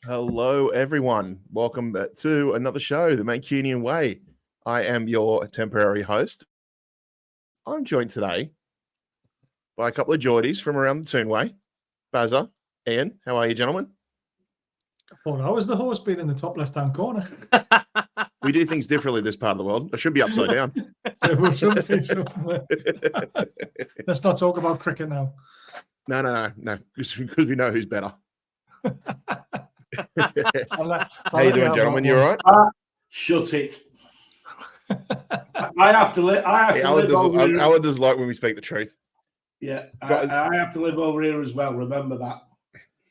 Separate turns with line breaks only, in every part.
Hello, everyone. Welcome to another show, The Mancunian Way. I am your temporary host. I'm joined today by a couple of Geordies from around the Toonway. Bazza, Ian, how are you, gentlemen?
I thought I was the host, being in the top left-hand corner.
We do things differently this part of the world. I should be upside down.
We should be. Let's not talk about cricket now.
No, because we know who's better. How you doing, gentlemen? You all right?
Shut it. I have to live.
Alan does like when we speak the truth.
Yeah, I have to live over here as well. Remember that.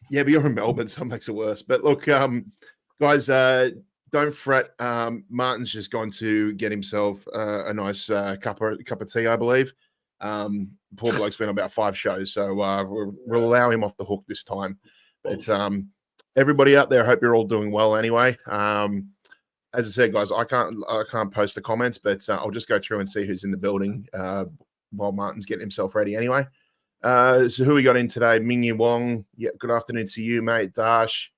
Yeah, but you're in Melbourne, so it makes it worse. But look, guys, don't fret. Martin's just gone to get himself a nice cup of tea, I believe. Poor bloke's been on about 5 shows, so we'll allow him off the hook this time. But everybody out there, I hope you're all doing well anyway. As I said, guys, I can't post the comments, but I'll just go through and see who's in the building while Martin's getting himself ready anyway. So who we got in today? Mingyi Wong. Yeah, good afternoon to you, mate. Dash.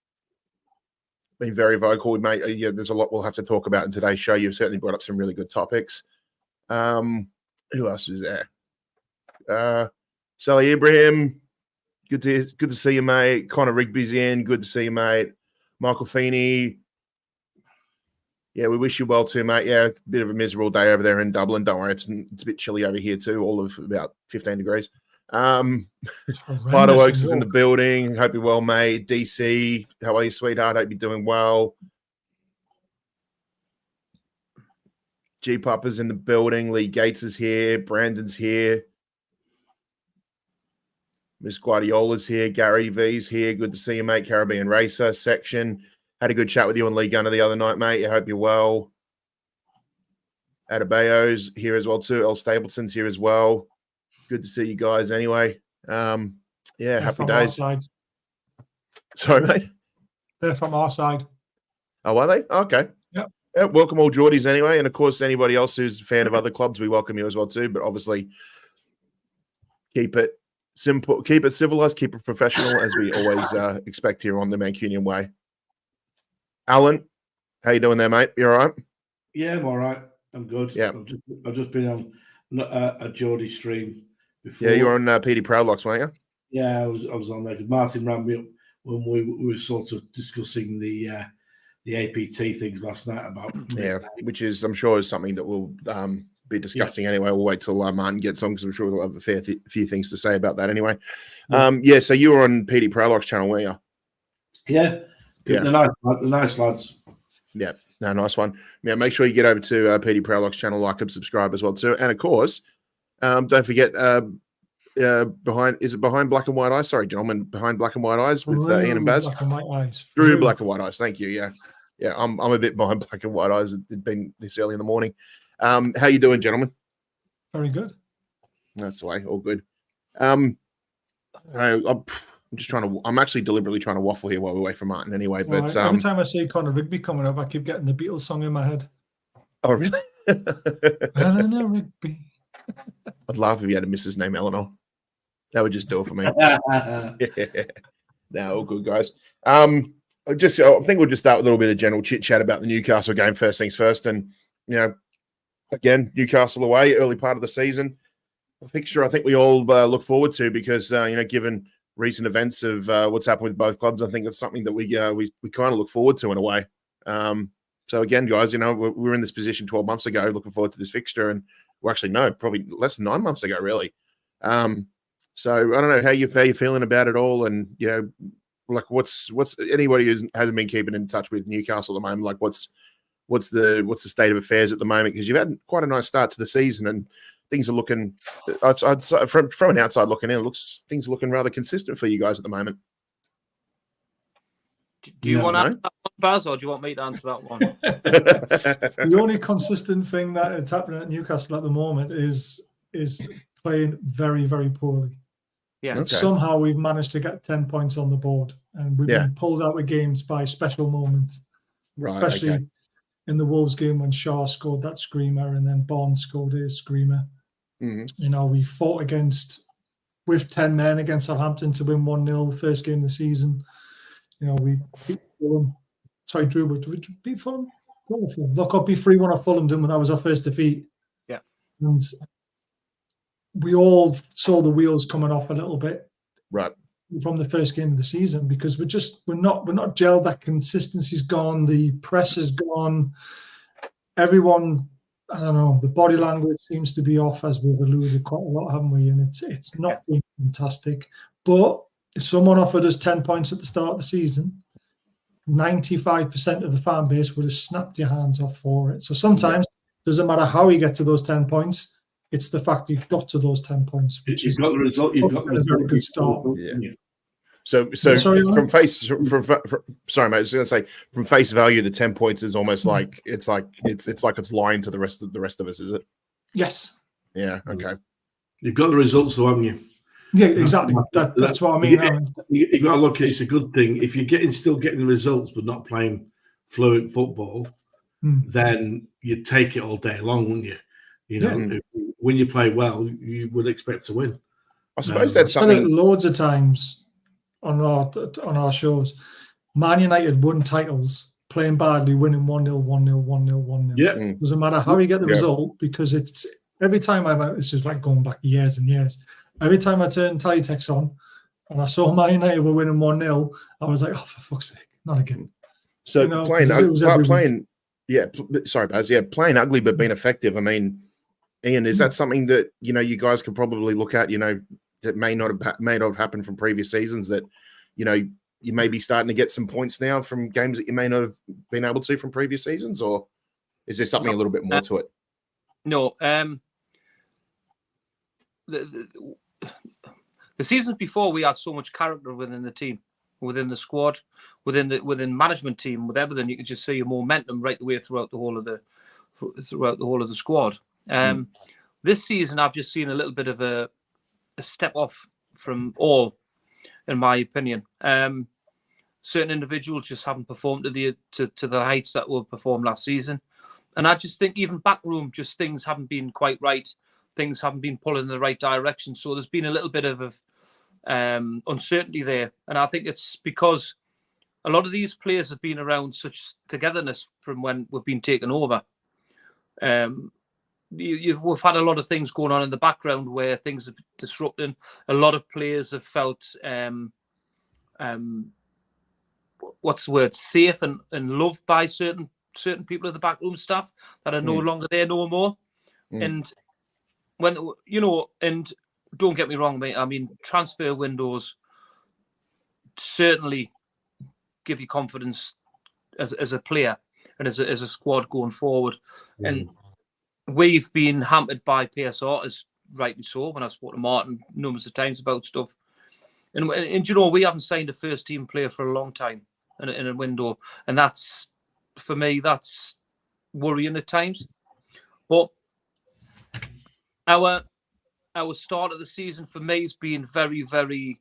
Been very vocal, mate. Yeah, there's a lot we'll have to talk about in today's show. You've certainly brought up some really good topics. Who else is there? Sally Ibrahim. Good to see you, mate. Connor Rigby's in. Good to see you, mate. Michael Feeney. Yeah, we wish you well too, mate. Yeah, a bit of a miserable day over there in Dublin. Don't worry, it's a bit chilly over here too, all of about 15 degrees. Fireworks is in the building. Hope you're well, mate. DC, how are you, sweetheart? Hope you're doing well. G-Pop is in the building. Lee Gates is here. Brandon's here. Miss Guardiola's here. Gary V's here. Good to see you, mate. Caribbean Racer section. Had a good chat with you on Lee Gunner the other night, mate. I hope you're well. Adebayo's here as well too. El Stapleton's here as well. Good to see you guys anyway. Yeah, happy days. Sorry, mate.
They're from our side.
Oh, are they? Okay.
Yep.
Yeah, welcome all Geordies anyway. And of course, anybody else who's a fan of other clubs, we welcome you as well too. But obviously, keep it simple, keep it civilized, keep it professional, as we always expect here on the Mancunian Way. Alan, how you doing there, mate? You all right?
Yeah, I'm all right. I'm good.
Yeah.
I've just been on a Geordie stream before.
Yeah, you were on PD Proudlocks, weren't you?
Yeah, I was on there because Martin ran me up when we were sort of discussing the APT things last night about.
Yeah, which is, I'm sure, is something that we'll be discussing anyway. We'll wait till Martin gets on because I'm sure we'll have a few things to say about that anyway. Yeah, so you were on PD Proudlocks channel, weren't you?
Yeah.
Yeah.
The nice lads.
Yeah, no, nice one. Yeah, make sure you get over to PD Proudlocks channel, like and subscribe as well too. And of course, don't forget behind Black and White Eyes? Sorry, gentlemen, behind Black and White Eyes with Ian and Baz.
Black and White Eyes.
Through Black and White Eyes. Thank you. Yeah, I'm a bit behind Black and White Eyes. It's been this early in the morning. How you doing, gentlemen?
Very good.
That's the way. All good. I'm actually deliberately trying to waffle here while we wait for Martin anyway. But
every time I see Connor Rigby coming up, I keep getting the Beatles song in my head.
Oh, really?
Eleanor Rigby.
I'd laugh if you had a Mrs. name Eleanor. That would just do it for me. No, all good, guys. I think we'll just start with a little bit of general chit chat about the Newcastle game. First things first, and again, Newcastle away, early part of the season. A fixture I think we all look forward to because given recent events of what's happened with both clubs, I think it's something that we kind of look forward to in a way. So again, guys, we were in this position 12 months ago, looking forward to this fixture, and probably less than 9 months ago, really. So I don't know how you're feeling about it all, and like what's anybody who hasn't been keeping in touch with Newcastle at the moment, like what's the state of affairs at the moment? Because you've had quite a nice start to the season, and things are looking, I'd say from an outside looking in, things are looking rather consistent for you guys at the moment.
Do you want to answer that one, Baz, or do you want me to answer that one?
The only consistent thing that is happening at Newcastle at the moment is playing very, very poorly.
Yeah.
And somehow we've managed to get 10 points on the board, and we've been pulled out of games by special moments.
Right.
Especially in the Wolves game when Shaw scored that screamer and then Barnes scored his screamer.
Mm-hmm.
We fought with 10 men against Southampton to win 1-0 first game of the season. we beat Fulham. Sorry, Drew, but did we beat Fulham? Look up, beat 3-1 off Fulham, didn't we? That was our first defeat.
Yeah.
And we all saw the wheels coming off a little bit.
Right.
From the first game of the season, because we're not gelled. That consistency's gone. The press is gone. Everyone, I don't know. The body language seems to be off, as we've alluded quite a lot, haven't we? And it's not been fantastic. But if someone offered us 10 points at the start of the season, 95% of the fan base would have snapped your hands off for it. So sometimes it doesn't matter how you get to those 10 points. It's the fact you've got to those 10 points. Which
you've got the result. You've got
a very good start.
Yeah. So sorry, mate. I was going to say, from face value, the 10 points is almost like it's lying to the rest of us, is it?
Yes.
Yeah. Okay.
You've got the results, though, haven't you?
Yeah, exactly. That's what I mean.
You've got to look at it. It's a good thing if you're still getting the results, but not playing fluent football. Then you'd take it all day long, wouldn't you? When you play well, you would expect to win.
I suppose that's something.
Loads of times on our shows, Man United won titles playing badly, winning 1-0, 1-0, 1-0, 1-0.
Yeah,
doesn't matter how you get the result, because it's every time it's just like going back years and years. Every time I turned Teletext on and I saw Man United were winning 1-0, I was like, oh, for fuck's sake, not again.
So playing, sorry, Baz. Yeah, playing ugly but being effective. I mean, Ian, is that something that you guys could probably look at? That may not have happened from previous seasons. That you may be starting to get some points now from games that you may not have been able to from previous seasons, or is there something a little bit more to it?
No. The seasons before, we had so much character within the team, within the squad, within management team, with everything. You could just see a momentum right the way throughout the whole of the squad. This season, I've just seen a little bit of a step off from all, in my opinion. Certain individuals just haven't performed to the heights that were performed last season, and I just think even backroom, just things haven't been quite right. Things haven't been pulling in the right direction. So there's been a little bit of uncertainty there, and I think it's because a lot of these players have been around such togetherness from when we've been taken over. We've had a lot of things going on in the background where things are disrupting. A lot of players have felt what's the word, safe and loved by certain people of the backroom staff that are no longer there no more. And when and don't get me wrong, mate, I mean, transfer windows certainly give you confidence as a player and as a squad going forward. And we've been hampered by PSR, as rightly so, when I spoke to Martin numerous of times about stuff. And we haven't signed a first team player for a long time in a window. And that's, for me, that's worrying at times. But our start of the season, for me, has been very, very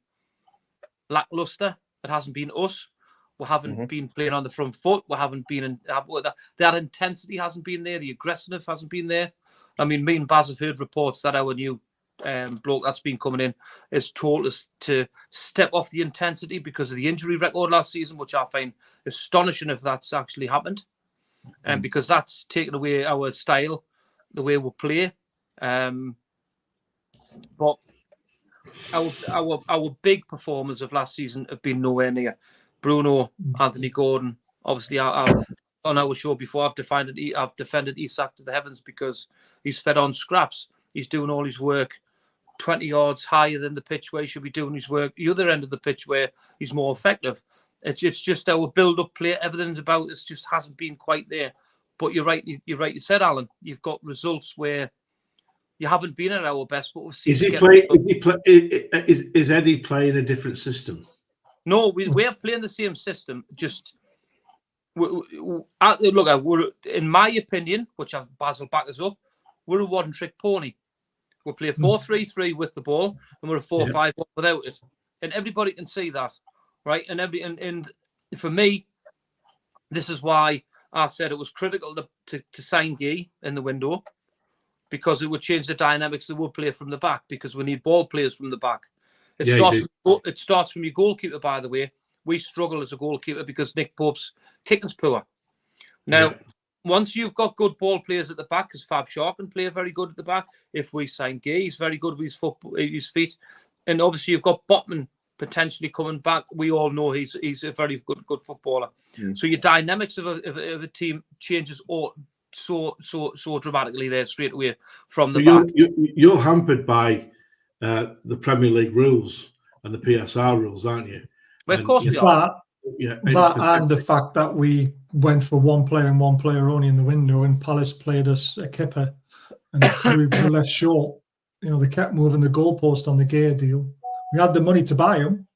lackluster. It hasn't been us. We haven't been playing on the front foot. We haven't been in that intensity hasn't been there. The aggressiveness hasn't been there. I mean, me and Baz have heard reports that our new bloke that's been coming in has told us to step off the intensity because of the injury record last season, which I find astonishing if that's actually happened, and because that's taken away our style, the way we play. But our big performers of last season have been nowhere near. Bruno, Anthony Gordon, obviously on our show before, I've defended Isak to the heavens because he's fed on scraps. He's doing all his work 20 yards higher than the pitch where he should be doing his work the other end of the pitch where he's more effective. It's just our build-up play. Everything's about it just hasn't been quite there. But you're right. You said, Alan, you've got results where you haven't been at our best. But we've seen.
Is Eddie playing a different system?
No, we're playing the same system. Just look, in my opinion, which Basil back us up, we're a one-trick pony. We play 4-3-3 with the ball, and we're a 4-5 without it, and everybody can see that, right? And for me, this is why I said it was critical to sign Guy in the window, because it would change the dynamics that we'll play from the back, because we need ball players from the back. It starts from your goalkeeper, by the way. we struggle as a goalkeeper because Nick Pope's kicking's poor. Now, once you've got good ball players at the back, because Fab Shaw can play very good at the back. If we sign Gay, he's very good with his feet. And obviously you've got Botman potentially coming back. We all know he's a very good footballer. So your dynamics of a team changes so dramatically there straight away from the back.
You're hampered by the Premier League rules and the PSR rules, aren't you?
Well, of course we are.
That and the fact that we went for one player and one player only in the window, and Palace played us a kipper, and we were left short. You know, they kept moving the goalpost on the Gay deal. We had the money to buy him,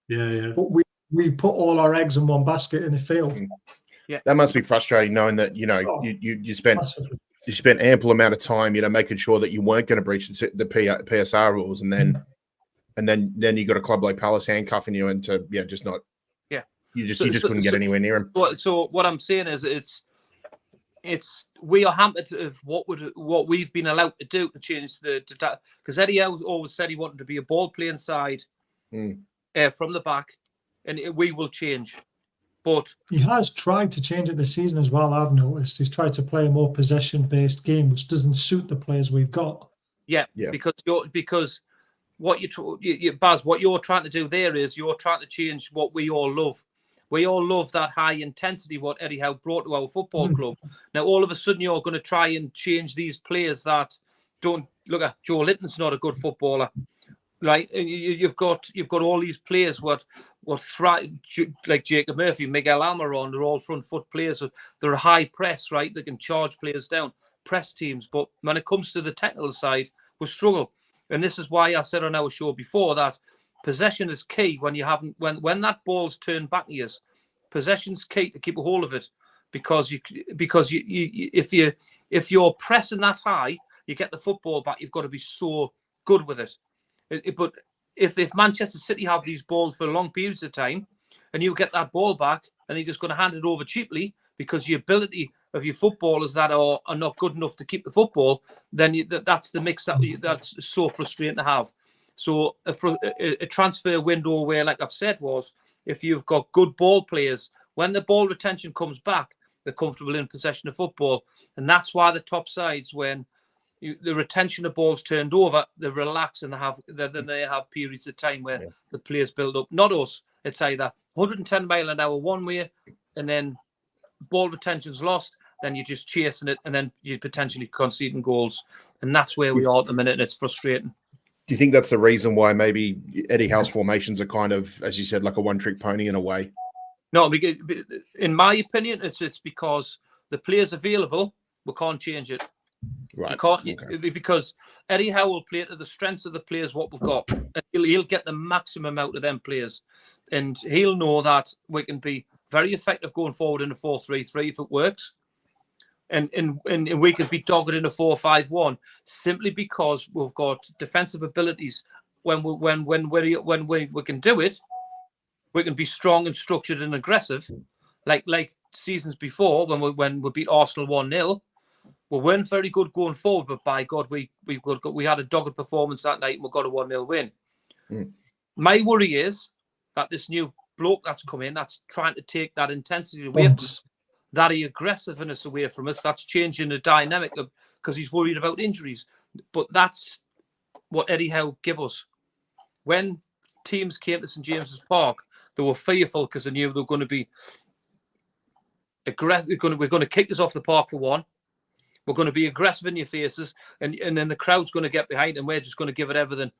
but we put all our eggs in one basket and it failed.
Yeah, that must be frustrating, knowing that you spent ample amount of time, making sure that you weren't going to breach the PSR rules, and then you got a club like Palace handcuffing you into just not. You just couldn't get anywhere near him.
So what I'm saying is, we are hampered of what we've been allowed to do to change because Eddie Howe always said he wanted to be a ball playing side from the back, and we will change. But
he has tried to change it this season as well. I've noticed he's tried to play a more possession based game, which doesn't suit the players we've got.
Yeah.
Because what Baz, what you're trying to do there is you're trying to change what we all love. We all love that high intensity, what Eddie Howe brought to our football club. Now, all of a sudden, you're going to try and change these players that don't look at. Joe Linton's not a good footballer, right? And you've got all these players what thrive, like Jacob Murphy, Miguel Almiron. They're all front foot players. They're a high press, right? They can charge players down, press teams. But when it comes to the technical side, we struggle. And this is why I said on our show before that possession is key when you haven't when that ball's turned back to you. Possession's key to keep a hold of it, because if you're pressing that high, you get the football back. You've got to be so good with it. But if Manchester City have these balls for long periods of time, and you get that ball back, and you're just going to hand it over cheaply because the ability of your footballers that are not good enough to keep the football, then that's the mix that's so frustrating to have. So a transfer window where, like I've said, was if you've got good ball players, when the ball retention comes back, they're comfortable in possession of football. And that's why the top sides, when the retention of balls turned over, they relax and they have periods of time where the players build up. Not us. It's either 110 mile an hour one way, and then ball retention's lost, then you're just chasing it, and then you're potentially conceding goals. And that's where we are at the minute, and it's frustrating.
Do you think that's the reason why maybe Eddie Howe's formations are kind of, as you said, like a one-trick pony in a way?
No, in my opinion, it's because the players available, we can't change it.
Right.
Because Eddie Howe will play to the strengths of the players what we've got. And he'll get the maximum out of them players. And he'll know that we can be very effective going forward in a 4-3-3 if it works. And we could be dogged in a 4-5-1 simply because we've got defensive abilities. When we can do it, we can be strong and structured and aggressive, like seasons before when we beat Arsenal 1-0. We weren't very good going forward, but by God, we had a dogged performance that night and we got a 1-0 win. My worry is that this new bloke that's come in, that's trying to take that intensity away from us, that aggressiveness away from us, that's changing the dynamic because he's worried about injuries. But that's what Eddie Howe gave us. When teams came to St James's Park, they were fearful because they knew they were going to be aggressive. We're going to kick us off the park for one. We're going to be aggressive in your faces, and then the crowd's going to get behind, and we're just going to give it everything.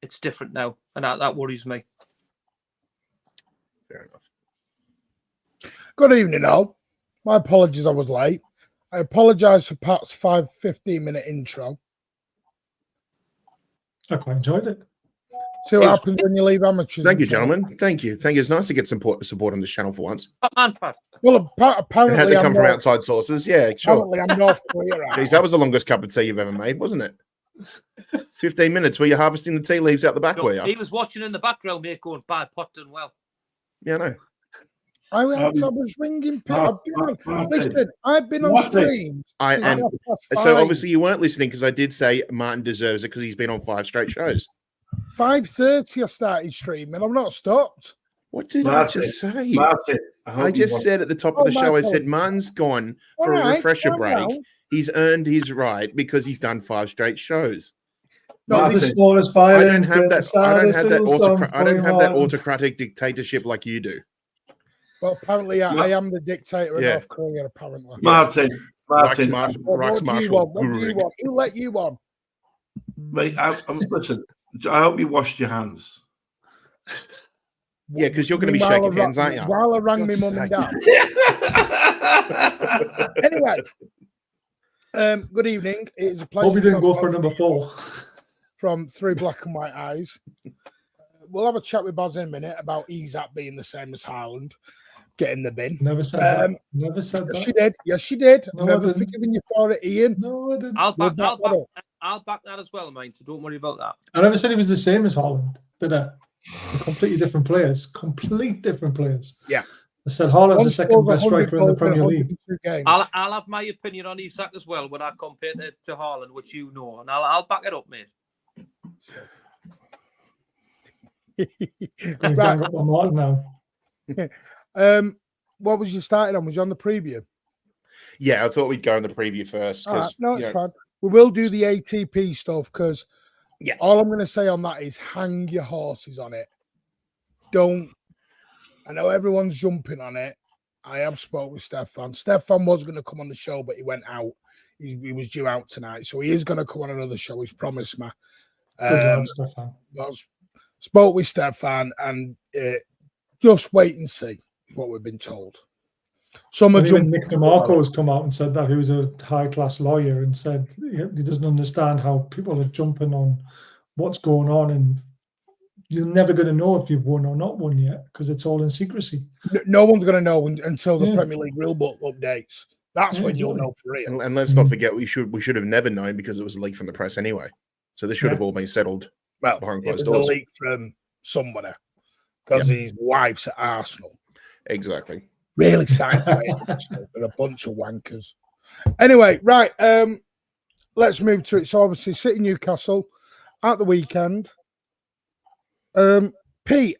It's different now, and that worries me.
Fair enough.
Good evening, all. My apologies, I was late. I apologise for Pat's 15-minute intro.
I quite enjoyed it.
See what happens when you leave amateurs.
Thank you, gentlemen. Thank you. It's nice to get some support on this channel for once.
Well, apparently,
it had to come from outside sources. Yeah, sure.
Apparently, I'm North Korea.
Jeez, that was the longest cup of tea you've ever made, wasn't it? 15 minutes where you're harvesting the tea leaves out the back.
No,
were you?
He was watching in the background, mate, going, "Bad pot done well."
Yeah, I know.
I was ringing people. Listen, I've been on streams.
So obviously you weren't listening because I did say Martin deserves it because he's been on 5 straight shows.
5:30 I started streaming. I've not stopped.
What did
Martin,
I just say?
Martin,
I just said at the top of the show, I said, Martin's gone for a refresher break. He's earned his right because he's done 5 straight shows.
Not the smallest
I
violin.
don't have that. I don't have that autocratic dictatorship like you do.
Well, apparently, I am the dictator of North Korea. Apparently,
Martin.
What do you want? Who let you on?
Mate, listen. I hope you washed your hands.
Yeah, because you're going to be shaking hands, aren't you?
While I rang my mum and dad. Anyway, good evening. It is a pleasure.
Hope you didn't go for number 4.
From Through Black and White Eyes. We'll have a chat with Baz in a minute about Isak being the same as Haaland, getting the bin.
Never said that. Never said that.
Yes, she did. Yes, she did.
No,
Never forgiven you for it, Ian.
No, I didn't.
I'll back that as well, mate. So don't worry about that.
I never said he was the same as Haaland, did I? They're completely different players. Complete different players.
Yeah.
I said Haaland's the second best striker in the Premier League.
I'll have my opinion on Isak as well when I compare it to Haaland, which you know, and I'll back it up, mate.
Right. Up on
now. What was you starting on? Was you on the preview?
Yeah, I thought we'd go on the preview first.
No, it's fine. We will do the ATP stuff because all I'm going to say on that is hang your horses on it. Don't. I know everyone's jumping on it. I have spoke with Stefan. Stefan was going to come on the show, but he went out. He was due out tonight, so he is going to come on another show. He's promised me.
Stefan.
Spoke with Stefan, and just wait and see what we've been told.
Even Nick DeMarco has come out and said that he was a high-class lawyer and said he doesn't understand how people are jumping on what's going on, and you're never going to know if you've won or not won yet because it's all in secrecy.
No one's going to know until the Premier League rulebook updates. That's when you'll know for real.
And let's not forget, we should have never known because it was a leak from the press anyway. So this should have all been settled behind closed doors.
A leak from somebody because his wife's at Arsenal.
Exactly.
Really starting to play at Arsenal. They're a bunch of wankers. Anyway, right. Let's move to it. So obviously, City Newcastle at the weekend. Pete,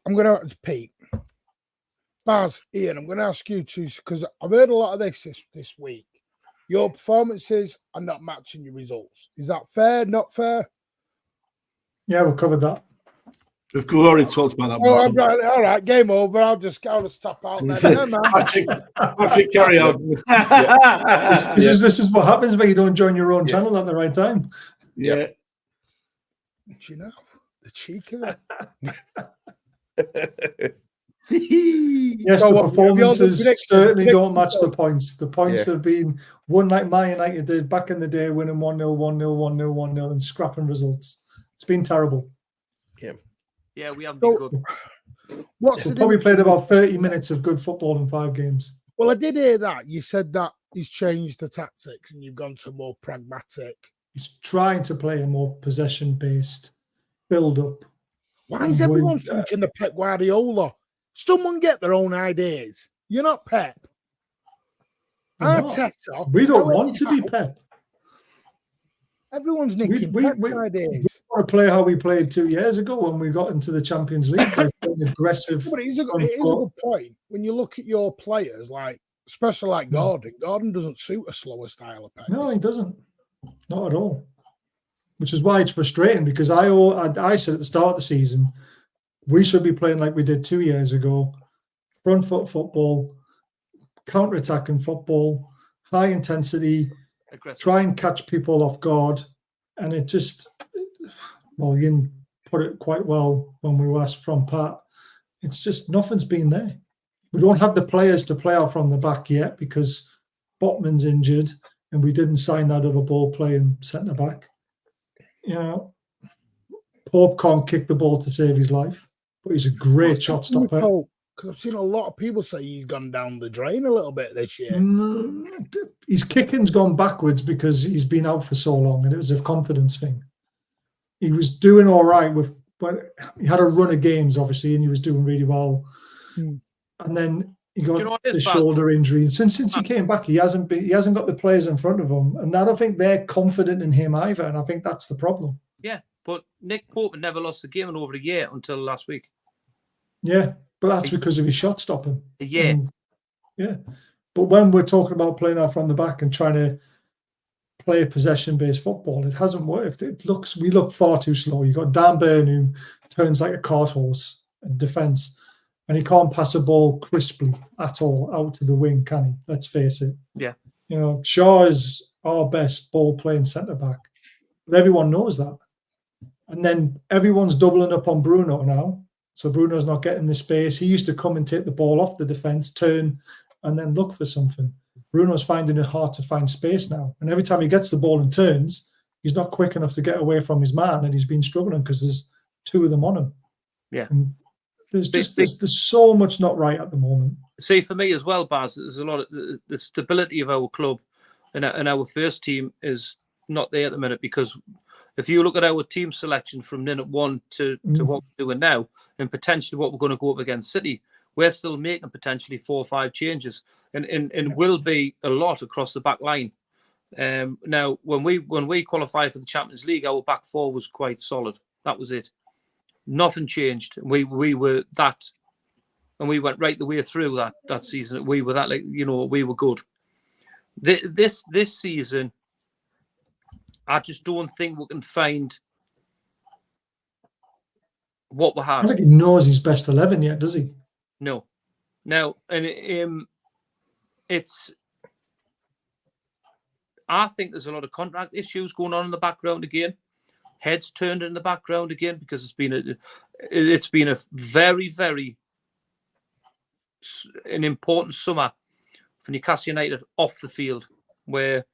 Baz, Ian, I'm going to ask you to, because I've heard a lot of this week. Your performances are not matching your results. Is that fair? Not fair?
Yeah, we covered that.
We've already talked about that.
Oh, all right, game over. I'll just stop out there. No,
Patrick, carry on.
This is what happens when you don't join your own channel at the right time.
Yeah.
Do you know the cheek of it?
Yes, the performances certainly don't match the points. The points have been won like Man United did back in the day, winning 1-0, 1-0, 1-0, 1-0, and scrapping results. It's been terrible.
Yeah, we haven't been good.
We've probably played about 30 minutes of good football in 5 games.
Well, I did hear that. You said that he's changed the tactics and you've gone to more pragmatic.
He's trying to play a more possession-based build-up.
Why is everyone thinking the Pep Guardiola? Someone get their own ideas. You're not Pep. Arteta.
We don't want to be Pep.
Everyone's nicking Pep's ideas.
We want to play how we played 2 years ago when we got into the Champions League. Aggressive.
But it is a good point. When you look at your players, like especially like Gordon, Gordon doesn't suit a slower style of Pep.
No, he doesn't. Not at all. Which is why it's frustrating because I said at the start of the season, we should be playing like we did 2 years ago. Front foot football, counter-attacking football, high intensity, try and catch people off guard. And it just, well, Ian put it quite well when we were asked from Pat. It's just nothing's been there. We don't have the players to play out from the back yet because Botman's injured and we didn't sign that other ball playing centre back. You know, Pope can't kick the ball to save his life, but he's a great shot stopper.
Because I've seen a lot of people say he's gone down the drain a little bit this year.
His kicking's gone backwards because he's been out for so long, and it was a confidence thing. He was doing all right but he had a run of games, obviously, and he was doing really well. And then he got the shoulder injury. And since he came back, he hasn't got the players in front of him, and I don't think they're confident in him either. And I think that's the problem.
Yeah, but Nick Pope never lost a game in over a year until last week.
Yeah, but that's because of his shot stopping.
Yeah.
Yeah. But when we're talking about playing out from the back and trying to play possession-based football, it hasn't worked. We look far too slow. You've got Dan Burn who turns like a cart horse in defence, and he can't pass a ball crisply at all out to the wing, can he? Let's face it.
Yeah.
You know, Shaw is our best ball-playing centre-back, but everyone knows that. And then everyone's doubling up on Bruno now. So Bruno's not getting the space. He used to come and take the ball off the defence, turn, and then look for something. Bruno's finding it hard to find space now. And every time he gets the ball and turns, he's not quick enough to get away from his man, and he's been struggling because there's two of them on him.
Yeah.
And there's so much not right at the moment.
See, for me as well, Baz, there's a lot of the stability of our club and our first team is not there at the minute, because if you look at our team selection from minute one to what we're doing now, and potentially what we're going to go up against City, we're still making potentially 4 or 5 changes, and will be a lot across the back line. Now, when we qualified for the Champions League, our back four was quite solid. That was it. Nothing changed. We were that, and we went right the way through that season. We were that, we were good. This season, I just don't think we can find what we had.
I don't think he knows his best 11 yet, does he?
No. Now, and it's. I think there's a lot of contract issues going on in the background again. Heads turned in the background again, because it's been a very, very an important summer for Newcastle United off the field, where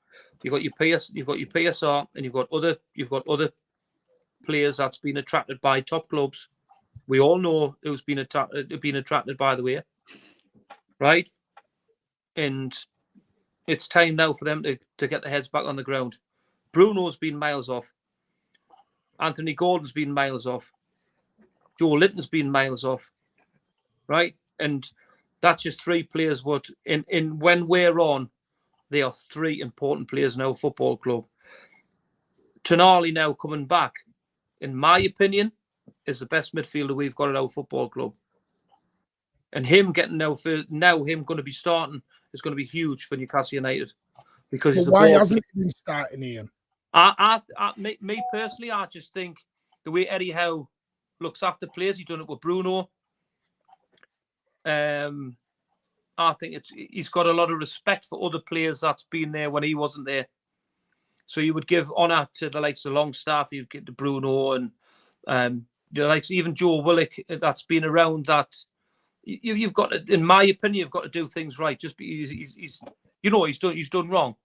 you've got your PSR, and you've got other players that's been attracted by top clubs. We all know who's been attracted by the way, right? And it's time now for them to get their heads back on the ground. Bruno's been miles off. Anthony Gordon's been miles off. Joe Linton's been miles off, right? And that's just 3 players. What in when we're on, they are 3 important players in our football club. Tonali now coming back, in my opinion, is the best midfielder we've got at our football club. And him getting him going to be starting is going to be huge for Newcastle United, because he's
why hasn't he been starting, Ian?
Me personally, I just think the way Eddie Howe looks after players, he's done it with Bruno. I think he's got a lot of respect for other players that's been there when he wasn't there. So you would give honour to the likes of Longstaff, you'd get to Bruno, and the likes even Joe Willock that's been around. That you've got to, in my opinion, you've got to do things right. Just he's done wrong.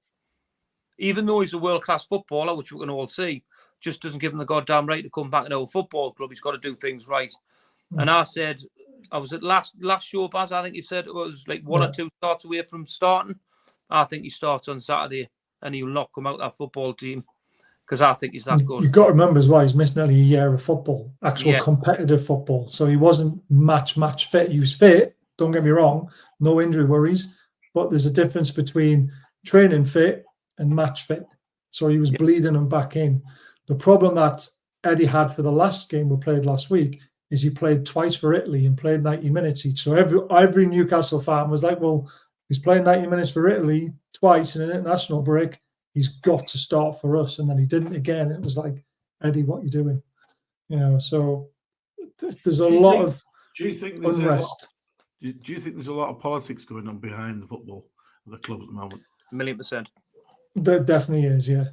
Even though he's a world-class footballer, which we can all see, just doesn't give him the goddamn right to come back in our football club. He's got to do things right. And I said, I was at last show, Baz, I think he said it was like 1 or 2 starts away from starting. I think he starts on Saturday, and he'll not come out that football team, because I think he's that good. You've
got to remember as well, he's missed nearly a year of football, actual competitive football. So he wasn't match fit. He was fit, don't get me wrong, no injury worries, but there's a difference between training fit and match fit. So he was bleeding and back in. The problem that Eddie had for the last game we played last week is he played twice for Italy and played 90 minutes each. So every Newcastle fan was like, well, he's playing 90 minutes for Italy twice in an international break. He's got to start for us. And then he didn't again. It was like, Eddie, what are you doing? So there's a lot of unrest.
Do you think there's a lot of politics going on behind the football of the club at the moment?
1,000,000%.
There definitely is, yeah.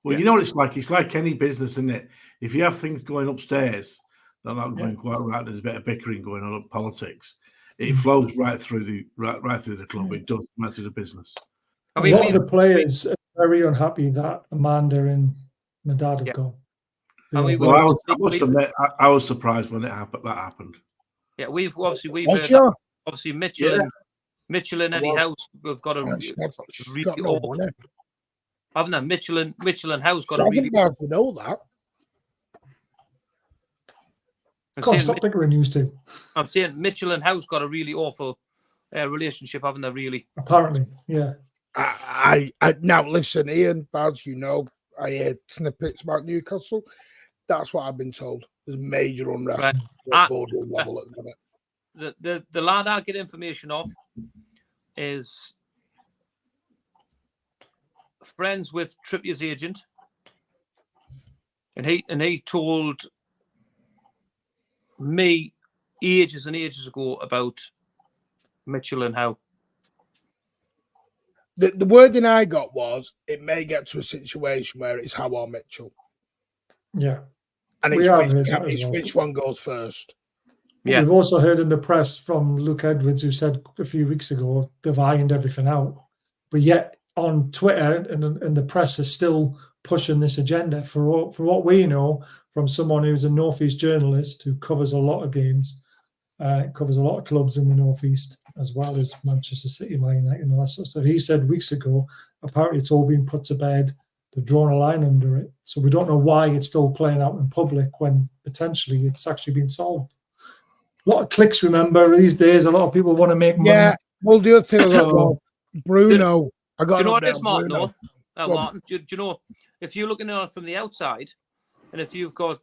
Well, you know what it's like? It's like any business, isn't it? If you have things going upstairs that are not going quite right, there's a bit of bickering going on, politics. It flows right through the club. It does right through the business.
I mean, a lot of the players are very unhappy that Amanda and my dad have gone.
Well, I must admit, I was surprised when that happened.
Yeah, we've heard that. Obviously Mitchell and Eddie House have got a really awful. Haven't they? Mitchell and House got a really.
We know that.
Stop bickering, news too.
I'm saying Mitchell and House got a really awful relationship, haven't they? Really.
Apparently, yeah.
I now listen, Ian, Baz, I hear snippets about Newcastle. That's what I've been told. There's major unrest at boardroom level at the minute.
the lad I get information of is friends with Trippier's agent, and he told me ages and ages ago about Mitchell and how.
The wording I got was it may get to a situation where it's Howe or Mitchell.
Yeah.
And it's which one goes first.
Yeah. We've also heard in the press from Luke Edwards, who said a few weeks ago they've ironed everything out. But yet on Twitter and the press is still pushing this agenda. For what we know from someone who's a North East journalist who covers a lot of games, covers a lot of clubs in the North East, as well as Manchester City, Man United, and all that sort of stuff. He said weeks ago, apparently it's all been put to bed. They've drawn a line under it. So we don't know why it's still playing out in public when potentially it's actually been solved. A lot of clicks, remember, these days. A lot of people want to make money.
Yeah, well, the other thing was Bruno. I got
do you know what
it
is, Martin? Martin, do you know, if you're looking at it from the outside, and if you've got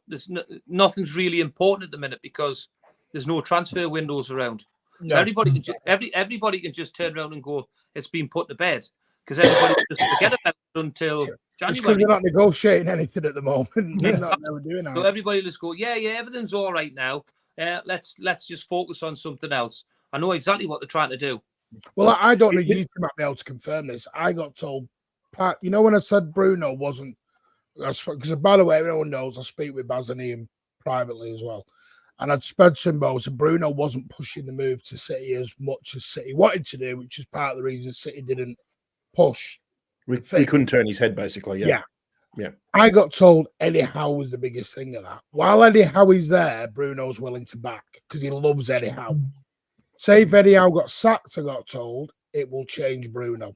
nothing's really important at the minute because there's no transfer windows around. No. So everybody can just turn around and go, it's been put to bed, because everybody just forget about it until January.
It's because we're not negotiating anything at the moment. Yeah. Not doing that.
So everybody just go, yeah, everything's all right now. Let's just focus on something else. I know exactly what they're trying to do.
Well, I don't know. You might be able to confirm this. I got told, you know, when I said Bruno wasn't, because by the way, everyone knows I speak with Baz and Ian privately as well. And I'd spread some balls, and Bruno wasn't pushing the move to City as much as City wanted to do, which is part of the reason City didn't push.
He couldn't turn his head, basically. Yeah.
I got told Eddie Howe was the biggest thing of that. While Eddie Howe is there, Bruno's willing to back because he loves Eddie Howe. Say if Eddie Howe got sacked, I got told, it will change Bruno.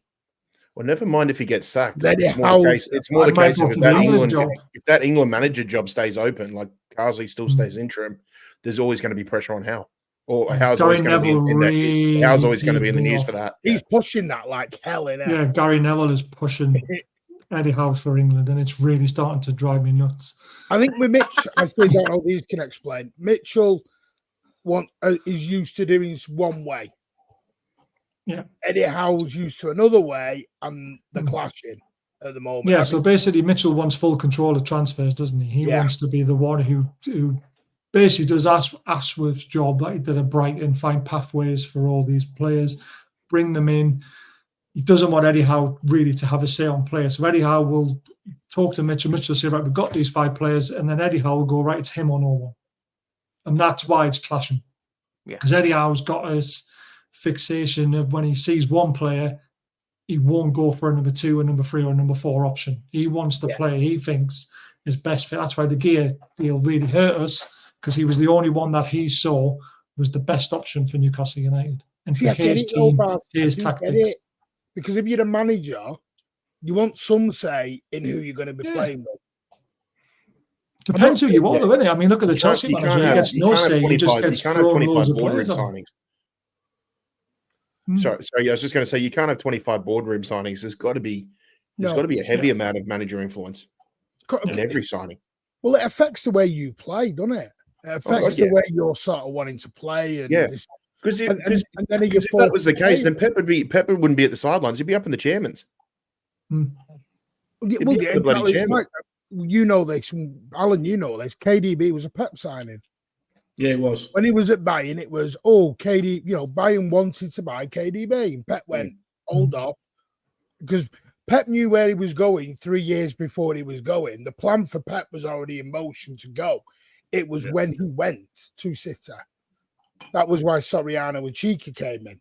Well, never mind if he gets sacked.
It's more
the case of if that England manager job stays open, like Carsley still stays interim, there's always going to be pressure on Howe. Or Howe's always going to be in the news for that.
He's pushing that like hell in there.
Yeah, Gary Neville is pushing Eddie Howe for England, and it's really starting to drive me nuts.
I think with Mitch, I still don't know these can explain. Mitchell is used to doing this one way.
Yeah.
Eddie Howe's used to another way, and they're clashing at the moment.
Yeah, so basically Mitchell wants full control of transfers, doesn't he? He wants to be the one who basically does Ashworth's job that he did at Brighton, find pathways for all these players, bring them in. He doesn't want Eddie Howe really to have a say on players. So Eddie Howe will talk to Mitchell. Mitchell will say, right, we've got these 5 players. And then Eddie Howe will go, right, it's him or no one. And that's why it's clashing. Because Eddie Howe's got his fixation of when he sees one player, he won't go for a number 2, a number 3, or a number 4 option. He wants the player he thinks is best fit. That's why the Gear deal really hurt us, because he was the only one that he saw was the best option for Newcastle United. And for his team, his tactics.
Because if you're a manager, you want some say in who you're going to be playing with.
Depends who you want, though, isn't it? I mean, look at the Chelsea manager. He gets no say. He just gets thrown loads of players on.
Sorry, I was just going to say, you can't have 25 boardroom signings. There's got to be a heavy amount of manager influence in every signing.
Well, it affects the way you play, doesn't it? It affects the way you're sort of wanting to play. And
because if that was the case, then Pep wouldn't be at the sidelines. He'd be up in the chairman's.
Like, you know this, Alan. You know this. KDB was a Pep signing.
Yeah, it was.
When he was at Bayern, it was KD. You know, Bayern wanted to buy KDB, and Pep went, hold off, because Pep knew where he was going 3 years before he was going. The plan for Pep was already in motion to go. It was when he went to City. That was why Soriano and Chika came in.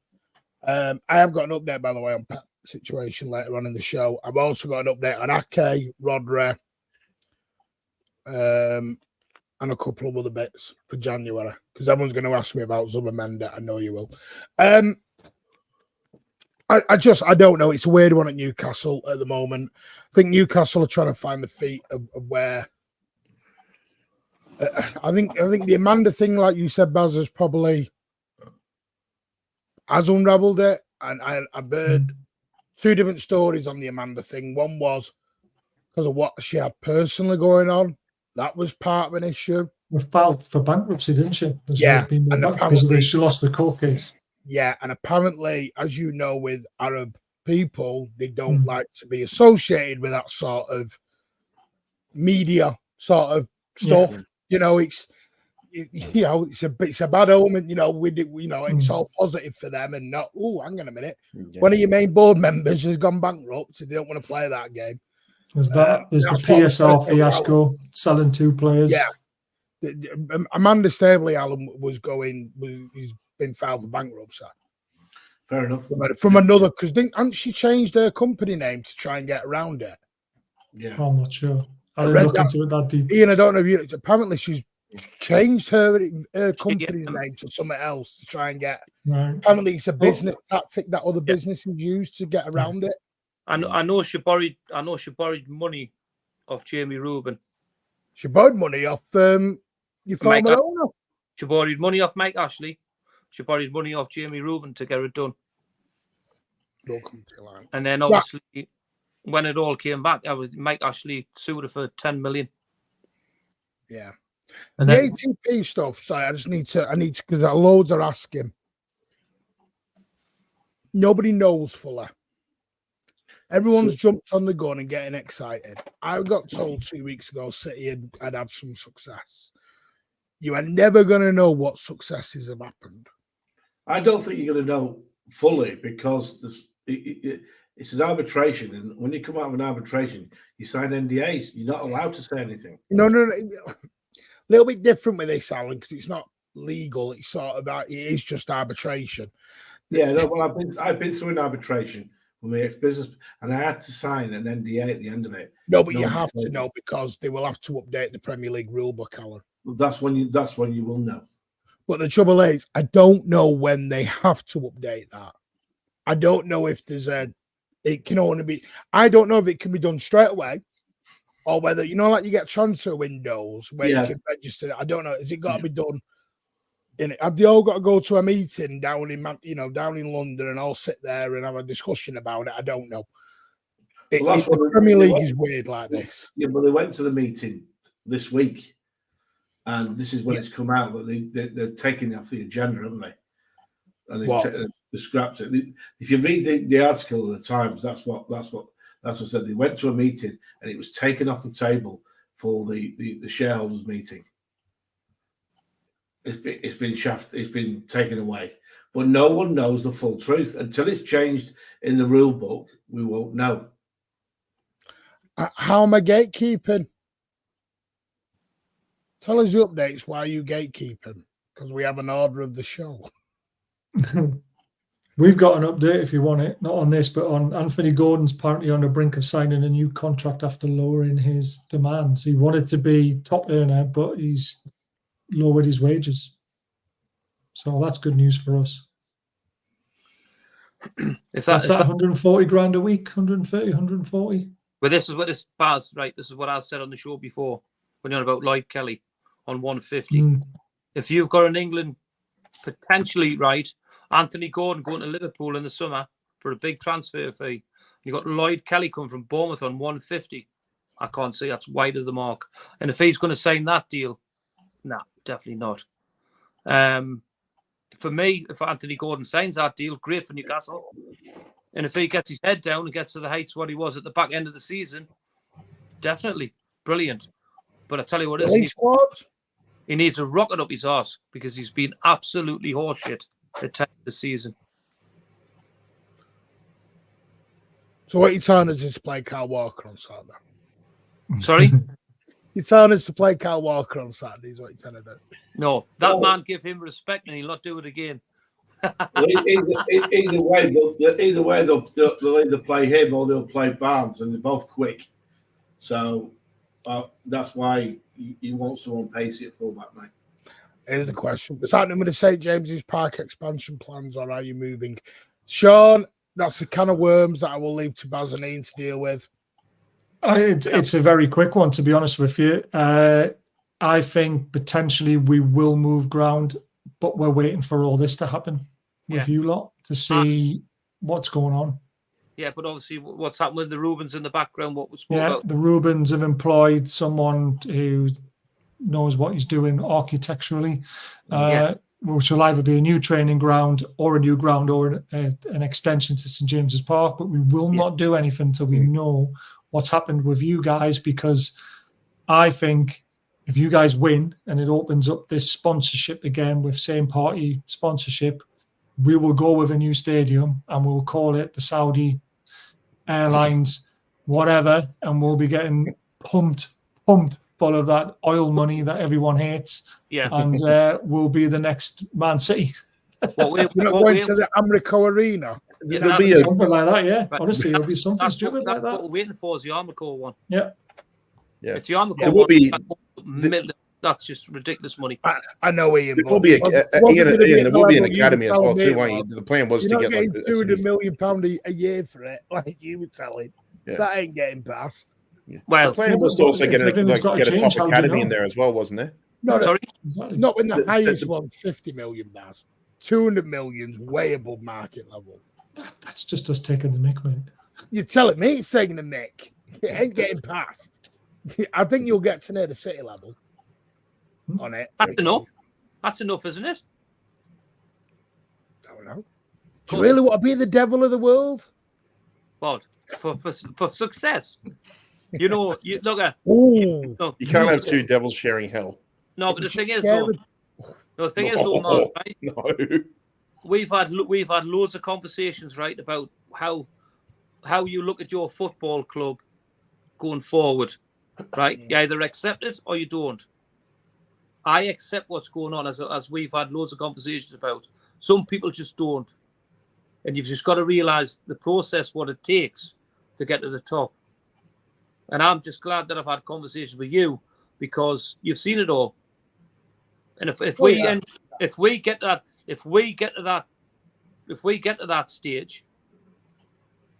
I have got an update, by the way, on Pep's situation later on in the show. I've also got an update on Ake, Rodri, and a couple of other bits for January, because everyone's going to ask me about Zubermenda. I know you will. I don't know. It's a weird one at Newcastle at the moment. I think Newcastle are trying to find the feet of where. I think the Amanda thing, like you said, Baz, has probably unraveled it. And I've heard 2 different stories on the Amanda thing. One was because of what she had personally going on. That was part of an issue.
filed for bankruptcy, didn't she?
Yeah, and
because she lost the court case.
Yeah, and apparently, as you know, with Arab people, they don't like to be associated with that sort of media sort of stuff. It's a bad omen. It's all positive for them, and not. Oh, hang on a minute. One of your main board members has gone bankrupt, so they don't want to play that game.
There's the PSR fiasco, selling 2 players.
Yeah, Amanda Stabley, Alan he's been filed for bankruptcy.
Fair enough.
From another, because hadn't she changed her company name to try and get around it?
Yeah,
I'm not sure. I didn't look into it that deep.
Ian, I don't know if you. Apparently, she's changed her company's name to something else to try and get.
Right.
Apparently, it's a business tactic that other businesses use to get around it.
I know she borrowed money off Jamie Rubin.
She borrowed money off your former owner.
She borrowed money off Mike Ashley. She borrowed money off Jamie Rubin to get it done. And then obviously, when it all came back, Mike Ashley sued her for 10 million.
Yeah.
And
the
then,
ATP stuff. Sorry, I need to because loads are asking. Nobody knows fully. Everyone's jumped on the gun and getting excited. I got told 2 weeks ago City had some success. You are never going to know what successes have happened.
I don't think you're going to know fully because it's an arbitration, and when you come out of an arbitration, you sign NDAs. You're not allowed to say anything.
No. A little bit different with this, Alan, because it's not legal. It's sort of it is just arbitration.
Yeah, no. Well, I've been through an arbitration with my ex-business, and I had to sign an NDA at the end of it.
No, but you have to know because they will have to update the Premier League rulebook, Alan.
That's when you will know.
But the trouble is, I don't know when they have to update that. I don't know if it can only be. I don't know if it can be done straight away, or whether like you get transfer windows where you can register. I don't know. Has it got to be done? Have they all got to go to a meeting down in London and all sit there and have a discussion about it? I don't know. The Premier League is weird like this.
Yeah, but they went to the meeting this week, and this is when it's come out that they've taken it off the agenda, haven't they? And they scrapped it. If you read the article of the Times, that's what said. They went to a meeting and it was taken off the table for the shareholders meeting. It's been taken away, but no one knows the full truth until it's changed in the rule book. We won't know.
How am I gatekeeping? Tell us your updates. Why are you gatekeeping? Because we have an order of the show.
We've got an update if you want it, not on this, but on Anthony Gordon's apparently on the brink of signing a new contract after lowering his demands. He wanted to be top earner, but he's lowered his wages. So that's good news for us.
If that's
140 grand a week, 130, 140.
But this is what this Baz, right? This is what I said on the show before when you're on about Lloyd Kelly on 150. If you've got an England potentially right, Anthony Gordon going to Liverpool in the summer for a big transfer fee. You got Lloyd Kelly coming from Bournemouth on 150. I can't see that's wide of the mark. And if he's going to sign that deal, nah, definitely not. For me, if Anthony Gordon signs that deal, great for Newcastle. And if he gets his head down and gets to the heights what he was at the back end of the season, definitely brilliant. But I tell you what, he needs a rocket up his arse because he's been absolutely horseshit at the end of the season.
So what you're telling us is to play Kyle Walker on Saturday?
Sorry?
You're telling us to play Kyle Walker on Saturday is what you're trying to do?
No, that man give him respect and he'll not do it again.
Well, either way, they'll either play him or they'll play Barnes, and they're both quick. So that's why you want someone pacey at fullback, mate.
Here's the question: what's happening with the St James's Park expansion plans, or are you moving? Sean, that's the can of worms that I will leave to Baz and Ian to deal with.
It's a very quick one, to be honest with you. I think potentially we will move ground, but we're waiting for all this to happen with you lot to see what's going on.
Yeah, but obviously what's happened with the Rubens in the background, what was spoken about.
The Rubens have employed someone who knows what he's doing architecturally, which will either be a new training ground or a new ground or an extension to St James's Park. But we will not do anything until we know what's happened with you guys, because I think if you guys win and it opens up this sponsorship again with same party sponsorship, we will go with a new stadium and we'll call it the Saudi Airlines whatever, and we'll be getting pumped full of that oil money that everyone hates.
Yeah.
And we'll be the next Man City.
You're not going to the Amrico Arena?
It'll be something like that, yeah. Honestly, it'll be something stupid like that.
What we're waiting for is the Armico one.
Yeah.
It's the Armico one. That's just ridiculous money.
I know, Ian.
There will be an academy as well too. The plan was to get like
£200 million a year for it, like you were telling. Yeah. That ain't getting past.
Yeah. Well, the plan was to also get a top academy in there as well, wasn't there?
Not when the highest one, 50 million. That's 200 million's way above market level.
That's just us taking the mick, mate.
You're telling me it's taking the mick. It ain't getting past. I think you'll get to near the City level on it.
That's enough. That's enough, isn't it?
Don't know. Do you really want to be the devil of the world?
What? For success. You know, you look at.
You can't have two devils sharing hell.
No, but the thing is, though, right?
No.
We've had loads of conversations, right, about how you look at your football club going forward, right? You either accept it or you don't. I accept what's going on, as we've had loads of conversations about. Some people just don't, and you've just got to realise the process, what it takes to get to the top. And I'm just glad that I've had conversations with you, because you've seen it all. And if we get to that stage,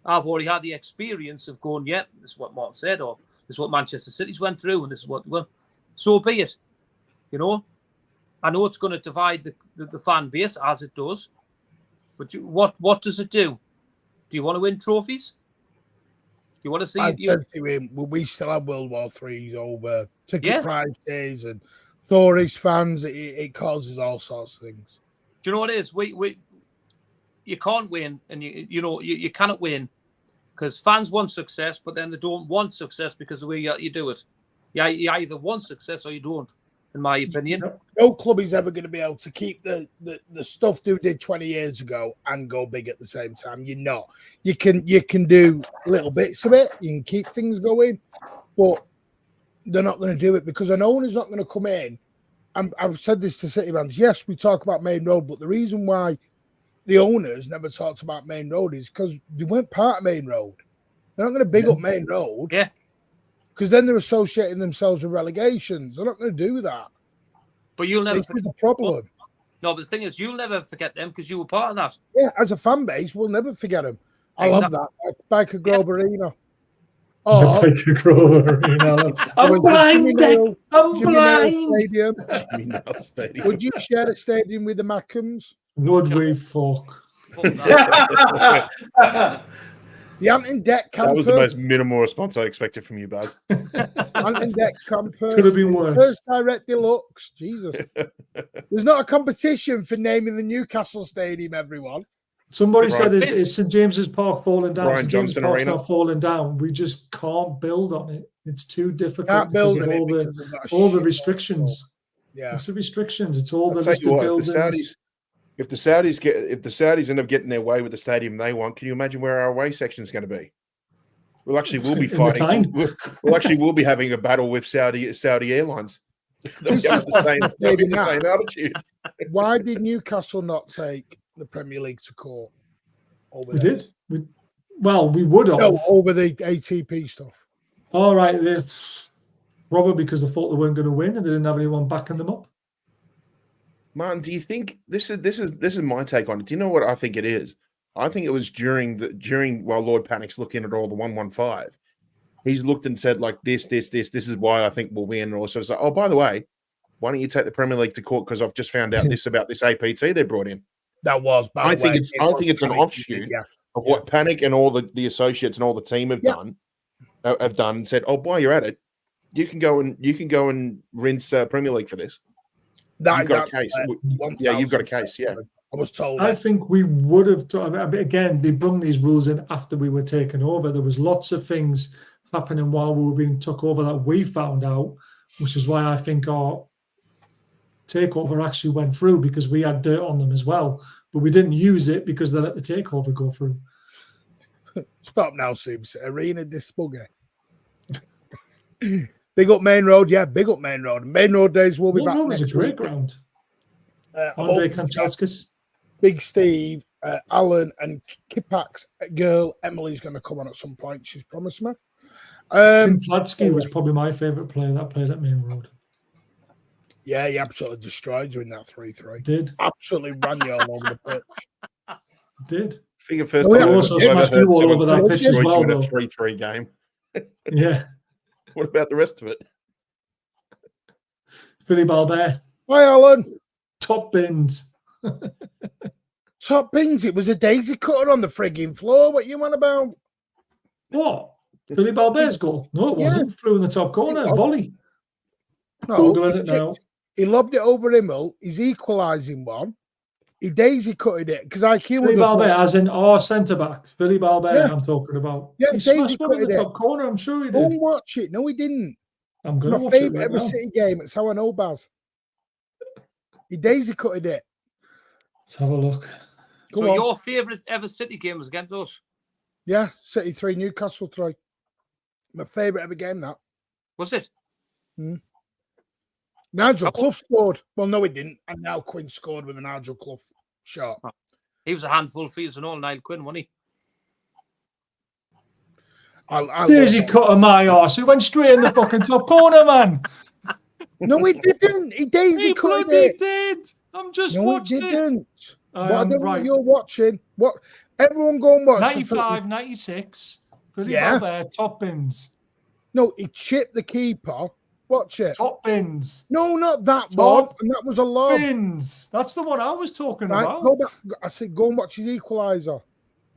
I've already had the experience of going, this is what Martin said, or this is what Manchester City's went through, and this is what, well, so be it. You know, I know it's going to divide the fan base, as it does, but what does it do? Do you want to win trophies? Do you want to see?
I said to him, we still have World War III's over ticket prices and tourist fans. It causes all sorts of things.
Do you know what it is? You can't win, and you cannot win because fans want success, but then they don't want success because of the way you do it. You either want success or you don't, in my opinion.
No club is ever going to be able to keep the stuff they did 20 years ago and go big at the same time. You're not. You can do little bits of it. You can keep things going, but they're not going to do it because an owner's not going to come in. I've said this to City fans. Yes, we talk about Main Road, but the reason why the owners never talked about Main Road is because they weren't part of Main Road. They're not going to big up Main Road.
Yeah.
Because then they're associating themselves with relegations. They're not going to do that.
But you'll never
forget the problem.
No, but the thing is, you'll never forget them because you were part of that.
Yeah, as a fan base, we'll never forget them. I love that. Like Biker Grove Arena. Oh,
Biker Grove Arena. I'm blind. I'm blind.
Stadium. Would you share a stadium with the Mackhams?
Would we fuck?
The Hampton Deck camper.
That was the most minimal response I expected from you, Baz.
Hampton Deck camper.
Could have been worse.
First Direct Deluxe. Jesus. There's not a competition for naming the Newcastle Stadium, everyone.
Somebody said, is St James's Park falling down?
Brian Johnson
Park's
Arena.
Not falling down. We just can't build on it. It's too difficult.
Can't build
because of all the restrictions.
Yeah.
It's the restrictions. It's all the listed buildings.
If the Saudis end up getting their way with the stadium they want, can you imagine where our away section is going to be? We'll be fighting. We'll be having a battle with Saudi Airlines. They'll have the same attitude.
Why did Newcastle not take the Premier League to court?
We did. We would have.
No, over the ATP stuff.
All right. Probably because they thought they weren't going to win and they didn't have anyone backing them up.
Martin, do you think this is my take on it? Do you know what I think it is? I think it was during while Lord Panic's looking at all the 115, he's looked and said like this is why I think we'll win. And also it's like, oh, by the way, why don't you take the Premier League to court because I've just found out this about this APT they brought in.
That was.
I think it's an offshoot of what Panic and all the associates and all the team have done and said, oh, while you're at it, You can go and rinse Premier League for this. You've got a case. Yeah, you've got a case. Yeah,
I was told.
I think we would have. Again, they brought these rules in after we were taken over. There was lots of things happening while we were being took over that we found out, which is why I think our takeover actually went through, because we had dirt on them as well, but we didn't use it because they let the takeover go through.
Stop now, Sims. Arena Dispugger. Big up Main Road, yeah. Big up Main Road. Main Road days will be back.
No, it's a great ground. Andre Kanchelskis,
Big Steve, Alan, and Kipak's girl Emily's going to come on at some point. She's promised me.
Tim Pladsky was probably my favourite player that played at Main Road.
Yeah, he absolutely destroyed you in that 3-3.
Did
absolutely ran you all over the pitch.
Did.
I think the first time
I also smashed you all over that pitch as well,
in a 3-3 game.
Yeah.
What about the rest of it?
Philly Balbert.
Hi, Alan.
Top bins.
Top bins. It was a daisy cutter on the frigging floor. What you on about?
What? Philly Balbert's goal? No, it wasn't. Yeah. Flew in the top corner. Volley.
No,
Googling it now.
He lobbed it over Himmel. He's equalising one. He daisy cutted it because IQ
Philly Balbert, as in our centre back. Philly Balbert, yeah. I'm talking about.
Yeah,
he smashed one in the top corner. I'm sure he did.
Don't watch it. No, he didn't.
I'm going to watch
it. My favourite
ever
City game. It's how I know Baz. He daisy cutted it.
Let's have a look.
Go on. Your favourite ever City game was against us?
Yeah, City 3, Newcastle 3. My favourite ever game, that.
Was it?
Nigel Clough scored. Well, no, he didn't. And now Quinn scored with a Nigel Clough shot.
He was a handful of fields and all, Niall Quinn, wasn't he?
Daisy cut my arse. He went straight in the fucking top corner, man.
No, he didn't. He daisy cut it.
He did. I'm just watching it.
Didn't. I don't know what you're watching. What? Everyone go and watch.
95, 96. Philly Balbert, top bins.
No, he chipped the keeper. Watch it.
Top bins.
No, not that one. And that was a lob.
Bins. That's the one I was talking about.
Go back. I said, go and watch his equaliser.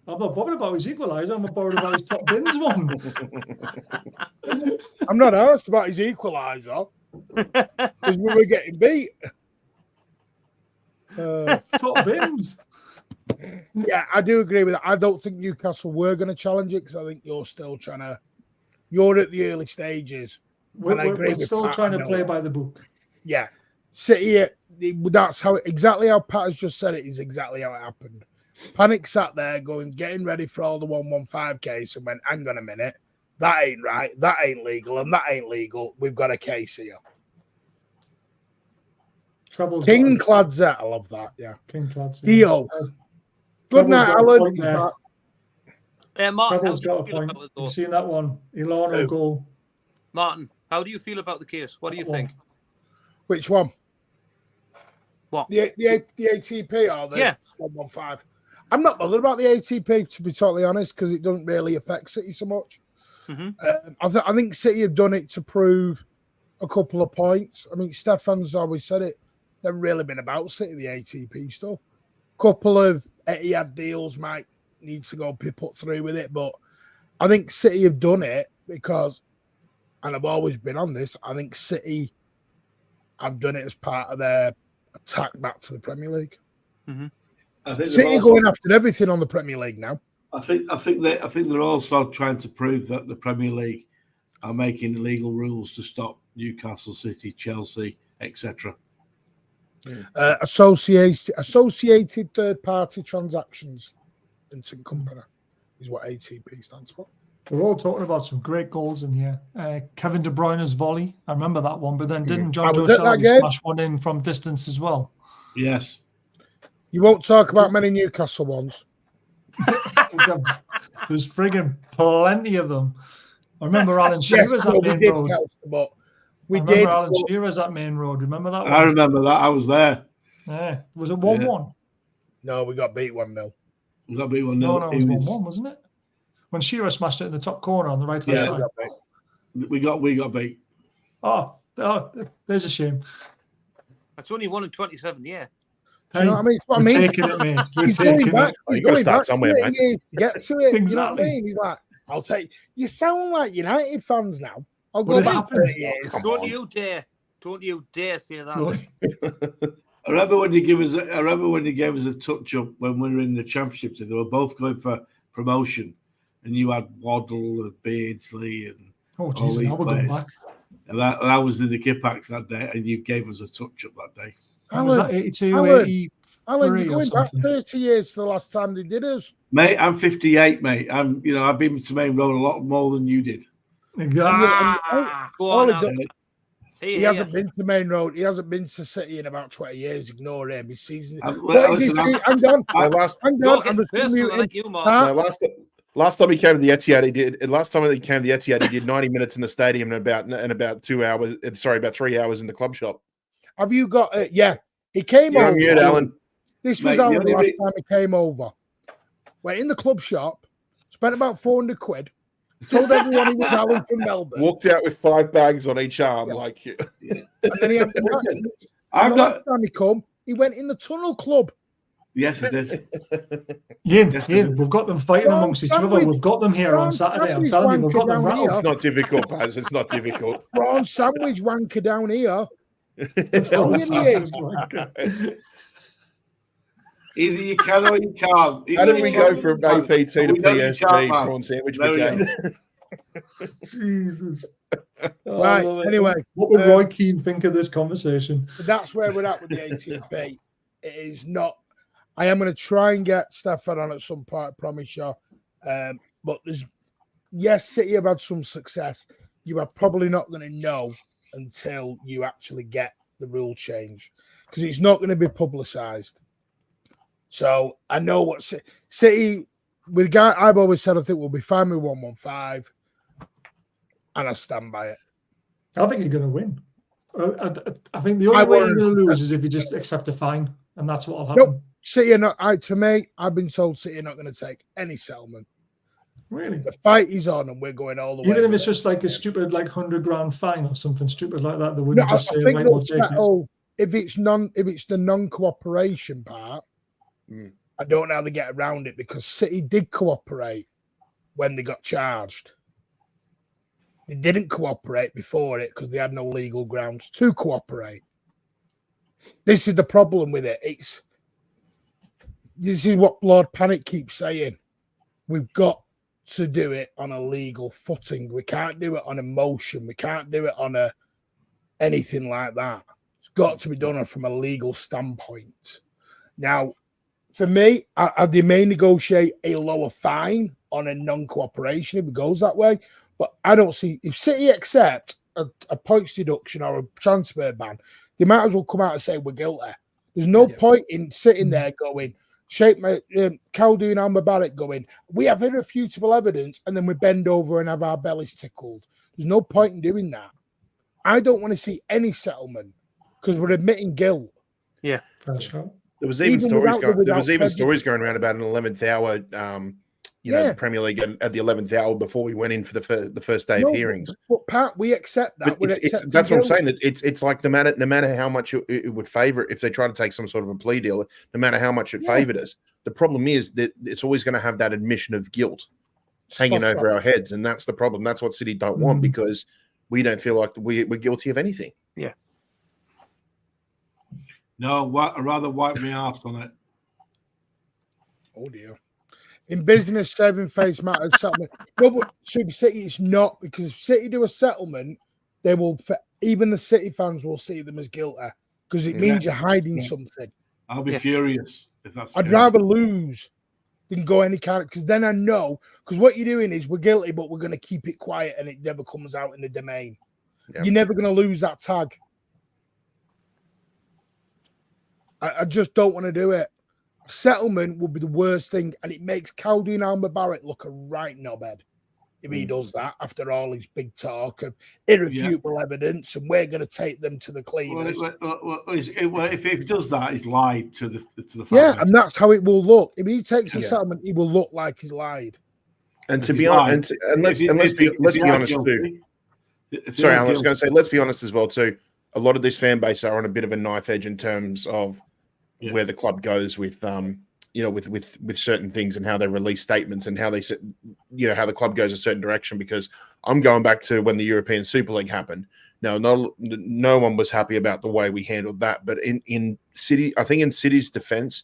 I'm not bothered about his equaliser. I'm not bothered about his top bins one.
I'm not asked about his equaliser because we were getting beat.
Top bins.
Yeah, I do agree with that. I don't think Newcastle were going to challenge it because I think you're still trying to. You're at the early stages.
We're still trying to play by the book.
Yeah. City, that's how exactly how Pat has just said it is exactly how it happened. Panic sat there getting ready for all the 115 case and went, hang on a minute, that ain't right, that ain't legal, and that ain't legal. We've got a case here. King Cladzette, I love that. Yeah.
King Cladzette.
Dio. Good night, Alan.
Martin,
Treble's got a point. You've seen that one. Ilano goal.
Martin, how do you feel about the case? What do you think?
Which one?
What?
The ATP or the 115? I'm not bothered about the ATP, to be totally honest, because it doesn't really affect City so much. I think City have done it to prove a couple of points. I mean, Stefan's always said it. They've really been about City, the ATP stuff. Couple of Etihad deals might need to go put through with it, but I think City have done it because, and I've always been on this, I think City have done it as part of their attack back to the Premier League.
I think
City
also,
going after everything on the Premier League now.
I think they're also trying to prove that the Premier League are making illegal rules to stop Newcastle, City, Chelsea, etc.
Associated third-party transactions into company is what ATP stands for.
We're all talking about some great goals in here. Kevin De Bruyne's volley, I remember that one, but then didn't John Joe Shelby smash one in from distance as well?
Yes.
You won't talk about many Newcastle ones.
There's frigging plenty of them. I remember Alan Shearer's at Main Road. Alan Shearer's at Main Road. Remember that one?
I remember that. I was there.
Yeah. Was it 1-1?
No, we got beat 1-0.
We got beat 1-0.
No, it was 1-1, wasn't it? When Shearer smashed it in the top corner on the right-hand side.
We got beat.
Oh, there's a shame.
That's only 1 in 27, yeah.
Do you know what I mean? It's what I mean.
Taking it, mate.
He's going back.
You've got to start somewhere, man.
To get to it.
Exactly.
You know what I mean? He's like, I'll take. You sound like United fans now.
I'll
go
back 30 years.
Don't you dare say that.
I remember when you gave us a touch up when we were in the championship. So they were both going for promotion, and you had Waddle and Beardsley and
oh Jesus, now we're going back.
And that was in the Kippax that day, and you gave us a touch up that day.
Was that 82,
Alan,
83
you're going back 30 years to the last time they did us.
Mate, I'm 58, mate. I've been to Main Road a lot more than you did.
He hasn't been to Main Road. He hasn't been to City in about 20 years. Ignore him. His season. Hang on.
Last time he came to the Etihad, he did. Last time he came to the Etihad, he did 90 minutes in the stadium and about 2 hours. Sorry, about 3 hours in the club shop.
Have you got? Yeah, he came over.
Mute, Alan.
This was Alan the last time he came over. Went in the club shop, spent about 400 quid. Told everyone he was Alan from Melbourne.
Walked out with 5 bags on each arm,
And then he had the last time he come, he went in the Tunnel Club.
Yes, I did.
Ian, we've got them fighting amongst each other. We've got them here on Saturday. I'm telling you, we've got them rattled.
It's not difficult, Baz. It's not difficult.
Prawn sandwich wanker down here.
Either you can or you can't.
How did we go from APT to PSG prawn sandwich brigade?
Jesus.
Right. Anyway,
what would Roy Keane think of this conversation?
That's where we're at with the ATP. It is not. I am going to try and get Stefan on at some point, I promise you. But yes, City have had some success. You are probably not going to know until you actually get the rule change because it's not going to be publicised. So I know what City with guy. I've always said I think we'll be fine with 115, and I stand by it.
I think you're going to win. I think the only way you're going to lose is if you just accept a fine, and that's what will happen.
Nope. City are not. To me, I've been told City are not going to take any settlement.
Really?
The fight is on, and we're going all the way.
Even if it's just like a stupid, like $100,000 fine or something stupid like that, they wouldn't just say,
right,
we'll take it.
If it's the non-cooperation part, I don't know how they get around it because City did cooperate when they got charged. They didn't cooperate before it because they had no legal grounds to cooperate. This is the problem with it. This is what Lord Panic keeps saying. We've got to do it on a legal footing. We can't do it on emotion. We can't do it on anything like that. It's got to be done from a legal standpoint. Now, for me, they may negotiate a lower fine on a non-cooperation if it goes that way. But I don't see if City accept a points deduction or a transfer ban, they might as well come out and say we're guilty. There's no point in sitting there going, Khaldoon Al-Mubarak going, we have irrefutable evidence, and then we bend over and have our bellies tickled. There's no point in doing that. I don't want to see any settlement because we're admitting guilt.
Yeah,
that's right.
There was even stories going around about an 11th hour, Premier League at the 11th hour before we went in for the first day of hearings.
But Pat, we accept that.
That's what I'm saying. It's like no matter how much it would favour if they try to take some sort of a plea deal, no matter how much it favoured us. The problem is that it's always going to have that admission of guilt hanging over our heads, and that's the problem. That's what City don't want because we don't feel like we're guilty of anything.
Yeah.
No, I'd rather wipe my ass on it.
Oh dear. In business, saving face matters. Settlement. No, but Super City is not because if City do a settlement, they will. Even the City fans will see them as guilty because it means you're hiding something.
I'll be furious if that's.
I'd rather lose than go any kind of because then I know because what you're doing is we're guilty, but we're going to keep it quiet and it never comes out in the domain. Yeah. You're never going to lose that tag. I just don't want to do it. Settlement would be the worst thing, and it makes Khaldoon Al-Mubarak look a right knobhead if he does that after all his big talk of irrefutable evidence, and we're going to take them to the cleaners.
If he does that, he's lied to the fans.
Yeah, and that's how it will look. If he takes a settlement, he will look like he's lied.
And to be honest, and let's be honest too. Sorry, Alan, I was going to say, let's be honest as well too. A lot of this fan base are on a bit of a knife edge in terms of where the club goes with with certain things and how they release statements and how they how the club goes a certain direction, because I'm going back to when the European Super League happened. Now, no one was happy about the way we handled that, but in City, I think in City's defense,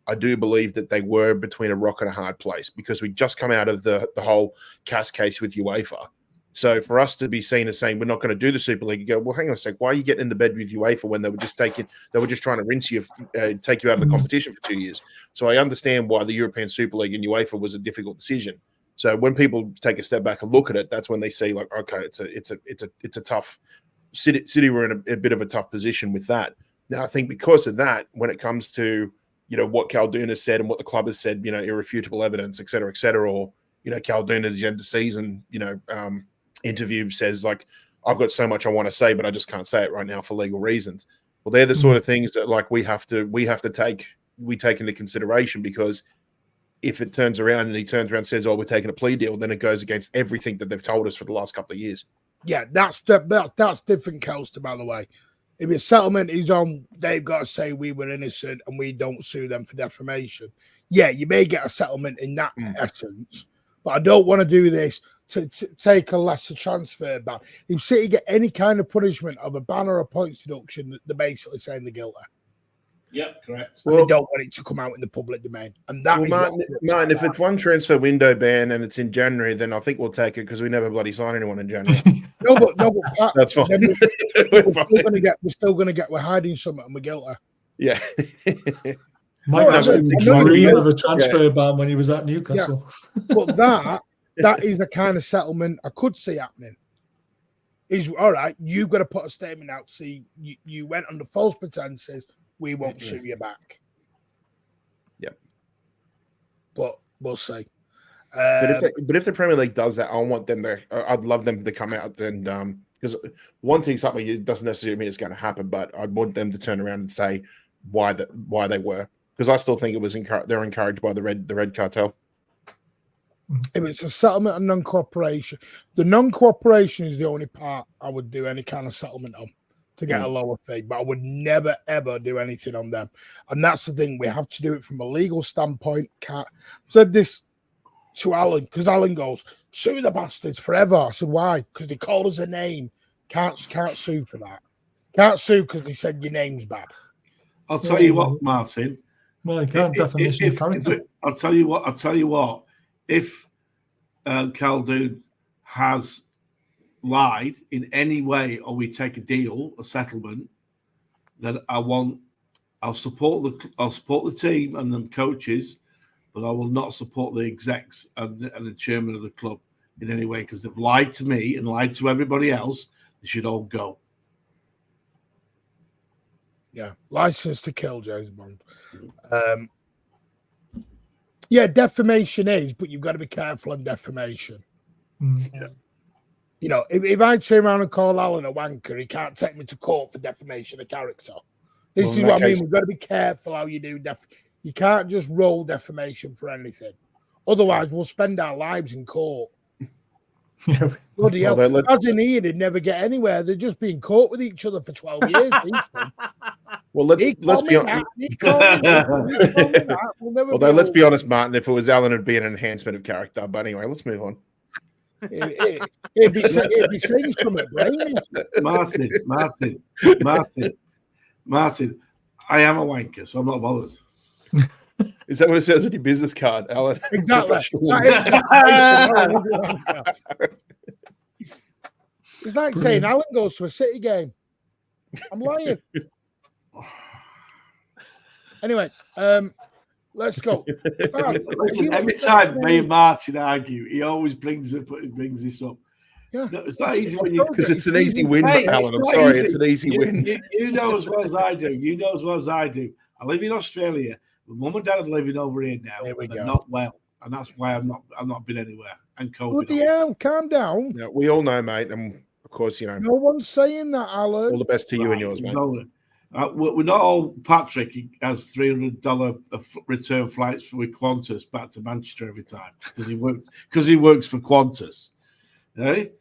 I do believe that they were between a rock and a hard place because we just come out of the whole CAS case with UEFA. So for us to be seen as saying we're not going to do the Super League, you go, well, hang on a sec, why are you getting into bed with UEFA when they were just trying to rinse you, take you out of the competition for 2 years? So I understand why the European Super League and UEFA was a difficult decision. So when people take a step back and look at it, that's when they see like, okay, it's a tough City were in a bit of a tough position with that. Now I think because of that, when it comes to what Khaldun has said and what the club has said, irrefutable evidence, et cetera, or Khaldun at the end of the season, interview says like, I've got so much I want to say, but I just can't say it right now for legal reasons. Well, they're the sort of things that like we take into consideration, because if it turns around and he turns around and says, oh, we're taking a plea deal, then it goes against everything that they've told us for the last couple of years.
Yeah, that's different, Kelster, by the way. If a settlement is on, they've got to say we were innocent and we don't sue them for defamation. Yeah, you may get a settlement in that essence, but I don't want to do this to take a lesser transfer ban. If City get any kind of punishment of a ban or a points deduction, they're basically saying they're guilty.
Yep, correct.
Well, they don't want it to come out in the public domain. And that is
Martin, if it's one transfer window ban and it's in January, then I think we'll take it because we never bloody sign anyone in January.
no, but Pat,
that's fine.
We're hiding something and we're guilty.
Yeah.
Mike actually dreamed of a transfer ban when he was at Newcastle.
Yeah. But that is the kind of settlement I could see happening. Is all right, you've got to put a statement out. See, you went under false pretenses. We won't sue you back.
Yeah.
But we'll see.
But if the Premier League does that, I'd love them to come out and because one thing, something doesn't necessarily mean it's going to happen, but I'd want them to turn around and say why they were, because I still think it was they're encouraged by the red cartel.
If it's a settlement and non-cooperation, the non-cooperation is the only part I would do any kind of settlement on to get a lower fee, but I would never, ever do anything on them. And that's the thing. We have to do it from a legal standpoint. I said this to Alan, because Alan goes, sue the bastards forever. I said, why? Because they called us a name. Can't sue for that. Can't sue because they said your name's bad.
I'll tell you what, Martin.
Well, you can't defamation of character.
I'll tell you what. If Khaldun has lied in any way, or we take a deal, a settlement, then I'll support the team and the coaches, but I will not support the execs and the chairman of the club in any way, because they've lied to me and lied to everybody else. They should all go.
Yeah, license to kill, James Bond. Yeah, defamation is, but you've got to be careful on defamation. Yeah. If I turn around and call Alan a wanker, he can't take me to court for defamation of character. This is what I mean. We've got to be careful how you do You can't just roll defamation for anything. Otherwise, we'll spend our lives in court.
Yeah.
Bloody hell. As in here, they'd never get anywhere. They're just being caught with each other for 12 years.
Well, let's be honest. Let's be honest, Martin. If it was Alan, it'd be an enhancement of character. But anyway, let's move on.
It'd be saying something,
Martin. I am a wanker, so I'm not bothered.
Is that what it says on your business card, Alan?
Exactly. It's like saying Alan goes to a City game. I'm lying. Anyway, let's go.
Listen, every time me and Martin argue, he always brings this up.
Yeah,
no, it's not easy when you,
because it's an easy win, Alan. I'm sorry, it's an easy win.
You know as well as I do. I live in Australia. My mum and dad are living over here now. They're not well, and that's why I've not been anywhere. And COVID.
Bloody hell, calm down.
Yeah, we all know, mate, and of course,
no one's saying that, Alan.
All the best to you and yours, mate.
We're not all. Patrick has $300 return flights with Qantas back to Manchester every time because he works for Qantas. Hey.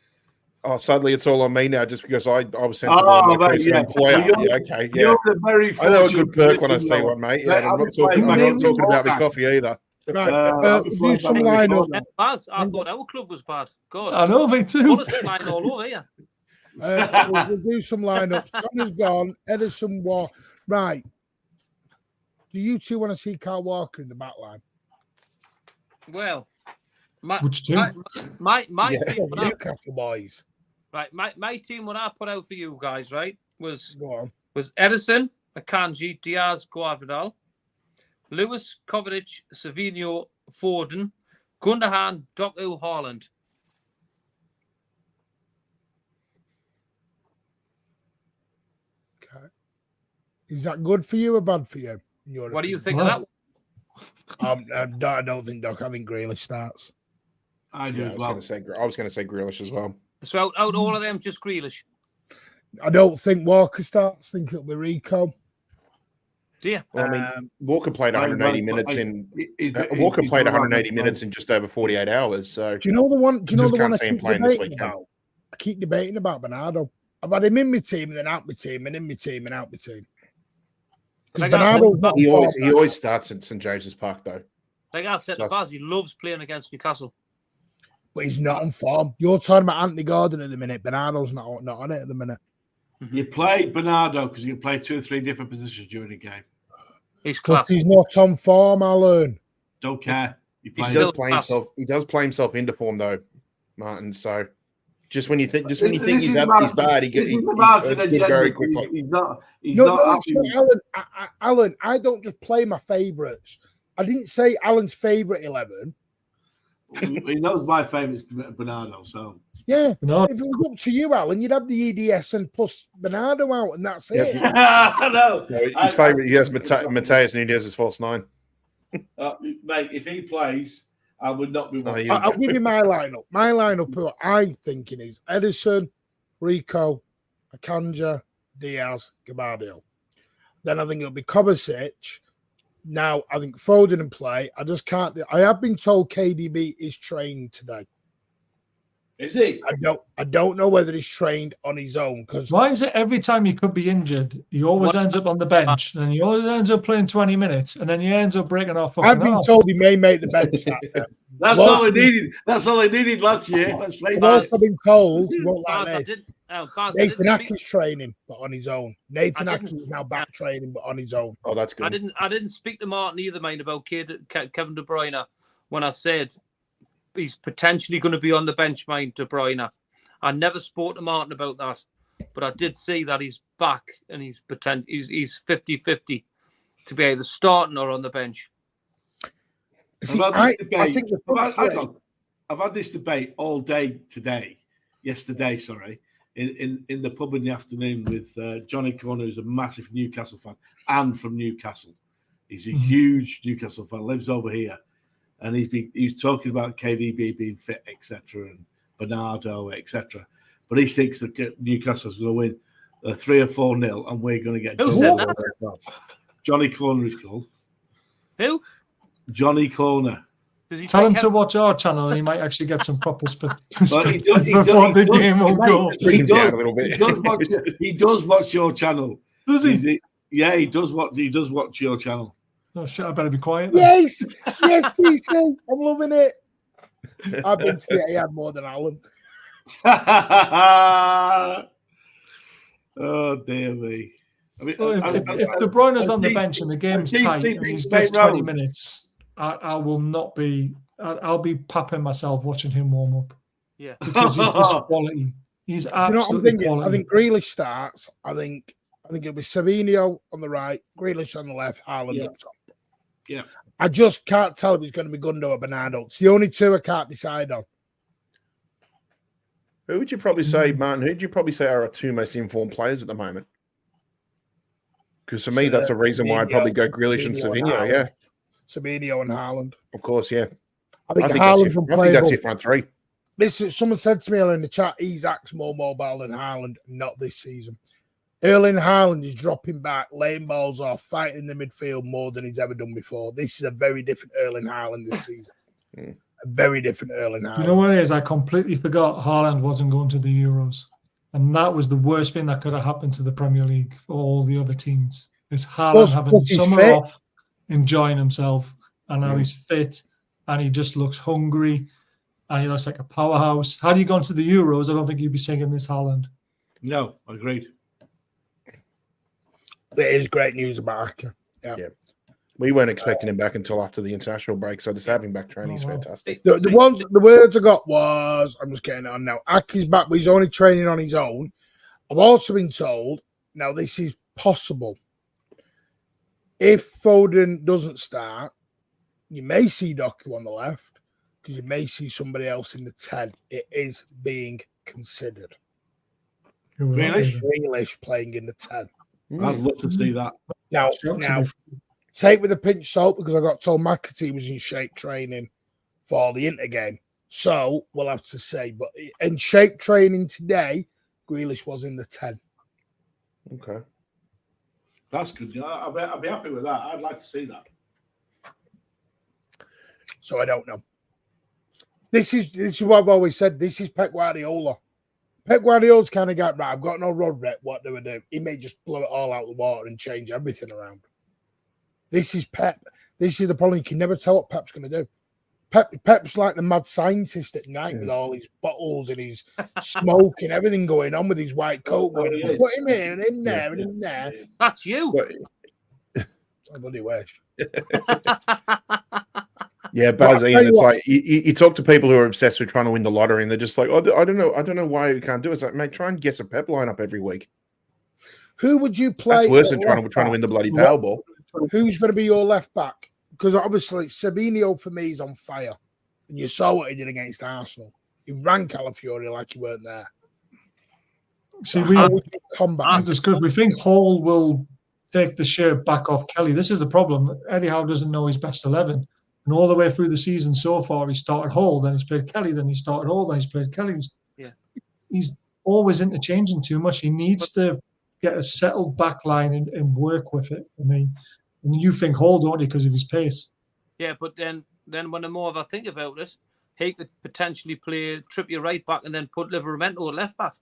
Oh, sadly, it's all on me now, just because I was sent to my employer.
You're the very.
I know a good perk when I see one, mate. Yeah, I'm not talking about the coffee either.
Right, do some lineup.
Baz, I thought our club was bad. God,
I know, me too.
bullets flying all over here.
We'll do some lineups. Connor's gone. Edison Walker. Right. Do you two want to see Carl Walker in the back line?
Well, my
Which team?
my team, when I,
Newcastle boys.
right, my team when I put out for you guys, right, was
Go on.
Edison, Akanji, Diaz, Guardiola, Lewis, Kovacic, Savinho, Foden, Gundogan, Doku, Haaland.
Okay. Is that good for you or bad for you?
What do you think of that?
I don't think Doc. I think Grealish starts.
I do
Yeah,
as well.
I was going to say Grealish as well.
So out all of them, just Grealish.
I don't think Walker starts. I think it'll be Rico.
Do you?
Well, I mean, Walker played 180 minutes in.
Walker
played 180 minutes in just over 48 hours. So
Do you know the one? Do you know
Just
the one
can't
I
see him
keep
playing this
debating
weekend.
about? I keep debating about Bernardo. I've had him in my team and then out my team and in my team and out my team. Because Bernardo's not
he
form,
always starts at St James's Park though.
Like I said to Baz, he loves playing against Newcastle.
but he's not on form. You're talking about Anthony Gordon at the minute. Bernardo's not on it at the minute.
You play Bernardo because you can play 2 or 3 different positions during the game.
He's
Because
class.
he's not on form, Alan.
Don't care. You
He's
play
still-
He does play himself into form though, Martin. So just when you think
This
he's
is
bad,
Martin.
he's bad. He
This
gets
is the Martin
good
agenda.
very quickly.
He's not. He's
No,
not.
it's not, Alan. Alan, I don't just play my favourites. I didn't say Alan's favourite 11.
He knows my favourite's Bernardo. So
Yeah.
No,
If it was up to you, Alan, you'd have the EDS and plus Bernardo out, and that's it.
I know.
No, his favourite, he has Mateus Nunes as false 9.
Mate, if he plays, I would not be watching.
I'll give you my lineup. My lineup, what I'm thinking is Edison, Rico, Akanja, Diaz, Gabardio. Then I think it'll be Kovacic. Now, I think Foden in play. I just can't. I have been told KDB is trained today.
Is he?
I don't know whether he's trained on his own because
why is it every time he could be injured, he always ends up on the bench, and he always ends up playing 20 minutes, and then he ends up breaking off.
I've been told he may make the bench.
That's all I needed. That's all I needed last year. Let's face
I've
it.
also been told he won't
Baz,
like this.
Baz, I
Nathan
didn't speak-
Ackey's training, but on his own. Nathan
I didn't-
Ackey is now back training, but on his own.
Oh, that's good.
I didn't speak to Martin either, mate, about Kevin De Bruyne when I said he's potentially going to be on the bench, mate, De Bruyne. I never spoke to Martin about that, but I did see that he's back and he's 50-50 to be either starting or on the bench.
See,
I
I think
I've had this debate all day yesterday, in the pub in the afternoon with Johnny Corner, who's a massive Newcastle fan and from Newcastle. He's a huge Newcastle fan, lives over here, and he's talking about KDB being fit, etc., and Bernardo, etc. But he thinks that Newcastle's going to win 3 or 4-0, and we're going to get
Who said that?
Johnny Corner is called.
Who?
Johnny Corner.
Does he
Tell him
take
to watch our channel, and he might actually get some proper
Well, he does-
before the game will go.
Bring him down a little bit.
He does watch your channel.
Does he?
Yeah, he does watch your channel.
Oh shit! I better be quiet. Then.
Yes, PC. I'm loving it. I've been to the Etihad more than Alan.
Oh dear me! I mean,
Well, if De Bruyne's on the bench and the game's tight and he gets 20 minutes, I will not be. I'll be papping myself watching him warm up.
Yeah,
because he's just quality. He's
You know what I'm
absolutely
thinking?
quality.
I think Grealish starts. I think it'll be Savinho on the right, Grealish on the left, Haaland up top.
Yeah.
I just can't tell if he's going to be Gundo or Bernardo. It's the only two I can't decide on.
Who would you probably say, Martin? Who would you probably say are our 2 most informed players at the moment? Because for me, that's a reason why I'd probably go Grealish and Savinho. Yeah,
Savinho and Haaland.
Of course, yeah.
I think
that's
Haaland's
your, I think that's your front 3.
Someone said to me in the chat, Isak's more mobile than Haaland, not this season. Erling Haaland is dropping back, laying balls off, fighting in the midfield more than he's ever done before. This is a very different Erling Haaland this season. A very different Erling Haaland.
Do you know what it is? I completely forgot Haaland wasn't going to the Euros. And that was the worst thing that could have happened to the Premier League for all the other teams. Is Haaland having
plus he's
summer
fit.
off, enjoying himself, and now he's fit, and he just looks hungry, and he looks like a powerhouse. Had he gone to the Euros, I don't think you'd be singing this Haaland.
No, agreed.
It is great news about Aka. Yeah.
We weren't expecting him back until after the international break, so just having back training is fantastic.
The words I got was, I'm just getting it on now, Aki's back, but he's only training on his own. I've also been told, now this is possible, if Foden doesn't start, you may see Doku on the left, because you may see somebody else in the 10. It is being considered. Grealish playing in the 10.
I'd love to see that.
Now, take with a pinch of salt, because I got told McAtee was in shape training for the Inter game. So we'll have to say, but in shape training today, Grealish was in the 10.
Okay.
That's good. I'll be happy with that. I'd like to see that.
So I don't know. This is what I've always said. This is Pep Guardiola. Pep Guardiola's kind of got, right, I've got no Rodri. What do I do? He may just blow it all out of the water and change everything around. This is Pep. This is the problem. You can never tell what Pep's going to do. Pep's like the mad scientist at night with all his bottles and his smoke and everything going on with his white coat. Put him here and in there and in there.
That's you.
I bloody wish.
Yeah, Baz, Ian, it's like you talk to people who are obsessed with trying to win the lottery, and they're just like, I don't know why you can't do it. It's like, mate, try and guess a Pep lineup every week.
Who would you play?
That's worse than trying to win the bloody Powerball.
Who's going to be your left back? Because obviously Sabinho for me is on fire, and you saw what he did against Arsenal. He ran Calafiori like he weren't there.
See,
combat.
Because we think Hall will take the shirt back off Kelly. This is the problem. Eddie Howe doesn't know his best 11. And all the way through the season so far, he started Hall, then he's played Kelly, then he started Hall, then he's played Kelly. He's always interchanging too much. He needs to get a settled back line and work with it. I mean, and you think Hall, don't you, because of his pace?
Yeah, but then when the more I think about it, he could potentially play Trippier right back and then put Livramento left back.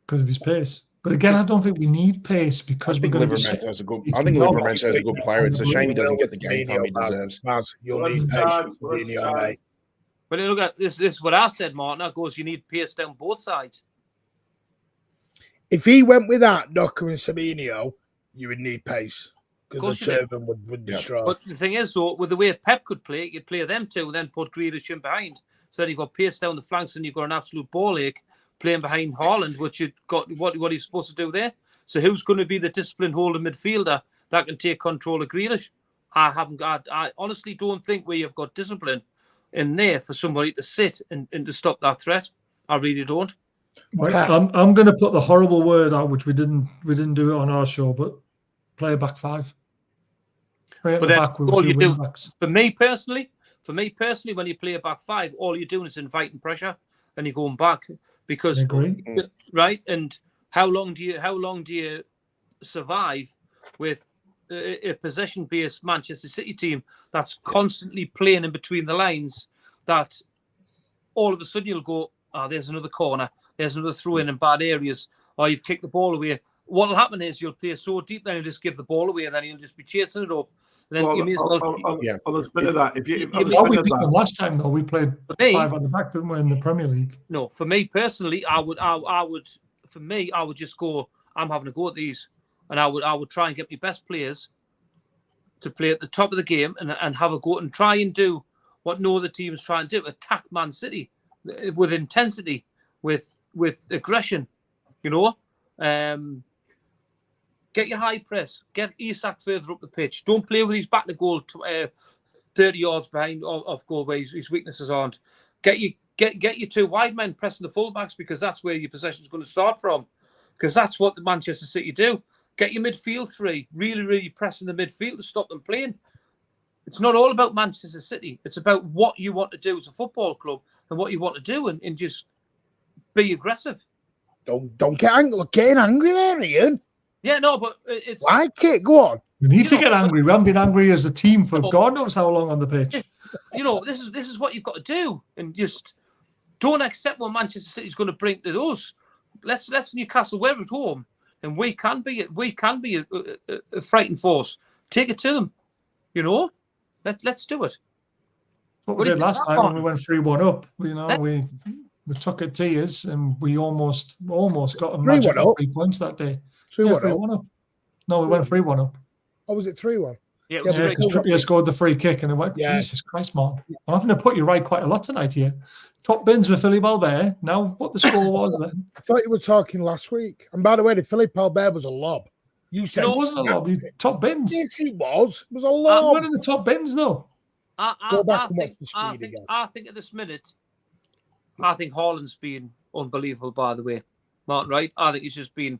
Because of his pace. But again, I don't think we need pace because we're going to be...
I think Livramento is a good player. It's a shame he doesn't get the game time he deserves.
You'll need pace.
But look at this is what I said, Martin. That goes, you need pace down both sides.
If he went with that, Doku and Sabinho, you would need pace. Because the turban would destroy.
But the thing is, though, with the way Pep could play, you'd play them two and then put Grealish in behind. So then you've got pace down the flanks and you've got an absolute ball ache playing behind Haaland, which you've got what are you supposed to do there? So who's going to be the disciplined holding midfielder that can take control of Grealish? I honestly don't think we have got discipline in there for somebody to sit and to stop that threat. I really don't.
Right. I'm going to put the horrible word out, which we didn't do it on our show, but play a back five. Right at the back with two wing backs.
For me personally, when you play a back five, all you're doing is inviting pressure and you're going back because right. And how long do you survive with a possession-based Manchester City team that's constantly playing in between the lines? That all of a sudden you'll go, there's another corner, there's another throw in bad areas, or you've kicked the ball away. What will happen is you'll play so deep, then you'll just give the ball away, and then you'll just be chasing it up. And then you may as well.
There's a bit of that.
Last time though, we played five at the back, didn't we, in the Premier League?
No, for me personally, I would just go. I'm having a go at these, and I would try and get my best players to play at the top of the game and have a go and try and do what no other teams try and do: attack Man City with intensity, with aggression. You know. Get your high press. Get Isak further up the pitch. Don't play with his back to goal 30 yards behind off goal where his weaknesses aren't. Get your two wide men pressing the fullbacks because that's where your possession is going to start from. Because that's what the Manchester City do. Get your midfield three really, really pressing the midfield to stop them playing. It's not all about Manchester City. It's about what you want to do as a football club and what you want to do and just be aggressive.
Don't get angry. Getting angry there, Ian.
Yeah, no, but it's...
Why, Kit? Go on.
We need to get angry. We haven't been angry as a team for God knows how long on the pitch.
You know, this is what you've got to do. And just don't accept what Manchester City's going to bring to us. Let's Newcastle, we're at home. And we can be a frightened force. Take it to them, you know? Let's do it.
What we did last time when we went 3-1 up. We took it to years and we almost got a magic of 3 points that day.
3-1
up. No, we went 3-1 up.
Oh, was it 3-1?
Yeah, because
Trippier scored the free kick and it went, Jesus Christ, man. I'm having to put you right quite a lot tonight here. Top bins with Philippe Albert. Now what the score was then.
I thought you were talking last week. And by the way, the Philippe Albert was a lob. You said
no, it wasn't a lob. Top bins.
Yes, it was. It was a lob.
One of the top bins, though.
Go back and watch the speed again.
I think at this minute, I think Haaland's been unbelievable, by the way. Martin, right? I think he's just been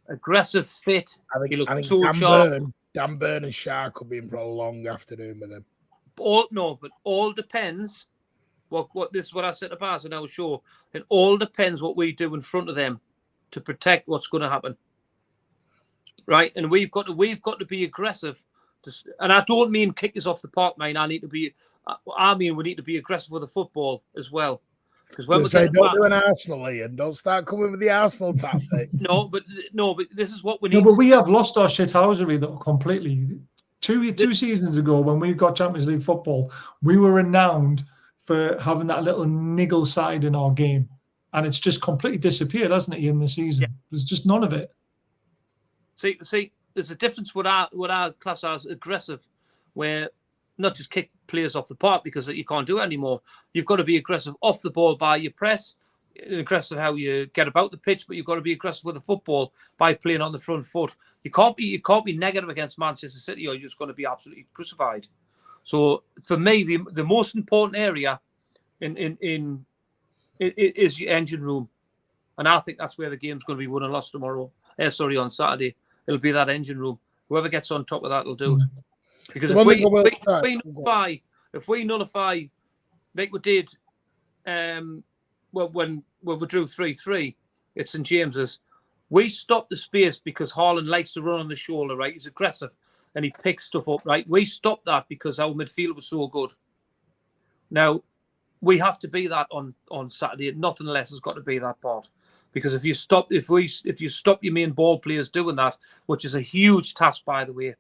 aggressive, fit. He looks so sharp.
Dan Burn and Shah could be in for a long afternoon with him.
But all depends. What this is what I said to Baz and I was sure. It all depends what we do in front of them to protect what's going to happen. Right? And we've got to be aggressive. And I don't mean kick us off the park, mate. I mean we need to be aggressive with the football as well. Because when we
say don't do an Arsenal, Ian. Don't start coming with the Arsenal tactic.
No, but this is what we need.
No, but we have lost our shithousery though completely. Two seasons ago, when we got Champions League football, we were renowned for having that little niggle side in our game, and it's just completely disappeared, hasn't it? In the season, there's just none of it.
See, there's a difference with our class as aggressive, where not just kick players off the park because you can't do it anymore. You've got to be aggressive off the ball by your press, aggressive how you get about the pitch, but you've got to be aggressive with the football by playing on the front foot. You can't be negative against Manchester City, or you're just going to be absolutely crucified. So for me, the most important area is your engine room, and I think that's where the game's going to be won and lost tomorrow. On Saturday, it'll be that engine room. Whoever gets on top of that will do it. Because if we nullify like we did when we drew 3-3 at St James's, we stopped the space because Haaland likes to run on the shoulder, right? He's aggressive and he picks stuff up, right? We stopped that because our midfield was so good. Now, we have to be that on Saturday. Nothing less has got to be that part. Because if you stop your main ball players doing that, which is a huge task, by the way,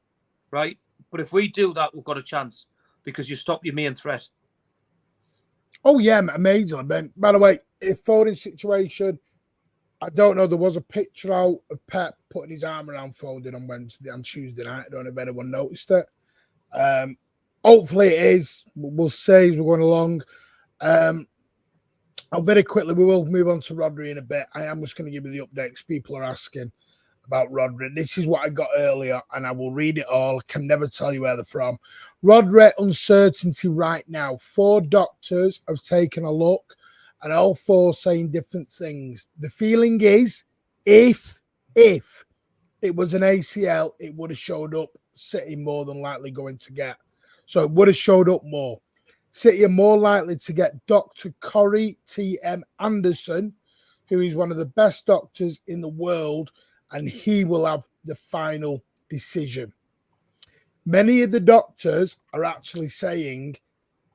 right? But if we do that, we've got a chance because you stop your main threat.
Oh, yeah, amazing. By the way, if Foden's situation, I don't know, there was a picture out of Pep putting his arm around Foden on Tuesday night. I don't know if anyone noticed it. Hopefully it is. We'll see as we're going along. Very quickly, we will move on to Rodri in a bit. I am just going to give you the updates. People are asking about Rodri. This is what I got earlier, and I will read it all. I can never tell you where they're from. Rodri uncertainty right now. 4 doctors have taken a look, and all 4 saying different things. The feeling is, if it was an ACL, it would have showed up. City more than likely going to get. So it would have showed up more. City are more likely to get Dr. Corey T.M. Anderson, who is one of the best doctors in the world, and he will have the final decision. Many of the doctors are actually saying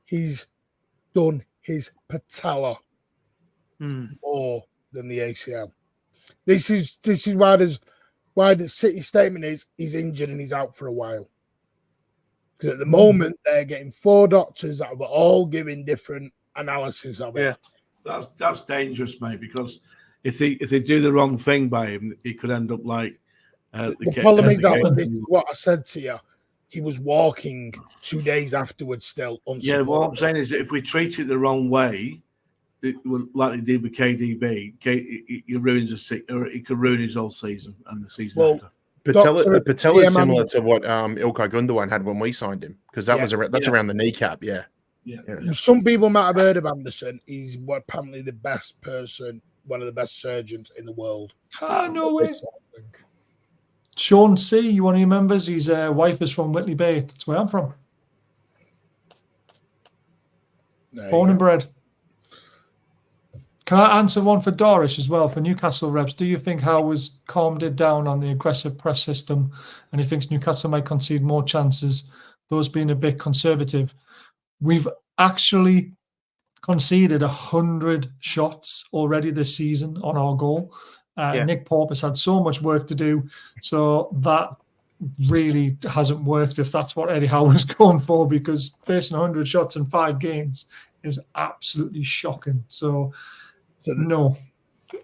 he's done his patella more than the ACL. This is why the City statement is he's injured and he's out for a while. Because at the moment they're getting 4 doctors that are all giving different analysis of it.
Yeah, that's dangerous, mate. Because if they do the wrong thing by him, he could end up like.
The problem is that this is what I said to you. He was walking 2 days afterwards still.
Yeah, what I'm saying is that if we treat it the wrong way, like they did with KDB, he ruins he could ruin his whole season and the season after.
Patella is similar to what Ilkay Gundogan had when we signed him, because that's around the kneecap. Yeah.
Some people might have heard of Anderson. He's apparently the best person, one of the best surgeons in the world.
No way. Sean C, you one of your members? His wife is from Whitley Bay. That's where I'm from. Born and bred. Can I answer one for Doris as well, for Newcastle reps? Do you think Howe was calmed it down on the aggressive press system and he thinks Newcastle might concede more chances, those being a bit conservative? We've actually conceded 100 shots already this season on our goal. Nick Pope has had so much work to do. So that really hasn't worked if that's what Eddie Howe was going for, because facing 100 shots in 5 games is absolutely shocking. So no.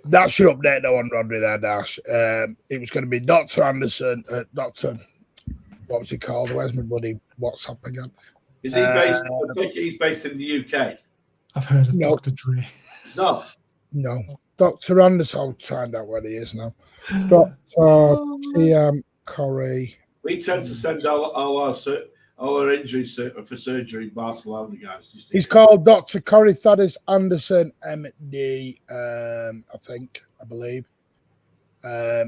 That's your update though on Rodri there, Dash. It was going to be Dr. Anderson, Dr. What was he called? Where's my bloody WhatsApp again?
Is he based? I think he's based in the UK.
I've heard of
No.
Dr. Dre.
No.
Dr. Anderson, I'll find out where he is now. Dr. T.M. Corey.
We tend to send all our injuries for surgery in Barcelona, guys.
He's called Dr. Corey Thaddeus Anderson, MD, I believe.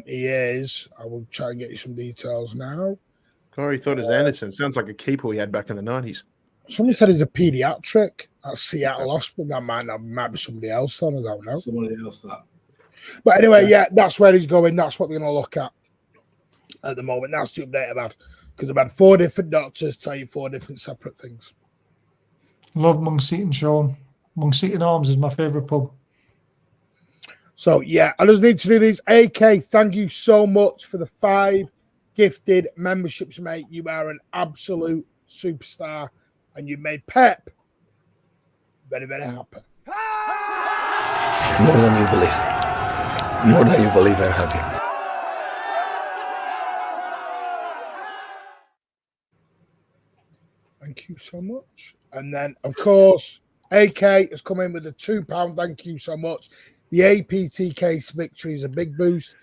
He is. I will try and get you some details now.
Corey thought it's Anderson. Sounds like a keeper we had back in the 90s.
Someone said he's a pediatric at Seattle Hospital. That might be somebody else, then. I don't know.
Somebody else that.
But anyway, yeah, that's where he's going. That's what they're going to look at the moment. That's the update I've had. Because I've had 4 different doctors tell you 4 different separate things.
Love Monk-Seaton, Sean. Monk-Seaton Arms is my favourite pub.
So, yeah, I just need to do these. AK, thank you so much for the 5 gifted memberships, mate. You are an absolute superstar. And you made Pep very, very happy.
More than you believe. More than you believe, I'm happy.
Thank you so much. And then, of course, AK has come in with a £2. Thank you so much. The APTK victory is a big boost.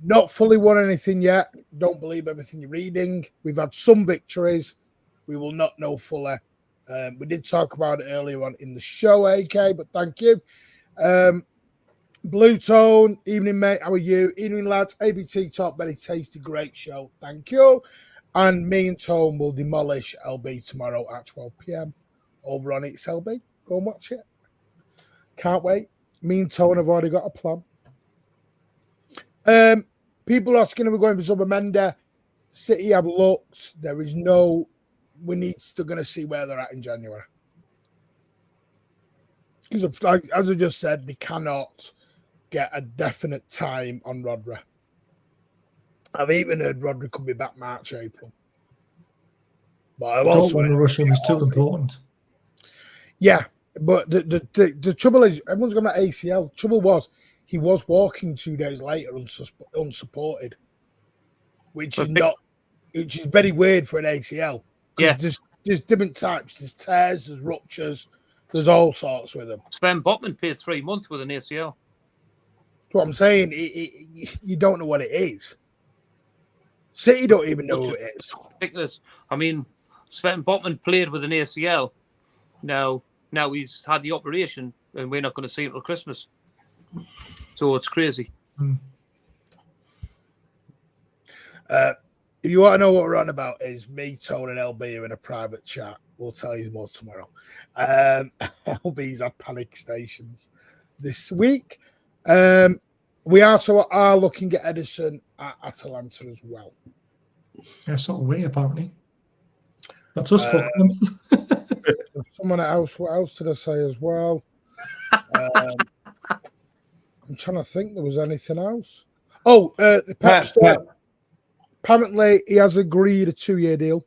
Not fully won anything yet. Don't believe everything you're reading. We've had some victories. We will not know fully. We did talk about it earlier on in the show, AK, but thank you. Blue Tone, evening, mate. How are you? Evening, lads. ABT Top, very tasty, great show. Thank you. And me and Tone will demolish LB tomorrow at 12 p.m. over on XLB. Go and watch it. Can't wait. Me and Tone have already got a plan. People are asking if we're going for Zubermenda. City have looked. There is no... We're still going to see where they're at in January. Because, like, as I just said, they cannot get a definite time on Rodri. I've even heard Rodri could be back March, April. But I
don't want to rush him. He's too important.
Yeah, but the trouble is, everyone's going to ACL. Trouble was, he was walking 2 days later unsupported, which is very weird for an ACL.
Yeah,
there's different types. There's tears, there's ruptures, there's all sorts with them.
Sven Botman played 3 months with an ACL.
That's what I'm saying. You don't know what it is. City don't even know who it is.
Ridiculous. I mean, Sven Botman played with an ACL. Now he's had the operation, and we're not going to see it till Christmas. So it's crazy.
If you want to know what we're on about, is me, Tone, and LB are in a private chat. We'll tell you more tomorrow. LB's at panic stations this week. We also are looking at Edison at Atalanta as well.
Yeah, sort of way, apparently. That's us fucking them.
Someone else, what else did I say as well? I'm trying to think there was anything else. Oh, the Pep store. Apparently, he has agreed a 2-year deal,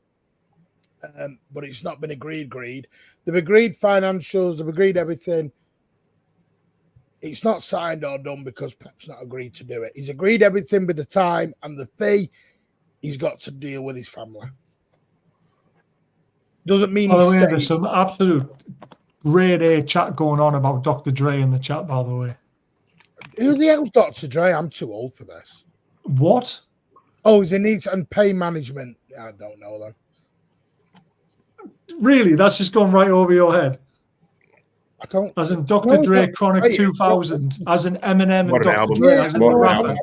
but it's not been agreed. They've agreed financials. They've agreed everything. It's not signed or done because Pep's not agreed to do it. He's agreed everything with the time and the fee. He's got to deal with his family. Doesn't mean he's staying.
There's some absolute grade A chat going on about Dr. Dre in the chat, by the way.
Who the hell's Dr. Dre? I'm too old for this.
What?
Oh, he's in needs and pain management. I don't know, though.
Really? That's just gone right over your head?
I don't.
As in Dr. Dre Chronic 2000. As in Eminem and Dr. Dre. As in the rapper.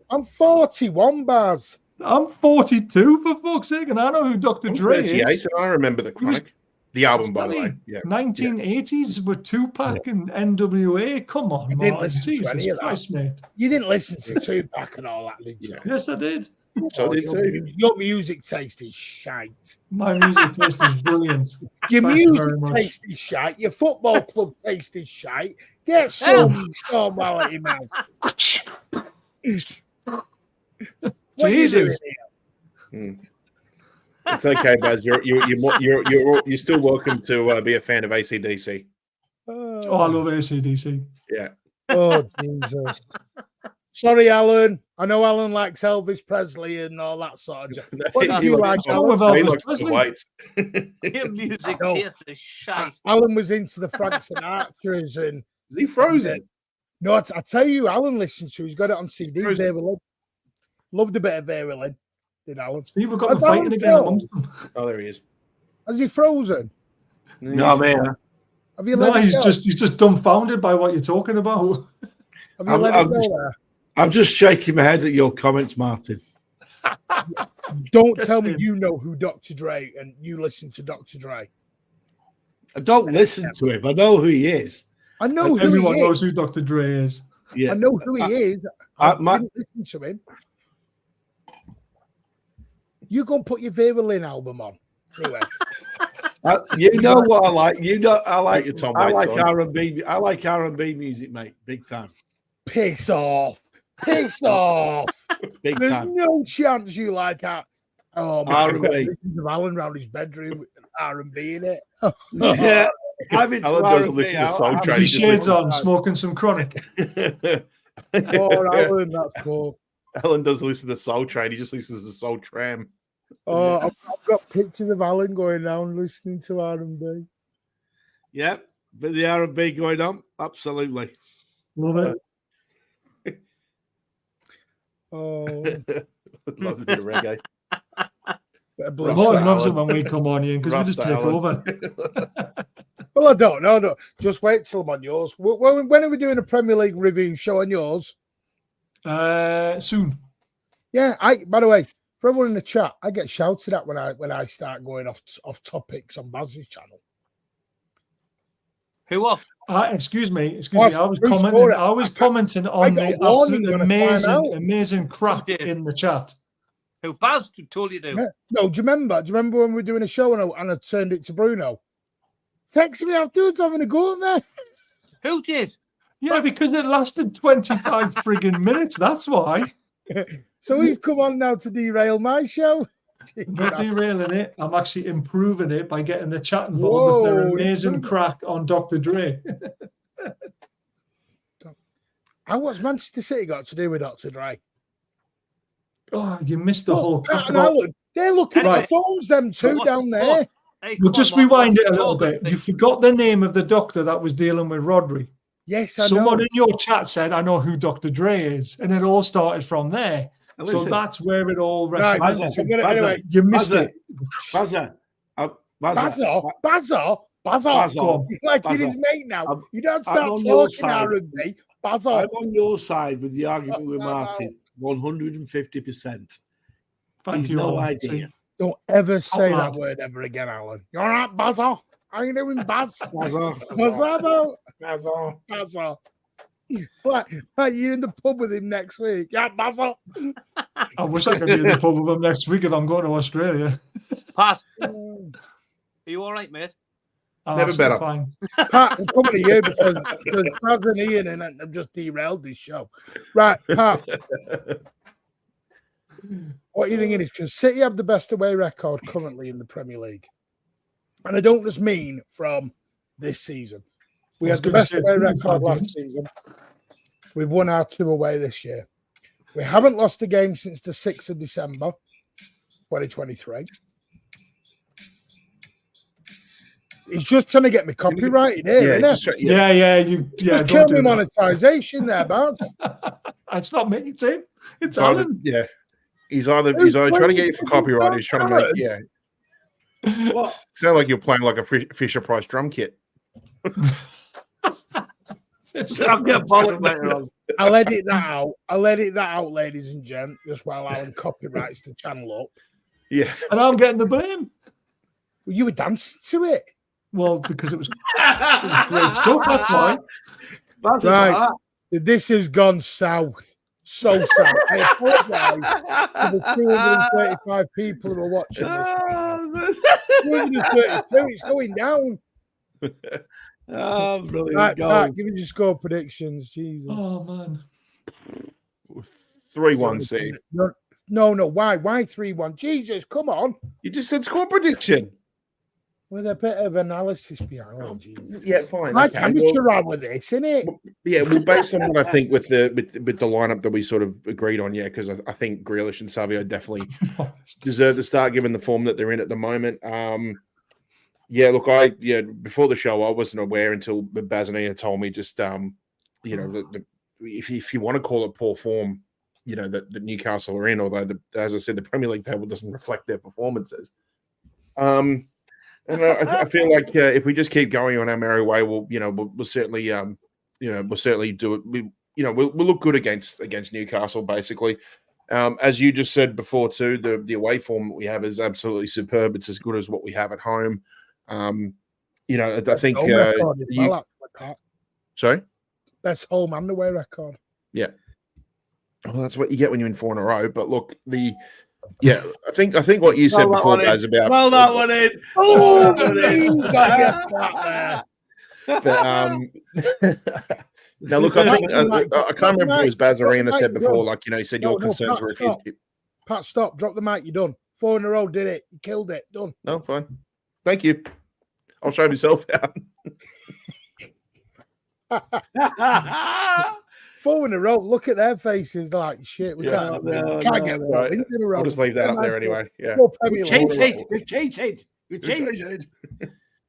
I'm 41, Baz.
I'm 42, for fuck's sake, and I know who Dr. Dre is.
And I remember the Chronic. The album, by the way. Yeah.
1980s with Tupac and NWA. Come on,
you didn't listen
Jesus
to any of
Christ,
that.
mate.
You didn't listen to Tupac and all that, did you?
Yes, I did.
So did too.
Your music taste is shite.
My music taste is brilliant.
Your music taste is shite. Your football club taste is shite. Get some normality, man.
What are you doing
Jesus.
here?
It's okay, Baz. You're still welcome to be a fan of ACDC.
Oh, I love ACDC.
Yeah.
Oh, Jesus. Sorry, Alan. I know Alan likes Elvis Presley and all that sort of jazz. What did you like,
Tom with
Alan?
He
Elvis
likes the
Presley?
weights.
Your music
No.
taste is shite.
Alan was into the Frank Sinatras and
Is he frozen?
no, I tell you, Alan listened to. He's got it on CD.
Frozen.
Vera Lynn. Loved a bit of Vera Lynn. Did Alan?
Steve, we've got
Has
them fighting
Alan
again
frozen?
amongst them.
Oh, there he is.
Has he frozen?
No, man.
Have you
No,
let it
he's
go?
just dumbfounded by what you're talking about.
Have you let it go there?
I'm just shaking my head at your comments, Martin.
Don't tell me you know who Dr. Dre and you listen to Dr. Dre.
I don't listen to him. I know who he is.
I know who
Everyone
he
knows
is.
who Dr. Dre is.
Yeah.
I know who he is. I
my-
didn't listen to him. You go and put your Vera Lynn album on. Anyway,
You know what I like. You know I like.
your Tom
I
Waits
like
on.
R&B. I like R&B music, mate. Big time.
piss off. Piss off.
Big
There's
time.
no chance you like that. Oh, my
R&B.
God. Pictures of Alan around his bedroom with R&B in it.
Yeah. I'm into
Alan doesn't
R&B.
listen to Soul
I-
Train.
His
just
shades
listens-
on, smoking some chronic.
Oh, Alan, that's cool.
Alan doesn't listen to Soul Train. He just listens to Soul Tram.
Oh, I've got pictures of Alan going down listening to R&B.
Yeah, but the R&B going on, absolutely.
Love it.
Oh,
Love a bit of reggae.
bit of blues.
Morton loves it
Alan.
when we come on, Ian, because we just
Rasta
take
Alan.
over.
Well, I don't know. No. Just wait till I'm on yours. When are we doing a Premier League review show on yours?
Soon.
Yeah. By the way, for everyone in the chat, I get shouted at when I start going off topics on Baz's channel.
Who off?
Excuse me.
Well,
I was
who
commenting.
scored it?
I was commenting on
got a
the
warning
absolute
on a timeout.
amazing crap
Who did?
in the chat.
Who? Baz told you to.
Yeah. No, do you remember? Do you remember when we were doing a show and I turned it to Bruno? Text me afterwards having a go at there.
Who did?
Yeah, because it lasted 25 friggin' minutes. That's why.
So he's come on now to derail my show.
I'm not derailing it. I'm actually improving it by getting the chat involved with their
Whoa,
amazing crack on Dr. Dre.
And what's Manchester City got to do with Dr. Dre?
Oh, you missed the whole
Pat
crap
and
about.
Alan, they're looking at
Right.
the phones, them two
What's
down
the
there.
fuck? Hey,
We'll
come
just
on, man.
rewind it a
What's
little
the
bit.
thing?
You forgot the name of the doctor that was dealing with Rodri.
Yes, I
Someone
know.
in your chat said, I know who Dr. Dre is. And it all started from there.
Now
So
listen,
that's where it all
Right,
references.
I'm gonna- anyway,
You missed
Bazza,
it.
Bazza,
Bazar.
Go on.
Like
Bazza.
you're his mate now.
I'm-
You don't
I'm
start
on your
talking
side.
R&B. Bazar.
I'm on your side with the argument
That's
with
my
Martin, 150%.
Thank
He's
you.
no
Alan.
idea.
See,
Don't ever say
lad.
that word ever again, Alan. You're all right, Bazar. How you doing, Baz?
Bazza.
What's that about? Bazar. Like you in the pub with him next week. Yeah, Bazar.
I wish I could be in the pub with him next week if I'm going to Australia.
Pat, are you all right, mate?
I'm
Never
absolutely
better.
Fine.
Pat, I'm coming to you because Baz and Ian and I've just derailed this show. Right, Pat. What are you thinking is because City have the best away record currently in the Premier League. And I don't just mean from this season. We
I was
had the
gonna
best
say it's
away
gonna be
record
5
last
games.
season. We've won our 2 away this year. We haven't lost a game since the 6th of December, 2023. He's just trying to get me copyrighted here,
Yeah,
isn't
just
it?
try-
Yeah.
Just
Don't
kill me
do that.
monetization there, Baz.
It's not me, it's him. It's
It's either,
Alan.
yeah. He's either trying to get you for copyright, or he's trying to make
What?
sound like you're playing like a Fisher Price drum kit.
I'll get bollocked later on.
I'll edit that out. Ladies and gents, just while Alan copyrights the channel up.
Yeah.
And I'm getting the blame.
Well, you were dancing to it.
Well, because it was great stuff, that's why.
Bazza's
Right.
like
This has gone south. So south. I apologize to the 235 people who are watching this.
that.
232, it's going down.
Oh, brilliant.
Right,
goal.
Pat, give me your score predictions. Jesus.
Oh, man.
3-1 City.
No. Why 3-1? Jesus, come on.
You just said score prediction.
With a bit of analysis behind. Oh, Jesus.
Yeah, fine.
I
Okay,
can be around with this, innit?
Yeah, well, based on what I think with the lineup that we sort of agreed on, yeah, because I think Grealish and Savio definitely deserve to start given the form that they're in at the moment. Yeah, look, before the show, I wasn't aware until Bazanina told me just if you want to call it poor form, that Newcastle are in, although as I said, the Premier League table doesn't reflect their performances. And I feel like if we just keep going on our merry way, we'll certainly do it. We'll look good against Newcastle, basically. As you just said before too, the away form that we have is absolutely superb. It's as good as what we have at home. I think sorry,
best home and away record.
Yeah. Well, that's what you get when you win 4 in a row. But look, I think what you said before, guys, about
that one in.
Oh,
now look, I think I can't remember if it was Baz Arena said before, he said your concerns were if you
Pat, stop, drop the mic, you're done. 4 in a row, did it? You killed it, done.
No, fine. Thank you. I'll show myself down.
4 in a row. Look at their faces. They're like, shit, we can't get 4 in a row.
I'll just leave that up there anyway. Yeah.
We've cheated.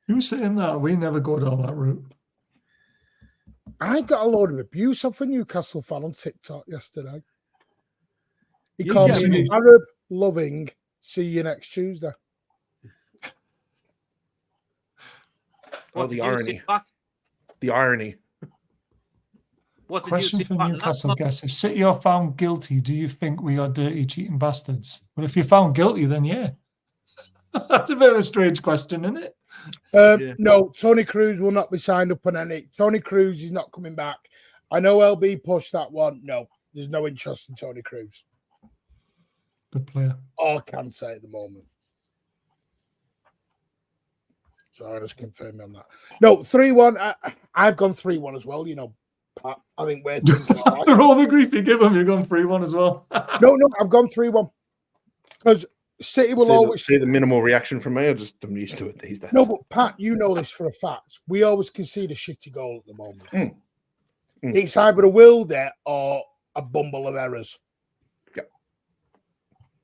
Who's saying that? We never go down that route.
I got a load of abuse off a Newcastle fan on TikTok yesterday. He called me an Arab loving. See you next Tuesday.
The irony. The irony.
Question for Newcastle guests. If City are found guilty, do you think we are dirty, cheating bastards? Well, if you're found guilty, then yeah. That's a bit of a strange question, isn't it?
No, Tony Cruz will not be signed up on any. Tony Cruz is not coming back. I know LB pushed that one. No, there's no interest in Tony Cruz.
Good player.
All I can say at the moment. So I just confirm on that. No, 3-1. I've gone 3-1 as well, Pat. I think we're
after all the grief you give them, you've gone 3-1 as well.
No, I've gone 3-1. Because City will always
see the minimal reaction from me. I'm used to it these days.
No, but Pat, you know this for a fact. We always concede a shitty goal at the moment. It's either a will there or a bumble of errors.
Yeah.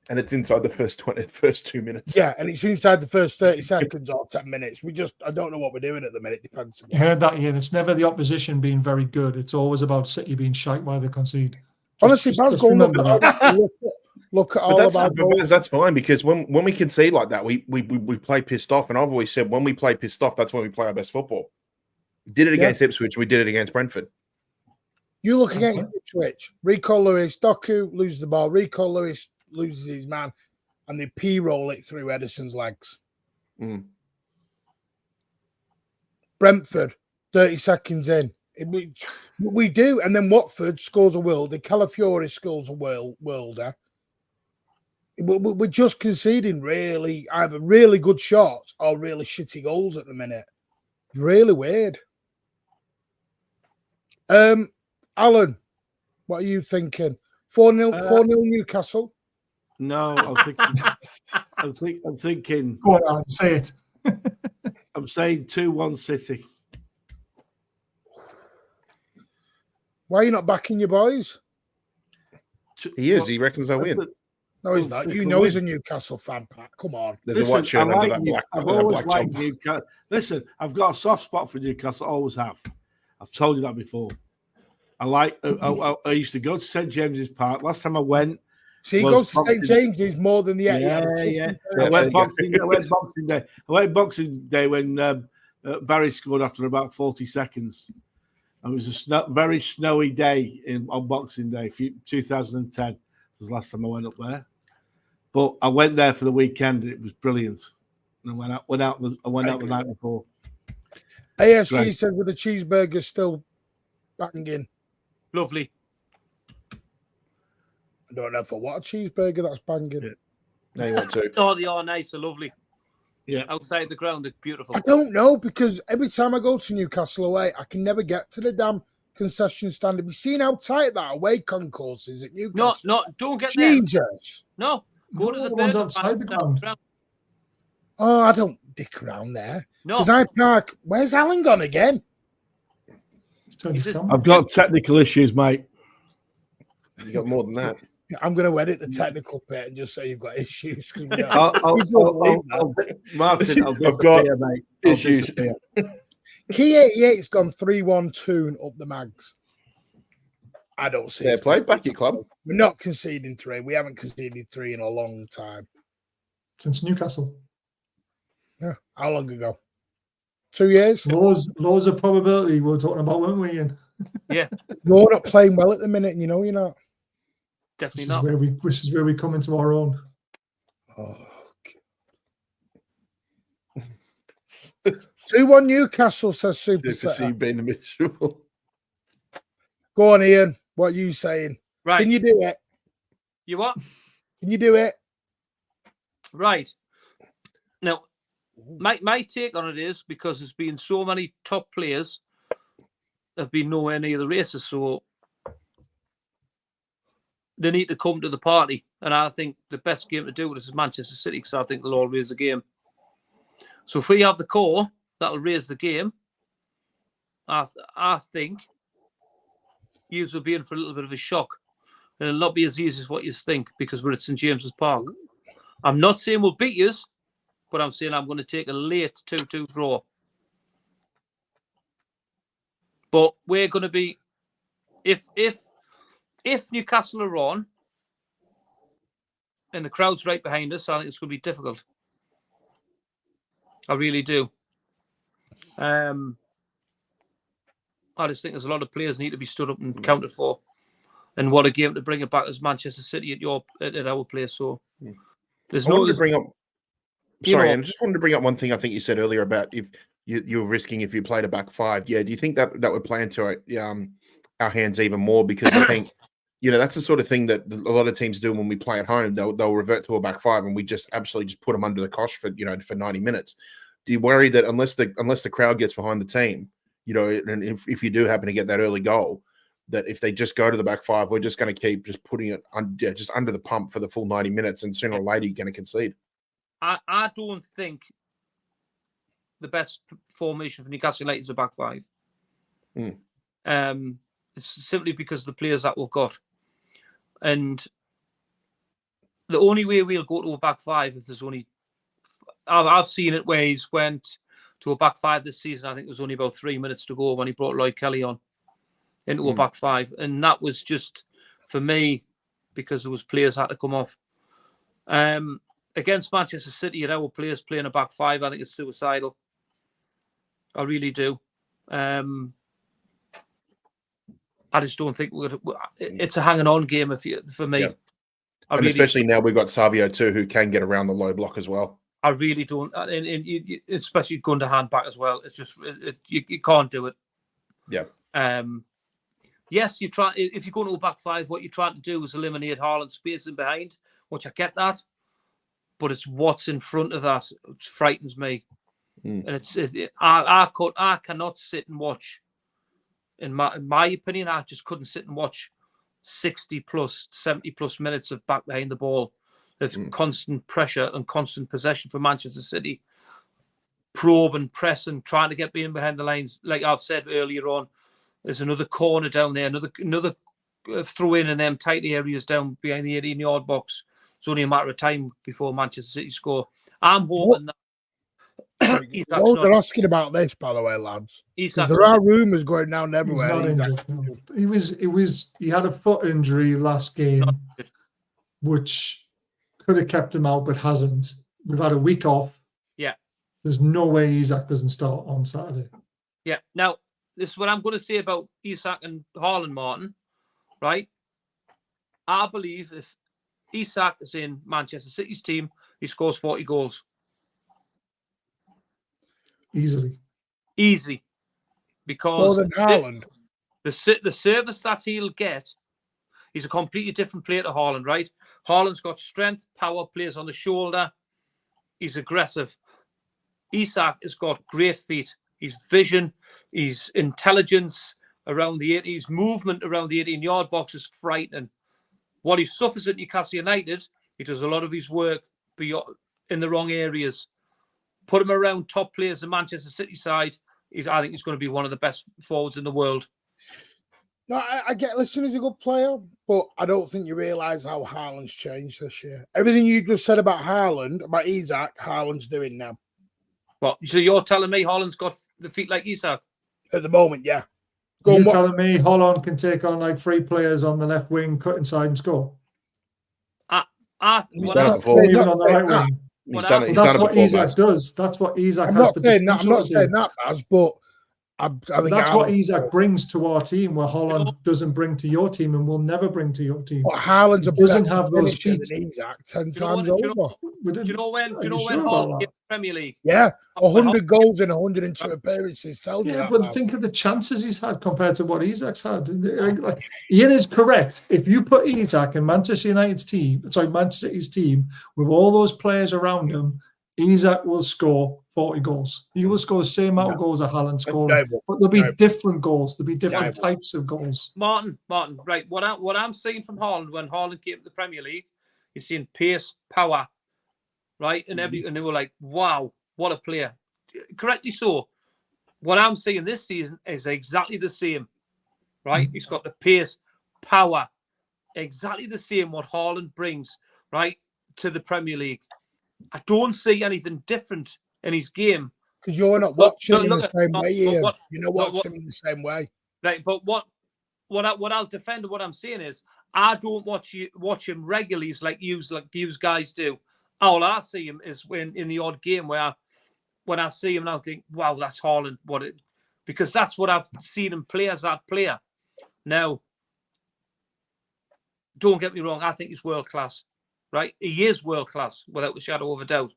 And it's inside the first 2 minutes.
Yeah, and it's inside the first 30 seconds or 10 minutes. I don't know what we're doing at the minute defensively.
You heard that, Ian. It's never the opposition being very good. It's always about City being shite while they concede.
Honestly, look at all
that's fine, because when we concede like that, we play pissed off. And I've always said when we play pissed off, that's when we play our best football. We did it against Ipswich. We did it against Brentford.
You look against Ipswich. Rico Lewis, Doku loses the ball. Rico Lewis loses his man, and they p-roll it through Edison's legs. Brentford, 30 seconds in. We do. And then Watford scores a world. Calafiori scores a worlder. We're just conceding either really good shots or really shitty goals at the minute. It's really weird. Alan, what are you thinking? 4-0 Newcastle?
No, I'm thinking.
Go on, say it.
I'm saying 2-1 City.
Why are you not backing your boys?
He is. He reckons they'll win.
No, he's not. You know he's a Newcastle fan, Pat. Come on.
There's a white shirt under that black.
I've always liked Newcastle. Listen, I've got a soft spot for Newcastle. I always have. I've told you that before. I used to go to St James's Park. Last time I went.
See, he goes to St James's more than the
Yeah. I went Boxing Day. I went Boxing Day when Barry scored after about 40 seconds. It was a very snowy day on Boxing Day, 2010. Was the last time I went up there. But I went there for the weekend. And it was brilliant. And I went out the night before.
ASG says with the cheeseburger still banging.
Lovely.
I don't know for what a cheeseburger that's banging.
Yeah. Now you want to.
Oh, they are nice. They're lovely.
Yeah.
Outside the ground, they're beautiful.
I don't know, because every time I go to Newcastle away, I can never get to the damn concession stand. Have you seen how tight that away concourse is at Newcastle?
No, don't get there.
Jesus.
No, go to the
ones
burger
outside the ground.
Oh, I don't dick around there.
No,
Because I park. Where's Alan gone again?
I've got technical issues, mate.
You got more than that.
I'm going to edit the technical bit and just say you've got issues.
Martin, I've got issues.
Key 88's gone 3-1-2 up the mags. I don't see
it. Play back your club.
We're not conceding 3. We haven't conceded 3 in a long time.
Since Newcastle.
Yeah. How long ago? 2 years?
Loads of probability we were talking about, weren't we, Ian?
Yeah.
You're not playing well at the minute, and you know you're not.
Definitely
not.
This
is where we come into our own.
Oh, 2-1 Newcastle, says Super
C being miserable.
Go on, Ian. What are you saying?
Right.
Can you do it?
You what?
Can you do it?
Right. Now, my take on it is because there's been so many top players have been nowhere near the races, so they need to come to the party. And I think the best game to do with this is Manchester City, because I think they'll all raise the game. So if we have the core that'll raise the game, I think you will be in for a little bit of a shock. And it'll not be as easy as what you think because we're at St James's Park. I'm not saying we'll beat you, but I'm saying I'm going to take a late 2-2 draw. But we're going to be, if Newcastle are on and the crowd's right behind us, I think it's going to be difficult. I really do. I just think there's a lot of players need to be stood up and counted for. And what a game to bring it back as Manchester City at our place. So there's no.
To bring up. Sorry, I just wanted to bring up one thing I think you said earlier about if you were risking if you played a back 5. Yeah, do you think that would play into our hands even more? Because I think that's the sort of thing that a lot of teams do when we play at home. They'll revert to a back 5 and we just absolutely just put them under the cosh for 90 minutes. Do you worry that unless the crowd gets behind the team, and if you do happen to get that early goal, that if they just go to the back 5, we're just going to keep just putting it just under the pump for the full 90 minutes, and sooner or later you're going to concede?
I don't think the best formation for Newcastle United is a back 5. It's simply because of the players that we've got. And the only way we'll go to a back 5 is there's only... I've seen it where he's went to a back 5 this season. I think it was only about 3 minutes to go when he brought Lloyd Kelly on into a back 5. And that was just, for me, because there was players had to come off. Against Manchester City, our players playing a back 5, I think it's suicidal. I really do. I just don't think it's a hanging on game for me.
Yeah. Especially now we've got Savio too, who can get around the low block as well.
I really don't, and especially going to hand back as well. It's just you can't do it.
Yeah.
Yes, you try. If you go to a back 5, what you're trying to do is eliminate Haaland space in behind, which I get that, but it's what's in front of that which frightens me. And I cannot sit and watch. In my opinion, I just couldn't sit and watch 60 plus, 70 plus minutes of back behind the ball. There's constant pressure and constant possession for Manchester City. Probe and press and trying to get behind the lines. Like I've said earlier on, there's another corner down there, another throw in them tight areas down behind the 18-yard box. It's only a matter of time before Manchester City score. I'm hoping that.
They're asking about this, by the way, lads. There are rumours going down everywhere.
He had a foot injury last game, which could have kept him out, but hasn't. We've had a week off.
Yeah.
There's no way Isak doesn't start on Saturday.
Yeah. Now, this is what I'm going to say about Isak and Haaland, Martin. Right? I believe if Isak is in Manchester City's team, he scores 40 goals. Easy. Because
more than Haaland.
The service that he'll get, he's a completely different player to Haaland, right? Haaland's got strength, power, plays on the shoulder. He's aggressive. Isak has got great feet. He's vision, he's intelligence, around the 80, his movement around the 18-yard box is frightening. What he suffers at Newcastle United, he does a lot of his work in the wrong areas. Put him around top players in Manchester City side, I think he's going to be one of the best forwards in the world.
No, I get, listen, he's a good player, but I don't think you realise how Haaland's changed this year. Everything you just said about Haaland, about Isak, Haaland's doing now.
What? So you're telling me Haaland's got the feet like Isak?
At the moment, yeah.
You're telling me Haaland can take on like 3 players on the left wing, cut inside and score?
He's done it before.
Even on the right wing. That's what Isak does. That's what Isak has.
I'm not saying that, Baz, but I think
that's what Isak brings to our team, where Haaland doesn't bring to your team and will never bring to your team.
But Haaland's
doesn't have those feet
than Isak 10 times over.
Do you know when Haaland hit the Premier League?
Yeah, 100 goals in 102 appearances tells you that.
But think of the chances he's had compared to what Isak's had. Like, Ian is correct. If you put Isak in Manchester City's team, with all those players around him, Isak will score 40 goals. He will score the same amount of goals that Haaland scored, but there'll be different goals. There'll be different types of goals.
Martin, right? What I'm seeing from Haaland when Haaland came to the Premier League, you're seeing pace, power, right, and and they were like, "Wow, what a player!" Correctly so. What I'm seeing this season is exactly the same, right? He's got the pace, power, exactly the same what Haaland brings, right, to the Premier League. I don't see anything different in his game.
Because you're not watching him in the same way, Ian. You're not watching him in the same way.
Right, but what I'll defend and what I'm saying is I don't watch him regularly like you guys do. All I see him is when in the odd game where when I see him and I think, wow, that's Haaland. Because that's what I've seen him play as that player. Now, don't get me wrong, I think he's world class. Right, he is world class without a shadow of a doubt.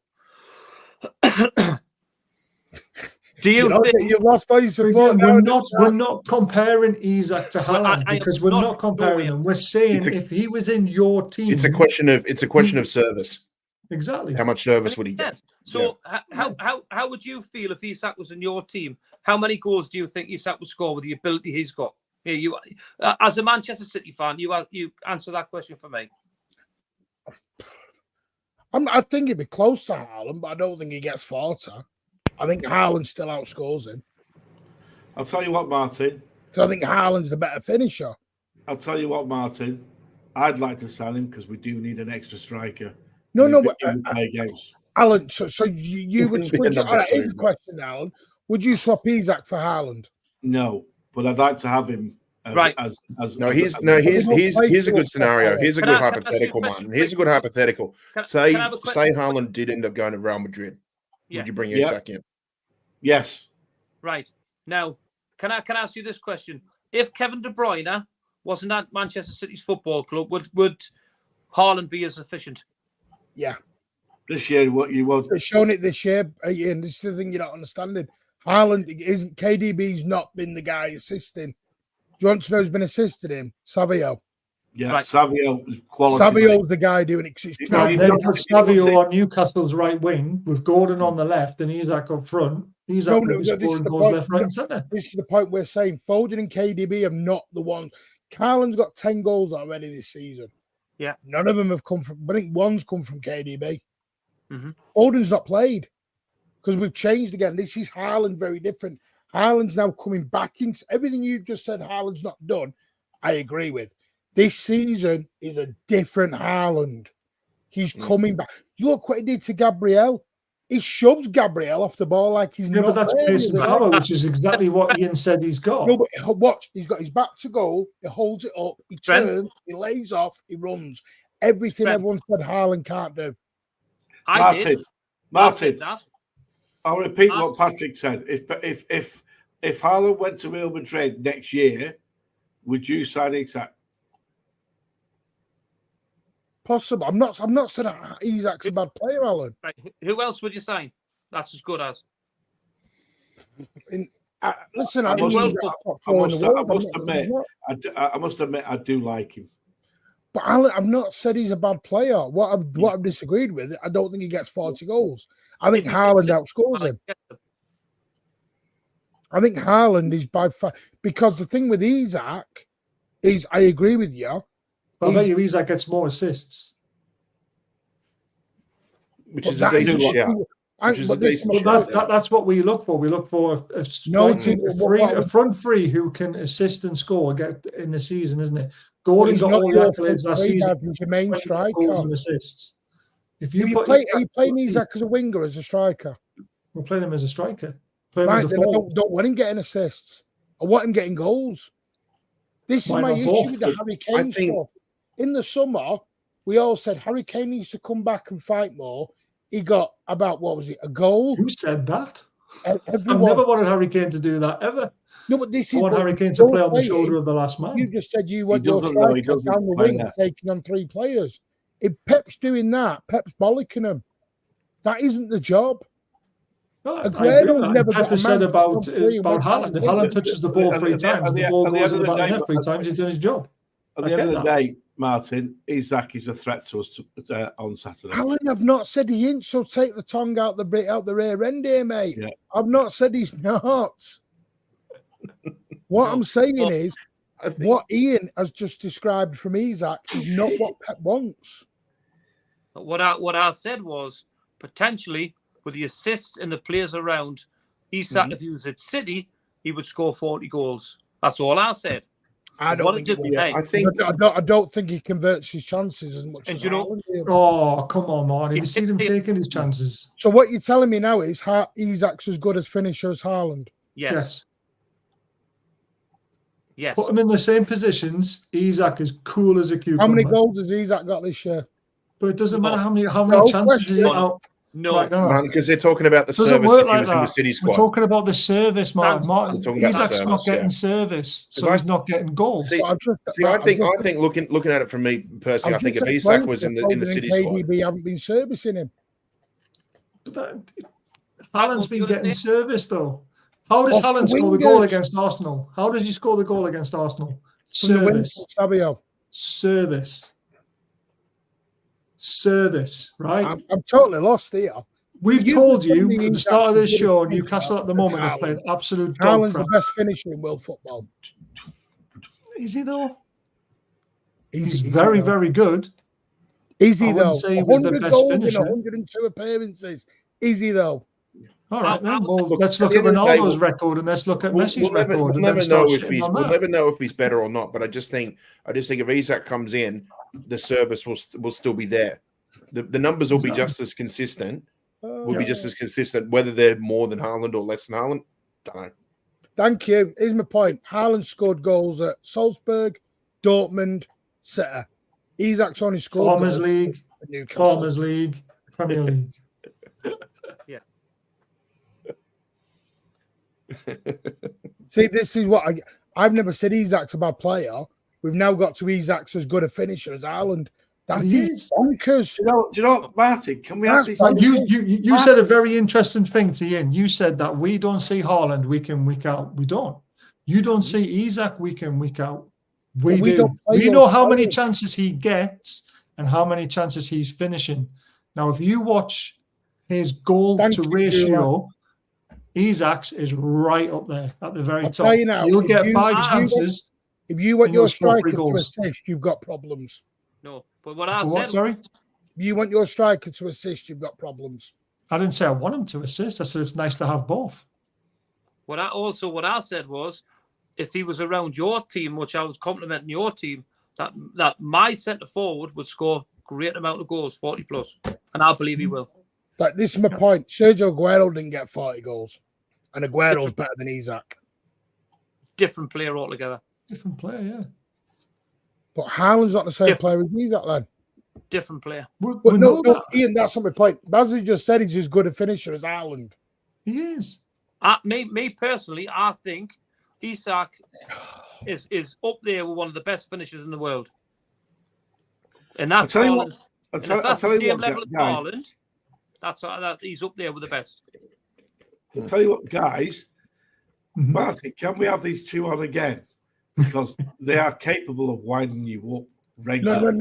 Do you think
you've lost all your support?
We're not comparing Isak to Haaland because we're not comparing them. We're saying if he was in your team,
it's a question of service.
Exactly.
How much service would he get?
So how would you feel if Isak was in your team? How many goals do you think Isak would score with the ability he's got? Yeah, you as a Manchester City fan, you answer that question for me.
I think he'd be close to Haaland, but I don't think he gets 40. I think Haaland still outscores him.
I'll tell you what, Martin.
Because I think Haaland's the better finisher.
I'll tell you what, Martin. I'd like to sign him because we do need an extra striker.
Play games. Alan, so you would switch. All right, here's a question, Alan. Would you swap Isak for Haaland?
No, but I'd like to have him. Here's
a good scenario. Here's a good hypothetical, Martin. Here's a good hypothetical. Say Haaland did end up going to Real Madrid. Would you bring Isak in?
Yes.
Right. Now, can I ask you this question? If Kevin De Bruyne wasn't at Manchester City's football club, would Haaland be as efficient?
Yeah.
This year, what you want?
They've shown it this year, and this is the thing you're not understanding. Haaland isn't. KDB's not been the guy assisting. Do you want to know who's been assisting him? Savio.
Yeah, right. Savio is quality.
Savio's the guy doing it.
They put Savio on Newcastle's right wing with Gordon on the left and Isak up front. Isak will be scoring goals left, right, and centre. This
is the point we're saying. Foden and KDB are not the ones. Haaland's got 10 goals already this season.
Yeah.
None of them have come from. I think one's come from KDB.
Mm-hmm.
Foden's not played because we've changed again. This is Haaland, very different. Haaland's now coming back into everything you just said. Haaland's not done. I agree with. This season is a different Haaland. He's coming back. Look what he did to Gabriel. He shoves Gabriel off the ball like he's not.
But that's pace and power, which is exactly what Ian said he's got.
No, but watch. He's got his back to goal. He holds it up. He turns. He lays off. He runs. Everything everyone said Haaland can't do.
Martin. I'll repeat what Patrick said. If Haaland went to Real Madrid next year, would you sign Isak?
Possible. I'm not saying Isak's a bad player, Alan.
Right. Who else would you sign? That's as good as.
Listen, I
must admit, I do like him.
But Alan, I've not said he's a bad player. What I've disagreed with, I don't think he gets 40 goals. I think Haaland outscores him. I think Haaland is by far, because the thing with Isak is, I agree with you.
But I bet you Isak gets more assists.
Which is a decent shout.
That's what we look for. We look for a front three who can assist and score get in the season, isn't it? Gordon got all the accolades last season.
He's your main striker.
Goals and assists.
Are you playing Isak as a winger, as a striker?
We're playing him as a striker.
Right, then I don't want him getting assists. I want him getting goals. This is my issue with the Harry Kane stuff. In the summer, we all said Harry Kane needs to come back and fight more. He got about, what was it, a goal?
Who said that? I've never wanted Harry Kane to do that, ever.
No, but this is...
I want Harry Kane to play on the shoulder of the last man.
You just said you want your striker down the wing taking on 3 players. If Pep's doing that, Pep's bollocking him. That isn't the job.
Aguero never got a said about Haaland. If Haaland touches the ball 3 times, the ball goes in the back of the net 3 times, he's done his job.
At the end of the day, Martin, Isak is a threat to us on Saturday.
Alan, I've not said he ain't, so take the tongue out the rear end here, mate. Yeah. I've not said he's not. What I'm saying is, what Ian has just described from Isak is not what Pep wants.
What I said was, potentially, with the assists and the players around, Isak, if he was at City, he would score 40 goals. That's all I said.
I don't think he converts his chances as much as Haaland.
Oh, come on, man. Have you seen him taking his chances?
So what you're telling me now is Isak's as good as finisher as Haaland?
Yes.
Put him in the same positions. Isak is cool as a cucumber.
How many goals has Isak got this year?
But it doesn't matter how many chances he's out.
No, man, because they're talking about the service if he was in the City squad.
We're talking about the service, Martin. Isak's not getting service, so he's not getting goals.
I think looking at it from me personally, I think if Isak was in the City squad,
KDB haven't been servicing him.
Haaland's been getting service though. How does Haaland score the goal against Arsenal? How does he score the goal against Arsenal? Service, right?
I'm totally lost here.
We've told you at the start of this show, Newcastle at the moment are playing absolute dog
crap. Haaland's the best finisher in world football.
Is he though? He's very, very good.
Is he though?
Say he was the best finisher.
102 appearances. Is he though?
All right, then. Well, let's look at Ronaldo's record and let's look at Messi's record.
We'll never know if he's better or not. But I just think if Isak comes in, the service will still be there. The numbers will be just as consistent. Whether they're more than Haaland or less than Haaland, don't know.
Thank you. Here's my point. Haaland scored goals at Salzburg, Dortmund, City. Isak's only scored
Farmers League, Farmers League, Premier League.
Yeah.
See, this is what I've never said Isak's a bad player. We've now got to Isak's as good a finisher as Haaland. That is bonkers.
Do you know, Martin? Can we have this?
You said a very interesting thing to Ian. You said that we don't see Haaland week in, week out. We don't. You don't see Isak week in, week out. We do. We know how many chances he gets and how many chances he's finishing. Now, if you watch his goal to ratio, Isak's is right up there at the very top. You'll get 5 chances.
If you want your striker to assist, you've got problems.
No, but what I said...
Sorry?
You want your striker to assist, you've got problems.
I didn't say I want him to assist. I said it's nice to have both.
What I said was, if he was around your team, which I was complimenting your team, that my centre forward would score great amount of goals, 40 plus, and I believe he will.
But this is my point. Sergio Aguero didn't get 40 goals, and Aguero's better than Isak.
Different player altogether.
Different player, yeah.
But Haaland's not the same player as Isak, then.
Different player.
But no, Ian, that's not my point. Bazzi just said he's as good a finisher as Haaland.
He is.
Me personally, I think Isak is up there with one of the best finishers in the world. And that's Haaland. If that's the same level as Haaland, that he's up there with the best.
I'll tell you what, guys. Martin, can we have these two on again? Because they are capable of winding you up regularly.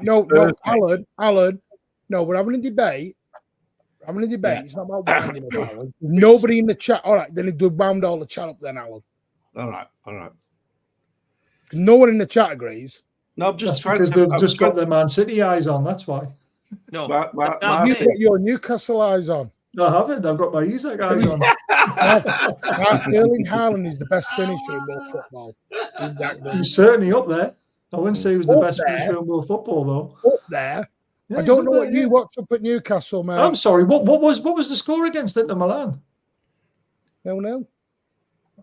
No, Alan. No, we're having a debate. I'm in a debate. It's not about winding up, Alan. Nobody in the chat. All right, then he wound all the chat up then, Alan.
All right.
No one in the chat agrees.
No, I'm just
That's
trying
because
to.
they've just got their Man City eyes on. That's why.
No,
You've got your Newcastle eyes on.
No, I haven't. I've got my Isak eyes on.
Erling Haaland is the best finisher in world football.
He's certainly up there. I wouldn't say he was the
Up
best
there.
finisher in world football, though.
Up there.
Yeah,
I
he's
don't
up
know
there,
what you watch up at Newcastle, mate.
I'm sorry. What was the score against Inter Milan?
0-0.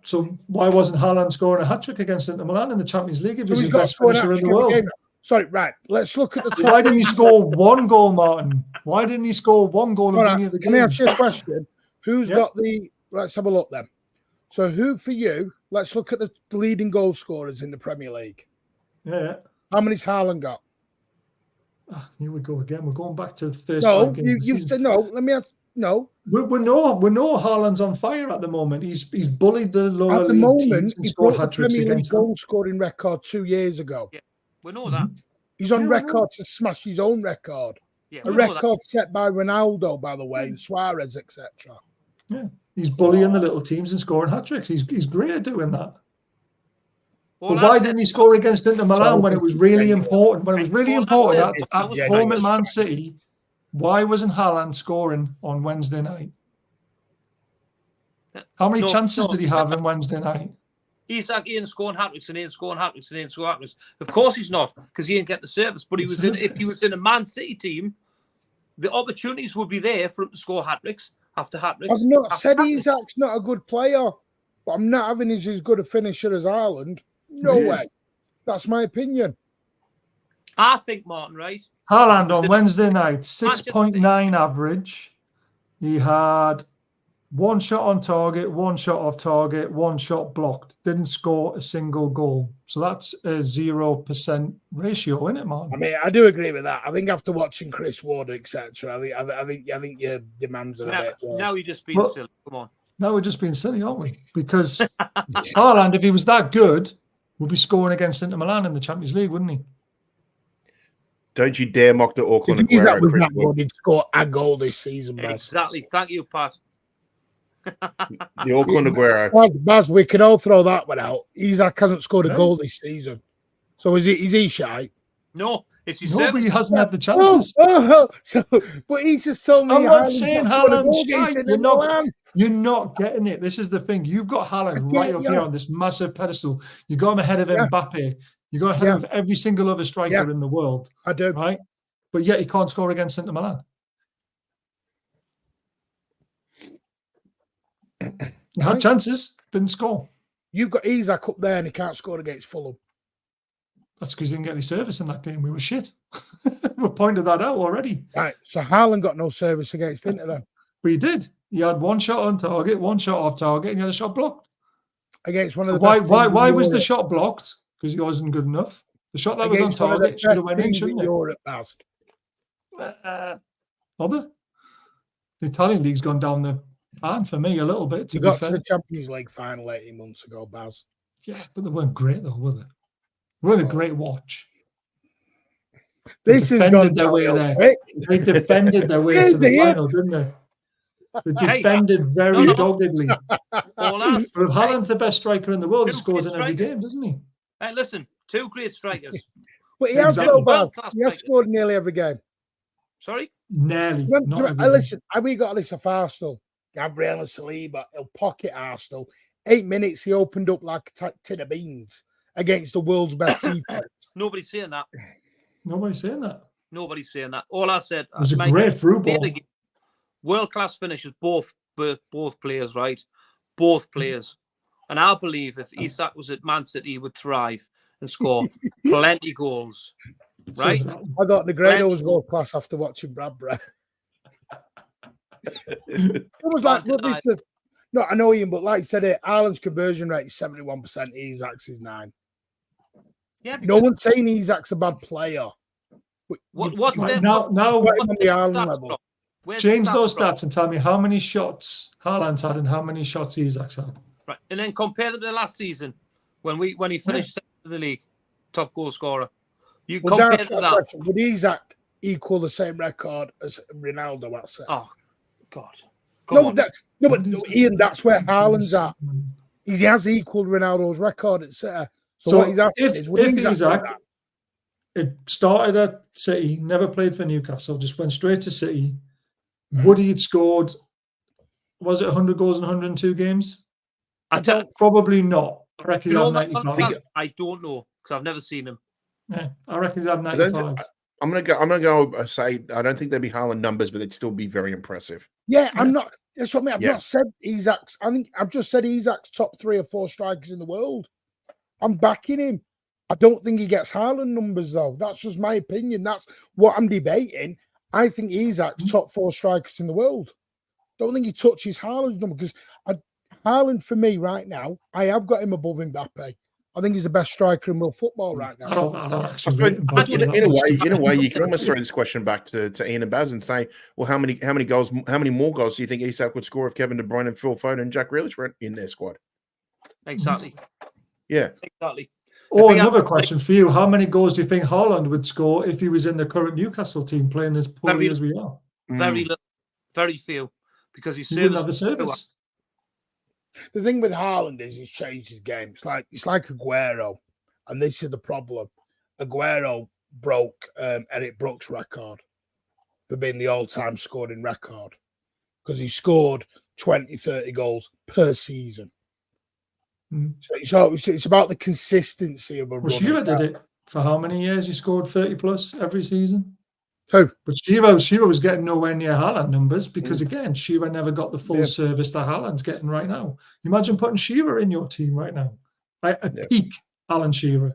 So why wasn't Haaland scoring a hat-trick against Inter Milan in the Champions League if
So
he's
he's
the
got to
best
score an
finisher in
hat-trick
the world?
every game. Sorry, right. Let's look at the.
Why didn't he score one goal, Martin? Why didn't he score one goal in any of the
Can I
games?
ask you a question? Who's got the? Let's have a look then. So who for you? Let's look at the leading goal scorers in the Premier League.
Yeah.
How many's Haaland got?
Here we go again. We're going back to the first.
No,
5 games of the
you
season.
said no. Let me ask. No.
We know Haaland's on fire at the moment. He's bullied the lower
At the
league
moment,
teams and
he
scored
broke the
hat-tricks
Premier League
against them.
goal scoring record 2 years ago.
Yeah, we know that.
He's on
Yeah,
record to smash his own record.
Yeah,
A
we know that.
record set by Ronaldo, by the way, and Suarez, etc.
Yeah, he's bullying the little teams and scoring hat-tricks. He's great at doing that.
All
But
I
why
said-
didn't he score against Inter Milan when it was really important? When it was really
All I
important
said
at
is-
home at Man City, why wasn't Haaland scoring on Wednesday night? How many chances did he have on Wednesday night?
Isak ain't scoring hat-tricks and ain't scoring hat-tricks and ain't scoring hat-tricks. Of course he's not, because he ain't get the service. But he was in, if he was in a Man City team, the opportunities would be there for him to score hat-tricks after hat-tricks.
I've not
after
said
hat-tricks.
Isak's not a good player, but I'm not having him as good a finisher as Haaland. No
He is.
way. That's my opinion.
I think, Martin, right?
Haaland on Wednesday night, 6.9 average. He had 1 shot on target, 1 shot off target, 1 shot blocked. Didn't score a single goal. So that's a 0% ratio, isn't it, man?
I mean, I do agree with that. I think after watching Chris Ward, etc., I think your demands are a bit.
Now you're just being silly. Come on.
Now we're just being silly, aren't we? Because Haaland, if he was that good, would be scoring against Inter Milan in the Champions League, wouldn't he?
Don't you dare mock the Auckland
If he's
Aguero,
that was
Chris
that
Wood.
good, he'd score a goal this season, Baz.
Exactly. Thank you, Pat.
The Auckland Aguero.
Baz, we can all throw that one out. Isak hasn't scored a goal this season. So is he shy?
No, it's your
No, but
service.
he hasn't had the chances.
So, but he's just told me.
I'm not
Haaland's
saying
not scored a
Haaland's
goal
shy.
against Inter Milan.
You're not getting it. This is the thing. You've got Haaland right up here on this massive pedestal. You got him ahead of Mbappe. You got ahead of every single other striker in the world.
I do.
Right? But yet he can't score against Inter Milan. He had chances, didn't score.
You've got Isak up there and he can't score against Fulham.
That's because he didn't get any service in that game. We were shit. We pointed that out already.
Right. So Haaland got no service against Inter then.
But he did. He had 1 shot on target, 1 shot off target, and he had a shot blocked.
Against one of the
Why
best
was
teams in
the
Europe.
shot blocked? Because he wasn't good enough. The shot that was on
Against one of the
target should have
best
went in,
teams
shouldn't
in
it?
Europe, Baz.
Other? The Italian league's gone down the pan for me a little bit. To
You
be
got
fair.
to the Champions League final 18 months ago, Baz.
Yeah, but they weren't great though, were they? They weren't a great watch.
This has
defended
gone
their way
downhill
there.
quick.
They defended their way
Yes,
to the
they did.
final, didn't they? They defended very doggedly.
All I
But if Haaland's the best striker in the world, he
Two
scores
great
in every
strikers.
game, doesn't he?
Hey, listen, 2 great strikers.
But he has
Exactly.
though, Baz.
World-class
He has
strikers.
scored nearly every game.
Sorry?
Nearly. Not every game.
Listen, we got this off Arsenal. Gabriel and Saliba, he'll pocket Arsenal. 8 minutes, he opened up like a tin of beans against the world's best defense.
Nobody's saying that.
Nobody's saying that.
Nobody's saying that. All I said
It was a great through ball.
World-class finishes, both players, right? Both players. And I believe if Isak was at Man City, he would thrive and score plenty goals. Right?
I thought Negredo was world class after watching Bradbury. It was like, look, this is not annoying, but like I said, it Ireland's conversion rate is 71%, Isak's is 9%.
Yeah,
No one's saying Isak's a bad player.
What's
Right,
the
now
on the Ireland
stats
level.
from? Where's
change
the
those
from?
stats and tell me how many shots Haaland's had and how many shots Isak's had.
Right, and then compare them to last season when he finished second in the league, top goal scorer. You
Well,
compare
that's
to
my
that.
question. Would Isak equal the same record as Ronaldo at set?
Oh, God.
No, but Ian, that's where Haaland's at. He has equalled Ronaldo's record at City. So what he's asking is, would
Isak it started at City, never played for Newcastle, just went straight to City, would he had scored, was it 100 goals in 102 games? Probably not. I reckon he'd have 95.
I don't know, because I've never seen him.
Yeah, I reckon he'd have 95.
I'm gonna go say I don't think they'd be Haaland numbers, but they'd still be very impressive.
Yeah, I'm not. That's what I mean. I've not said Isak's. I think I've just said Isak's top 3 or 4 strikers in the world. I'm backing him. I don't think he gets Haaland numbers though. That's just my opinion. That's what I'm debating. I think Isak's top 4 strikers in the world. Don't think he touches Haaland's number because Haaland for me right now, I have got him above Mbappe. I think he's the best striker in world football right now.
In a way, you can almost throw this question back to Ian and Baz and say, well, how many more goals do you think Isak would score if Kevin De Bruyne and Phil Foden and Jack Grealish were in their squad?
Exactly.
Yeah.
Exactly.
Or another question for you: how many goals do you think Haaland would score if he was in the current Newcastle team playing as poorly as we are?
Very little, very few, because he
wouldn't have the service.
The thing with Haaland is he's changed his game. It's like Aguero, and this is the problem. Aguero broke Eric Brooks' record for being the all-time scoring record because he scored 20, 30 goals per season. So it's about the consistency of a run.
Shearer did it for how many years? He scored 30 plus every season.
Who?
But Shearer was getting nowhere near Haaland numbers because again, Shearer never got the full service that Haaland's getting right now. Imagine putting Shearer in your team right now, right at peak Alan Shearer.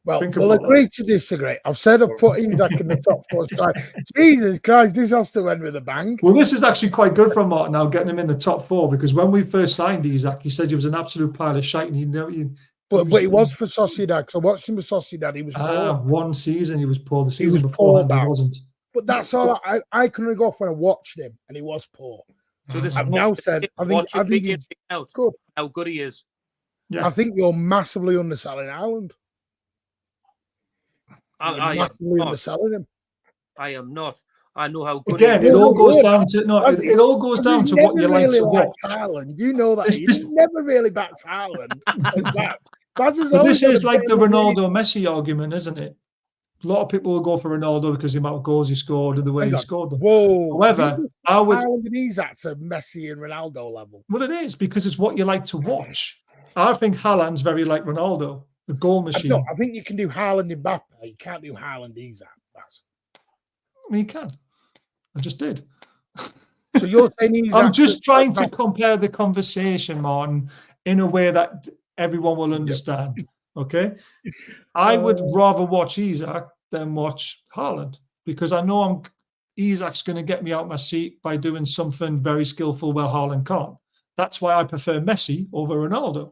Well, we'll agree to disagree. I've said I've put Isak in the top 4 strikers. Jesus Christ, this has to end with a bang.
Well, this is actually quite good from Martin now, getting him in the top 4, because when we first signed Isak, he said he was an absolute pile of shite. And
but he was for Sociedad, because I watched him with Sociedad. He was poor.
One season he was poor. The season before he wasn't.
But that's all. I couldn't go off when I watched him, and he was poor.
So this
I've now said I think he's good.
How good he is.
Yeah. I think you're massively underselling Haaland.
I am not. I know how good.
Again, it all goes down to it all goes down to what you like to watch.
Haaland. You know that he's never really backed Haaland.
This is like the Ronaldo Messi argument, isn't it? A lot of people will go for Ronaldo because the amount of goals he scored and the way he scored them.
Whoa!
However, I would.
Haaland and Isak's a Messi and Ronaldo level.
Well, it is because it's what you like to watch. I think Haaland's very like Ronaldo. The goal machine.
No, I think you can do Haaland and Mbappe. You can't do Haaland Isak.
I mean, you can. I just did.
So you're saying Isak?
I'm just trying to compare the conversation, Martin, in a way that everyone will understand. Yep. Okay? I would rather watch Isak than watch Haaland because I know Isak's going to get me out my seat by doing something very skillful where Haaland can't. That's why I prefer Messi over Ronaldo.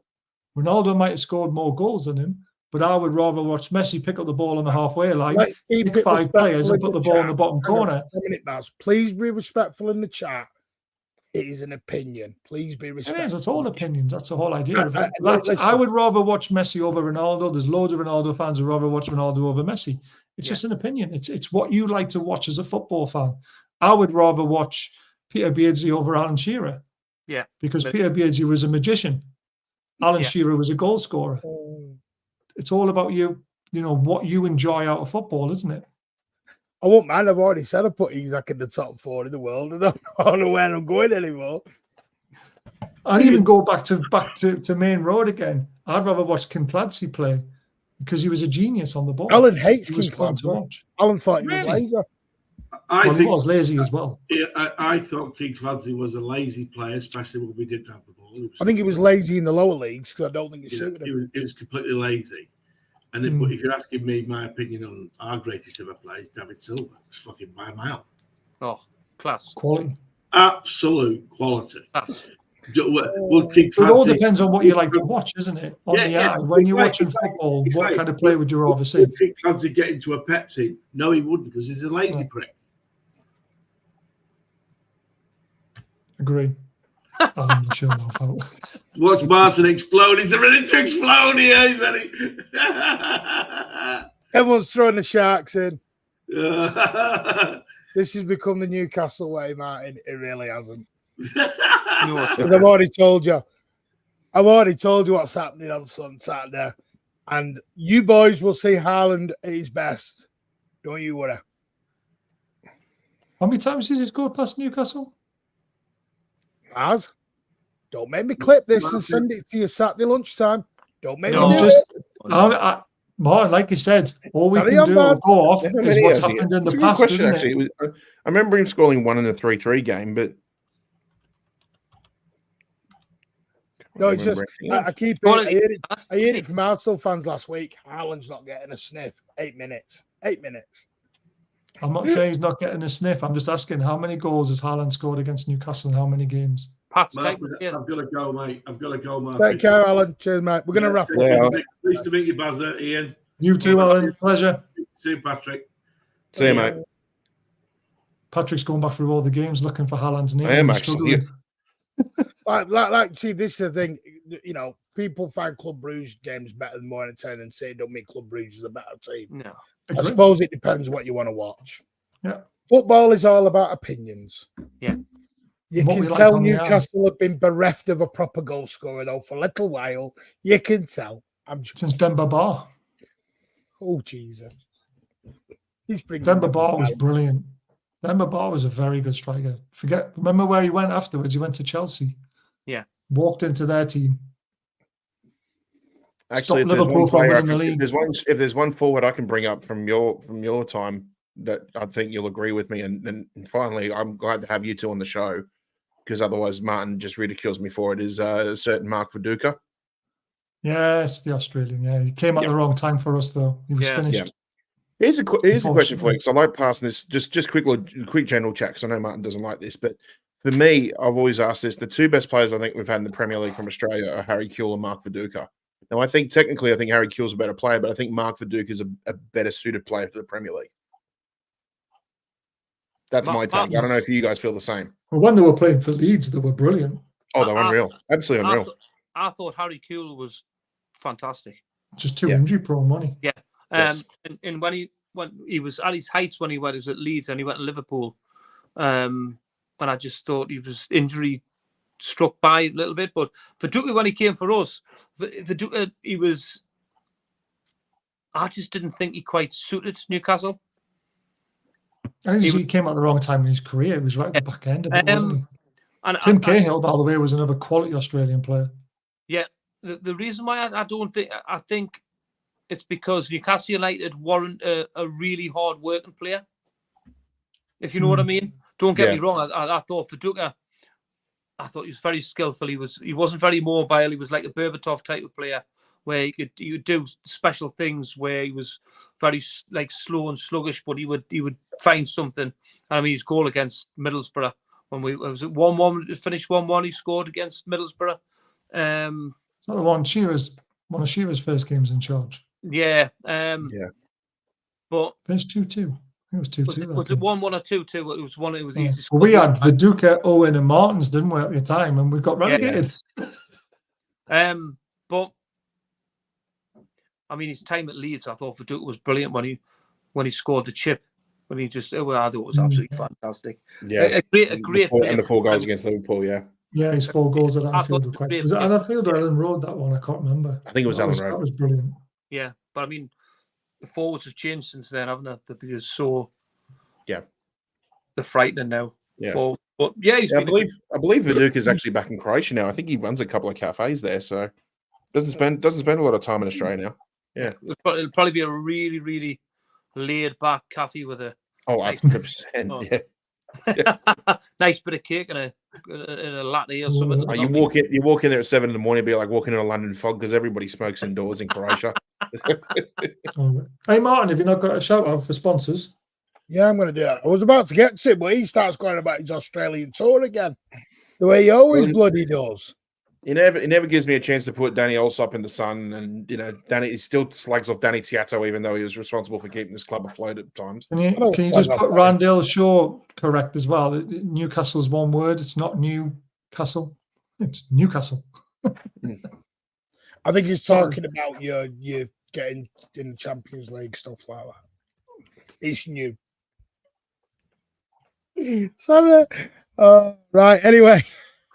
Ronaldo might have scored more goals than him, but I would rather watch Messi pick up the ball on the halfway line, pick 5 players and put the ball in the bottom corner.
Please be respectful in the chat. It is an opinion. Please be respectful.
It is. It's all opinions. That's the whole idea of it. I would rather watch Messi over Ronaldo. There's loads of Ronaldo fans who rather watch Ronaldo over Messi. It's just an opinion. It's what you like to watch as a football fan. I would rather watch Peter Beardsley over Alan Shearer.
Yeah.
Because Peter Beardsley was a magician. Alan Shearer was a goal scorer. It's all about what you enjoy out of football, isn't it?
I won't mind. I've already said I put Isak in the top 4 in the world, and I don't know where I'm going anymore.
I'd even go back to Main Road again. I'd rather watch Kincladze play because he was a genius on the ball.
Alan hates Kincladze. Alan thought he was lazy.
He was lazy as well.
Yeah, I thought Kincladze was a lazy player, especially when we didn't have the ball.
I think he was lazy in the lower leagues because I don't think he suited him.
He was completely lazy. And then, but if you're asking me my opinion on our greatest ever player, David Silva. It's fucking by a mile.
Oh, class.
Quality.
Absolute quality.
Class.
It all depends on what you like to watch, isn't it? On the eye. When you're watching football, what kind of play would you rather see?
Would Kincladze get into a pep team? No, he wouldn't because he's a lazy prick.
Agree. I'm sure
Watch Martin explode. He's ready to explode here. He's ready.
Everyone's throwing the sharks in. This has become the Newcastle way, Martin. It really hasn't.
No,
But I've already told you. What's happening on Saturday. And you boys will see Haaland at his best. Don't you worry.
How many times has he scored past Newcastle?
As don't make me clip this and send it to you Saturday lunchtime. Don't make me
I'm
do
just,
it.
Martin, like you said, all we
Carry
can
on,
do
man.
to go off
Yeah,
is
he
what's
has,
happened in
It's
the
a good
past,
question,
isn't
actually.
it?
I remember him scoring one in the 3-3 game, but
No, it's just I keep
Well,
it. I heard it from Arsenal fans last week. Haaland's not getting a sniff. 8 minutes. 8 minutes.
I'm not saying he's not getting a sniff. I'm just asking how many goals has Haaland scored against Newcastle in how many games?
Pat's
Martin,
taking
I've got to go, mate. I've got to go, Martin.
Take care, Alan. Cheers, mate. We're going to wrap up.
Yeah,
Pleased to meet you, Bazza, Ian.
You too, Alan. Pleasure.
See you, Patrick.
See you, mate.
Patrick's going back through all the games looking for Haaland's name.
I am
He's
actually.
struggling.
See, this is the thing. You know, people find Club Brugge games better than more entertaining and say don't mean Club Brugge is a better team.
No.
I suppose it depends what you want to watch.
Yeah.
Football is all about opinions.
Yeah.
You
What
can
we like
tell
on the
Newcastle have been bereft of a proper goal scorer, though, for a little while. You can tell.
Since Demba Ba.
Oh, Jesus. He's bringing
Demba Ba was brilliant. Demba Ba was a very good striker. Remember where he went afterwards? He went to Chelsea.
Yeah.
Walked into their team.
Actually,
Stopped Liverpool from winning the league.
If there's one forward I can bring up from your time that I think you'll agree with me, and finally, I'm glad to have you two on the show, because otherwise Martin just ridicules me for it, is a certain Mark Viduka.
Yes, the Australian. Yeah, he came at the wrong time for us, though. He was finished.
Yeah. Here's a question for you, because I like passing this just quick general chat, because I know Martin doesn't like this, but for me, I've always asked this: the two best players I think we've had in the Premier League from Australia are Harry Kewell and Mark Viduka. Now, I think technically, Harry Kewell's a better player, but I think Mark Viduka is a better suited player for the Premier League. That's my take. I don't know if you guys feel the same.
Well, when they were playing for Leeds, they were brilliant.
Oh, they're unreal. Absolutely unreal.
I thought Harry Kewell was fantastic.
Just too injury prone, wasn't he?
Yeah.
Yes.
And when he was at his heights when he was at Leeds and he went to Liverpool, and I just thought he was injury struck by a little bit. But Viduka, when he came for us, Viduka, I just didn't think he quite suited Newcastle.
I think he came at the wrong time in his career. He was right at the back end of it, wasn't he?
And
Tim Cahill, by the way, was another quality Australian player.
Yeah. The reason why I think it's because Newcastle United warrant a really hard working player. If you know what I mean. Don't get me wrong. I thought Viduka, I thought he was very skillful. He wasn't very mobile. He was like a Berbatov type of player where he would do special things where he was very slow and sluggish, but he would find something. I mean, his goal against Middlesbrough when was it 1-1, finished 1-1. He scored against Middlesbrough.
It's not the one of Shearer's first games in charge.
Yeah. But
finished 2-2. It was 2-2.
Was it 1-1 or 2-2? It was one. It was easy.
Well, we had Viduka, Owen, and Martins, didn't we, at the time, and we got relegated.
But I mean, his time at Leeds, I thought Viduka was brilliant when he scored the chip. When he just, I thought it was absolutely fantastic.
Yeah,
a great
and the 4 goals against Liverpool. Yeah.
Yeah, his 4 goals at Anfield were quite. Was it Anfield or Ellen Road, that one? I can't remember.
I think it was Ellen Road.
That was brilliant.
Yeah, but I mean, the forwards have changed since then, haven't they? Because they're frightening now.
Yeah.
But yeah,
I believe Viduka is actually back in Croatia now. I think he runs a couple of cafes there, so doesn't spend a lot of time in Australia now. Yeah,
it'll probably be a really, really laid back cafe with a
100%. Yeah.
Nice bit of cake and a latte or something.
You walk in there at 7 in the morning, it'd be like walking in a London fog because everybody smokes indoors in Croatia.
Hey Martin, have you not got a shout out for sponsors?
Yeah, I'm going to do that. I was about to get to it, but he starts going about his Australian tour again, the way he always bloody does.
He never gives me a chance to put Danny Allsop in the sun, and Danny, he still slags off Danny Tiato, even though he was responsible for keeping this club afloat at times.
Can you just put Randall Shaw correct as well? Newcastle's one word. It's not Newcastle. It's Newcastle.
I think he's talking about your getting in the Champions League, stuff like that. It's new. Sorry. Right. Anyway.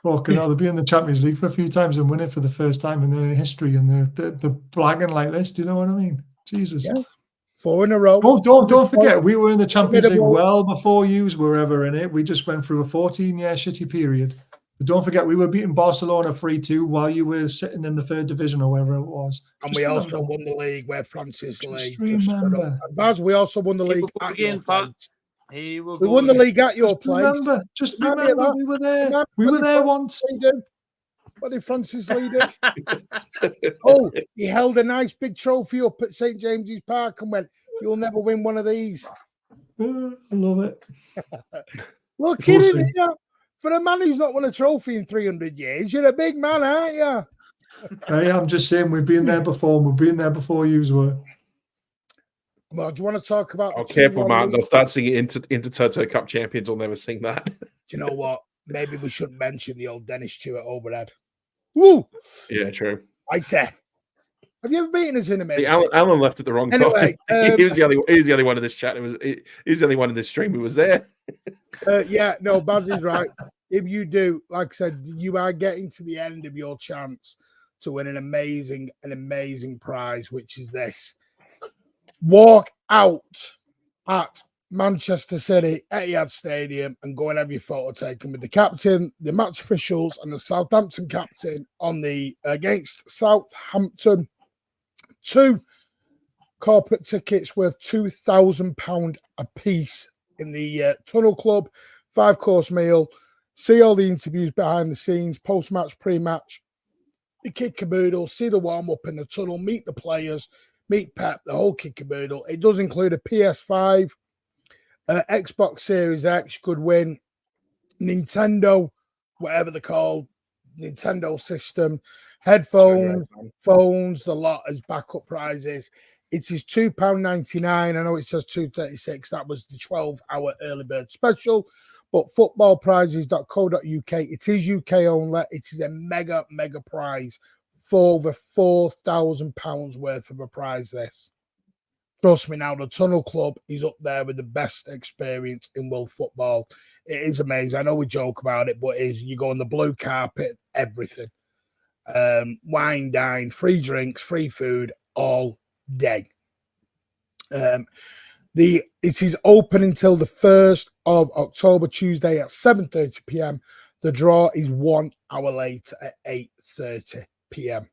Fucking hell, they'll be in the Champions League for a few times and win it for the first time in their history, and they're blagging like this. Do you know what I mean? Jesus.
Yeah. 4 in a row.
Don't forget, we were in the Champions League well before yous were ever in it. We just went through a 14-year shitty period. But don't forget, we were beating Barcelona 3-2 while you were sitting in the 3rd division or wherever it was.
And we also won the league where Francis Lee.
Remember.
Baz, we also won the league at your place. We won the league at your place.
Just remember, we were there. We were there once.
What did Francis Lee do? Oh, he held a nice big trophy up at St. James's Park and went, "You'll never win one of these."
I love it.
Look, kidding you. For a man who's not won a trophy in 300 years, you're a big man, aren't you?
Hey, I'm just saying we've been there before. We've been there before yous were.
Well, do you want to talk about?
Oh, careful, Martin. They'll start singing into Toto Cup champions. Will never sing that.
Do you know what? Maybe we shouldn't mention the old Dennis Stewart overhead. Woo!
Yeah, true.
I say, have you ever beaten us in a match?
Alan left at the wrong time. He was the only one in this chat. He was the only one in this stream who was there.
Yeah, no, Baz is right. If you do, like I said, you are getting to the end of your chance to win an amazing prize, which is this. Walk out at Manchester City Etihad Stadium and go and have your photo taken with the captain, the match officials, and the Southampton captain on the against Southampton. 2 corporate tickets worth £2,000 a piece in the Tunnel Club, 5-course meal. See all the interviews behind the scenes, post-match, pre-match, the kit caboodle, see the warm-up in the tunnel, meet the players, meet Pep, the whole kit caboodle. It does include a PS5, Xbox Series X, could win, Nintendo, whatever they're called, Nintendo system, headphones, phones, the lot as backup prizes. It is £2.99. I know it says £2.36. That was the 12-hour early bird special. But footballprizes.co.uk, it is UK only. It is a mega prize for over £4,000 worth of a prize, this. Trust me now, the Tunnel Club is up there with the best experience in world football. It is amazing. I know we joke about it, but it is. You go on the blue carpet, everything. Wine, dine, free drinks, free food, all day. It is open until the 1st of October, Tuesday at 7:30 p.m. The draw is 1 hour later at 8:30 p.m.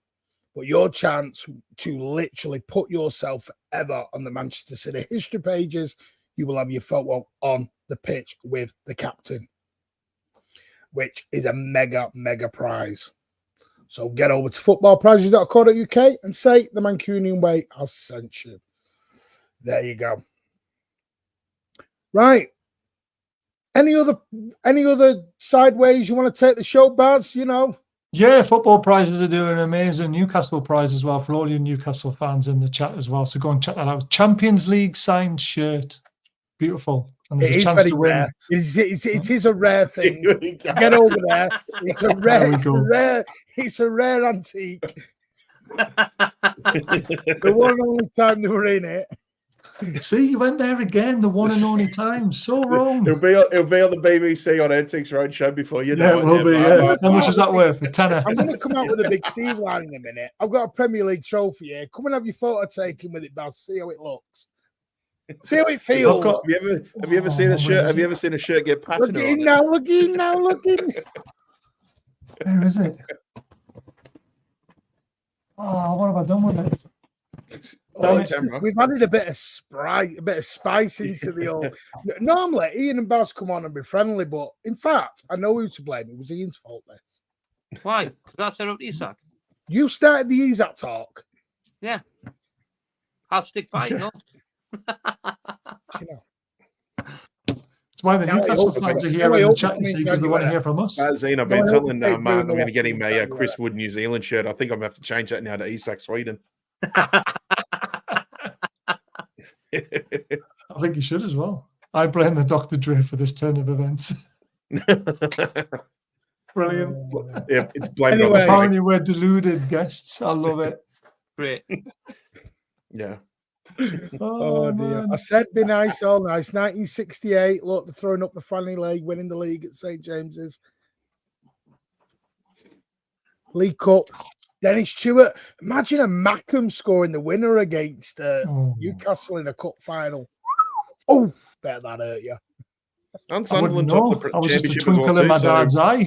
But your chance to literally put yourself forever on the Manchester City history pages, you will have your photo on the pitch with the captain, which is a mega prize. So get over to footballprizes.co.uk and say the Mancunian way has sent you. There you go. Right. Any other sideways you want to take the show, Baz? You know?
Yeah, football prizes are doing amazing. Newcastle prize as well for all your Newcastle fans in the chat as well. So go and check that out. Champions League signed shirt. Beautiful. And there's a chance to win.
Rare. It is a rare thing. Get over there. It's a rare antique. The one and only time they were in it.
See, you went there again, the one and only time. So wrong.
It'll be on the BBC on Antiques Roadshow before you know
it. Will be, yeah. How much is that worth? A tenner.
I'm going to come out with a big Steve line in a minute. I've got a Premier League trophy here. Come and have your photo taken with it, Baz. See how it looks. See how it feels.
Have you ever seen a shirt? Have you ever seen a shirt get patterned?
Look in now. Look in.
Where is it? Oh, what have I done with it?
We've added a bit of spice into the old. Normally, Ian and Baz come on and be friendly, but in fact, I know who to blame. It was Ian's fault. This.
Why? That's set up Isak.
You started the Isak talk.
Yeah. I'll stick by it. No.
You know.
It's why the Newcastle fans are here in the chat, you see, because they want to hear from us.
Zine, I've been telling Martin I'm going to get him a Chris Wood New Zealand shirt. I think I'm going to have to change that now to Isak Sweden.
I think you should as well. I blame the Dr. Dre for this turn of events. Brilliant.
Yeah, it's blamed
Anyway.
Apparently we're deluded guests. I love it.
Great.
Yeah.
Oh dear.
Man.
I said be nice, all nice. 1968. Look, they're throwing up the Fanny League, winning the league at St. James's. League Cup. Dennis Stewart. Imagine a Mackham scoring the winner against Newcastle in a cup final. Oh, bet that hurt you.
And
I wouldn't
Sunderland top
know.
of the
I was just a
championship as well
twinkle in my
too. So
dad's eye.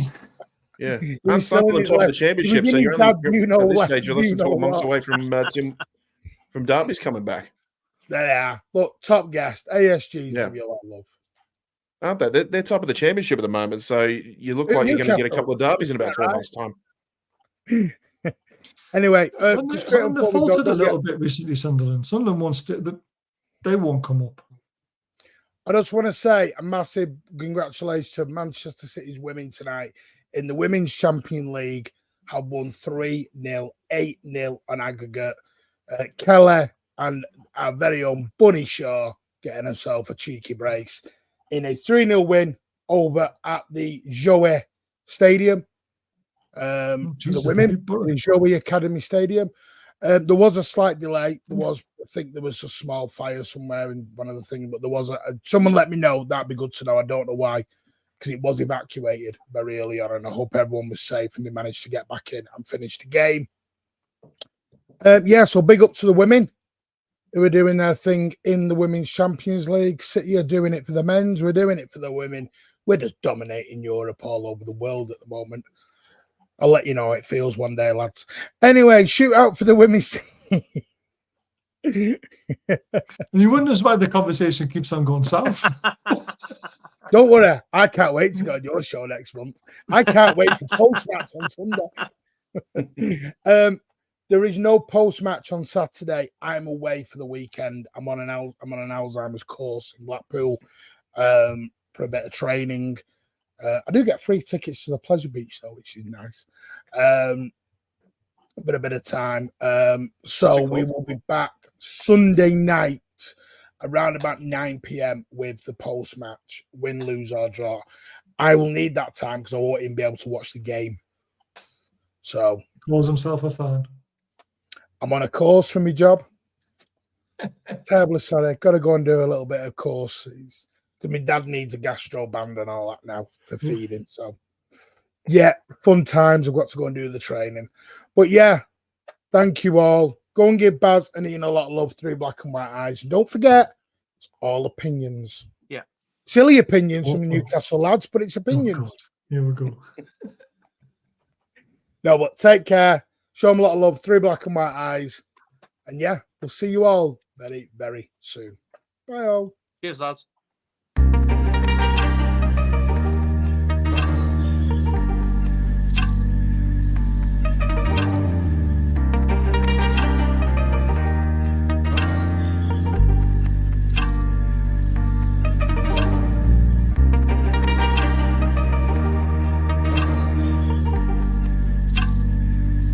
yeah,
He
and
was selling
Sunderland
it
top of
like,
the championship.
"You're
So you're
giving
only
Dad, you
at
know
this
what,
stage you're
you
less than
know
12 months
what."
away from Derby's coming back.
There they are. Look, top guest. ASG's
Yeah.
give you a lot of love.
Aren't they? They're top of the championship at the moment. So you look
Who,
like you're going to get a
Newcastle?
couple of derbies in about
Is
12
that
months' time.
Anyway,
And
just
they,
straight on
and they
before we go,
faltered a
don't get-
little bit recently, Sunderland. Sunderland they won't come up.
I just want to say a massive congratulations to Manchester City's women tonight in the Women's Champion League. Have won 3-0, 8-0 on aggregate. Keller and our very own Bunny Shaw getting herself a cheeky brace in a 3-0 win over at the Joey Stadium for the women, the Joey Academy Stadium. There was a slight delay. I think there was a small fire somewhere in one of the things, but there was someone let me know. That'd be good to know. I don't know why, because it was evacuated very early on, and I hope everyone was safe and they managed to get back in and finish the game. So big up to the women who are doing their thing in the Women's Champions League. City are doing it for the men's. We're doing it for the women. We're just dominating Europe all over the world at the moment. I'll let you know how it feels one day, lads. Anyway, shoot out for the women's.
And you wonder why the conversation keeps on going south.
Don't worry, I can't wait to go on your show next month. I can't wait for post-match on Sunday. There is no post-match on Saturday. I'm away for the weekend. I'm on an Alzheimer's course in Blackpool for a bit of training. I do get free tickets to the Pleasure Beach, though, which is nice. But a bit of time. So we will be back Sunday night around about 9 p.m. with the post-match, win, lose, or draw. I will need that time because I won't even be able to watch the game. So
Calls himself a fan.
I'm on a course for my job. Terribly sorry. Got to go and do a little bit of course. My dad needs a gastro band and all that now for feeding. So, yeah, fun times. I've got to go and do the training. But, yeah, thank you all. Go and give Baz and Ian a lot of love, 3 Black and White Eyes. And don't forget, it's all opinions.
Yeah.
Silly opinions from the Newcastle lads, but it's opinions.
Oh, here we go.
No, but take care. Show them a lot of love, 3 Black and White Eyes. And, yeah, we'll see you all very, very soon. Bye, all.
Cheers, lads.